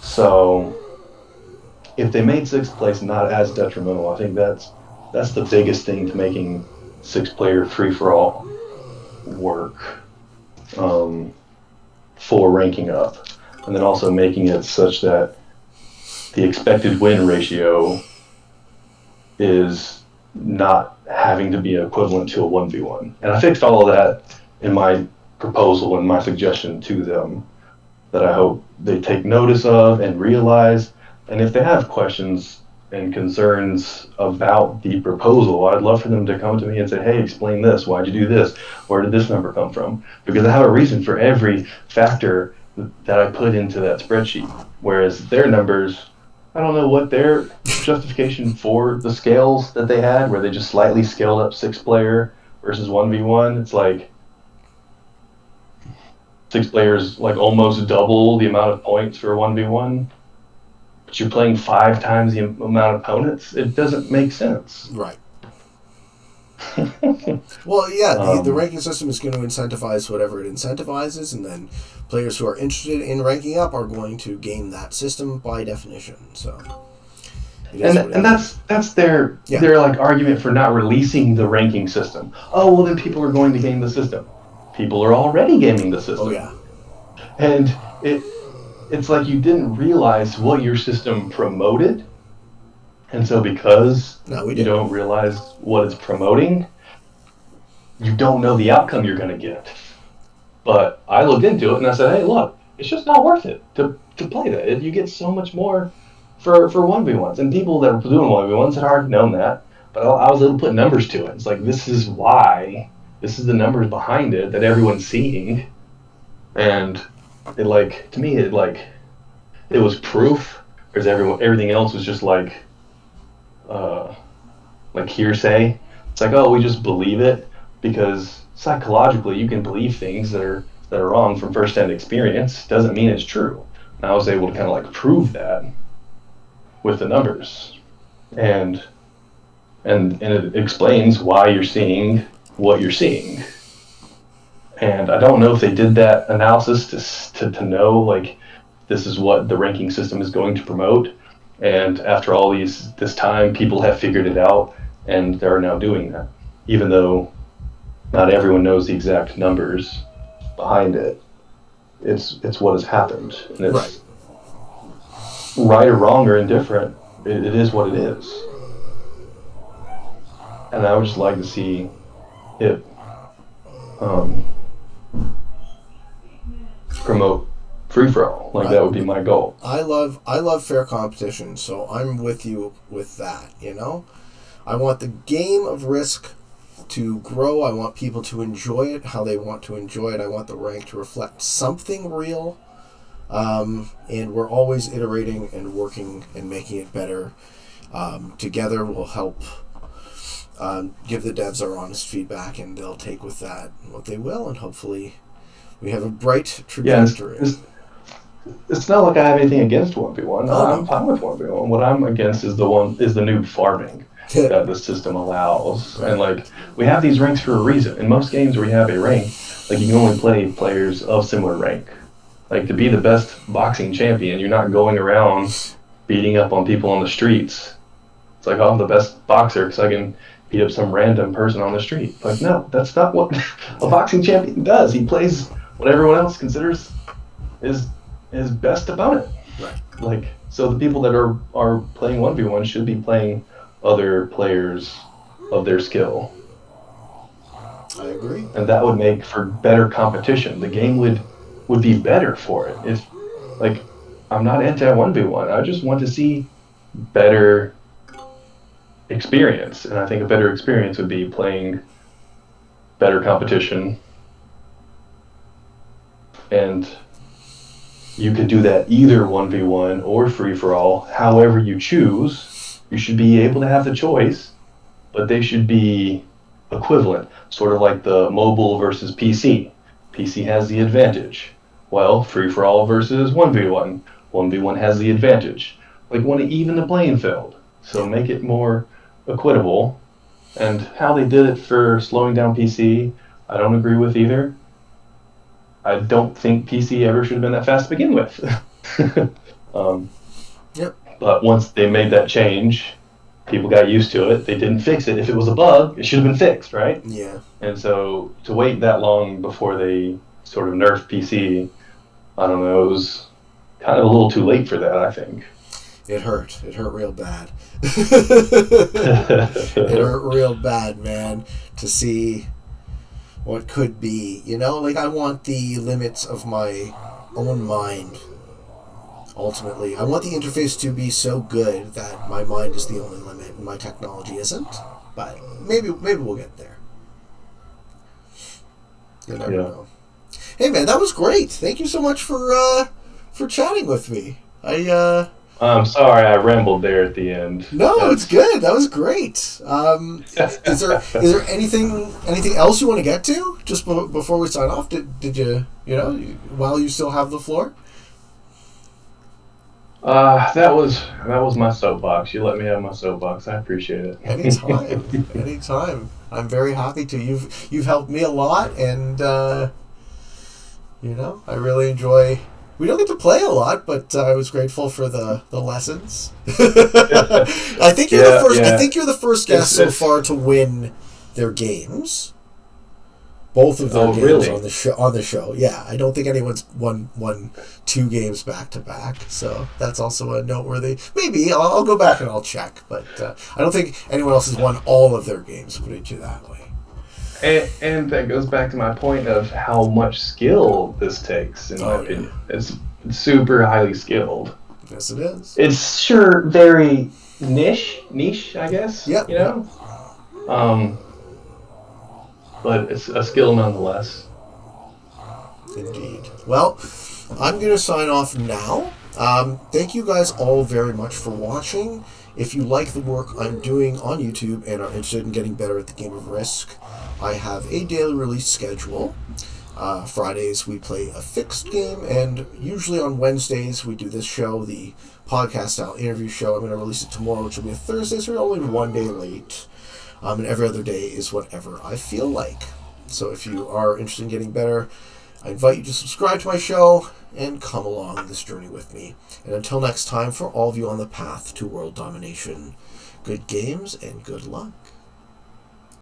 So if they made 6th place not as detrimental, I think that's the biggest thing to making 6-player free-for-all work for ranking up. And then also making it such that the expected win ratio is not having to be equivalent to a 1v1. And I fixed all of that in my proposal and my suggestion to them that I hope they take notice of and realize. And if they have questions and concerns about the proposal, I'd love for them to come to me and say, hey, explain this. Why'd you do this? Where did this number come from? Because I have a reason for every factor that I put into that spreadsheet. Whereas their numbers, I don't know what their justification for the scales that they had, where they just slightly scaled up 6-player versus 1v1. It's like 6 players like almost double the amount of points for a 1v1, but you're playing 5 times the amount of opponents. It doesn't make sense. Right. Well, yeah, the ranking system is going to incentivize whatever it incentivizes, and then players who are interested in ranking up are going to game that system by definition. So, and that's their like argument for not releasing the ranking system. Oh, well, then people are going to game the system. People are already gaming the system. Oh yeah, and it's like you didn't realize what your system promoted. And so because you don't realize what it's promoting, you don't know the outcome you're going to get. But I looked into it and I said, hey, look, it's just not worth it to play that. You get so much more for 1v1s. And people that were doing 1v1s had already known that. But I was able to put numbers to it. It's like, this is why. This is the numbers behind it that everyone's seeing. And it like, to me, it was proof. Whereas everything else was just like hearsay. It's like, oh, we just believe it because psychologically you can believe things that are wrong from first-hand experience. Doesn't mean it's true. And I was able to kind of like prove that with the numbers, and it explains why you're seeing what you're seeing. And I don't know if they did that analysis to know like this is what the ranking system is going to promote. And after all this time, people have figured it out, and they're now doing that. Even though not everyone knows the exact numbers behind it, it's what has happened. And it's right or wrong or indifferent, it is what it is. And I would just like to see it promote free-for-all. That would be my goal. I love fair competition, so I'm with you with that, I want the game of Risk to grow. I want people to enjoy it how they want to enjoy it. I want the rank to reflect something real. And we're always iterating and working and making it better. Together we'll help give the devs our honest feedback, and they'll take with that what they will, and hopefully we have a bright trajectory. It's not like I have anything against 1v1. I'm fine with 1v1. What I'm against is the noob farming that the system allows. Right. And we have these ranks for a reason. In most games where you have a rank, you can only play players of similar rank. To be the best boxing champion, you're not going around beating up on people on the streets. It's like, oh, I'm the best boxer because I can beat up some random person on the street. No, that's not what a boxing champion does. He plays what everyone else considers his best opponent. Right. So the people that are playing 1v1 should be playing other players of their skill. I agree. And that would make for better competition. The game would be better for it. If I'm not anti 1v1. I just want to see better experience. And I think a better experience would be playing better competition. And you could do that either 1v1 or free-for-all, however you choose. You should be able to have the choice, but they should be equivalent, sort of like the mobile versus PC. PC has the advantage. Well, free-for-all versus 1v1. 1v1 has the advantage. Want to even the playing field. So make it more equitable. And how they did it for slowing down PC, I don't agree with either. I don't think PC ever should have been that fast to begin with. Yep. But once they made that change, people got used to it. They didn't fix it. If it was a bug, it should have been fixed, right? Yeah. And so to wait that long before they sort of nerfed PC, I don't know, it was kind of a little too late for that, I think. It hurt. It hurt real bad. It hurt real bad, man, to see what could be. You know, like, I want the limits of my own mind. Ultimately, I want the interface to be so good that my mind is the only limit and my technology isn't. But maybe we'll get there. You never know. Hey, man, that was great. Thank you so much for chatting with me. I'm sorry I rambled there at the end. No, it's good. That was great. Is there anything else you want to get to just before we sign off? Did you while you still have the floor? That was my soapbox. You let me have my soapbox. I appreciate it. Anytime. I'm very happy to. You've helped me a lot, and I really enjoy. We don't get to play a lot, but I was grateful for the lessons. I think you're the first. Yeah. I think you're the first guest so far to win their games. Both of their games really? on the show. Yeah, I don't think anyone's won 2 games back to back. So that's also a noteworthy. Maybe I'll go back and I'll check, but I don't think anyone else has won all of their games. Put it that way. And that goes back to my point of how much skill this takes, in my opinion. It's super highly skilled. Yes, it is. It's sure very niche, I guess. Yeah. You know? But it's a skill nonetheless. Indeed. Well, I'm going to sign off now. Thank you guys all very much for watching. If you like the work I'm doing on YouTube and are interested in getting better at the game of Risk, I have a daily release schedule. Fridays we play a fixed game, and usually on Wednesdays we do this show, the podcast-style interview show. I'm going to release it tomorrow, which will be a Thursday, so we're only one day late. And every other day is whatever I feel like. So if you are interested in getting better, I invite you to subscribe to my show and come along this journey with me. And until next time, for all of you on the path to world domination, good games and good luck.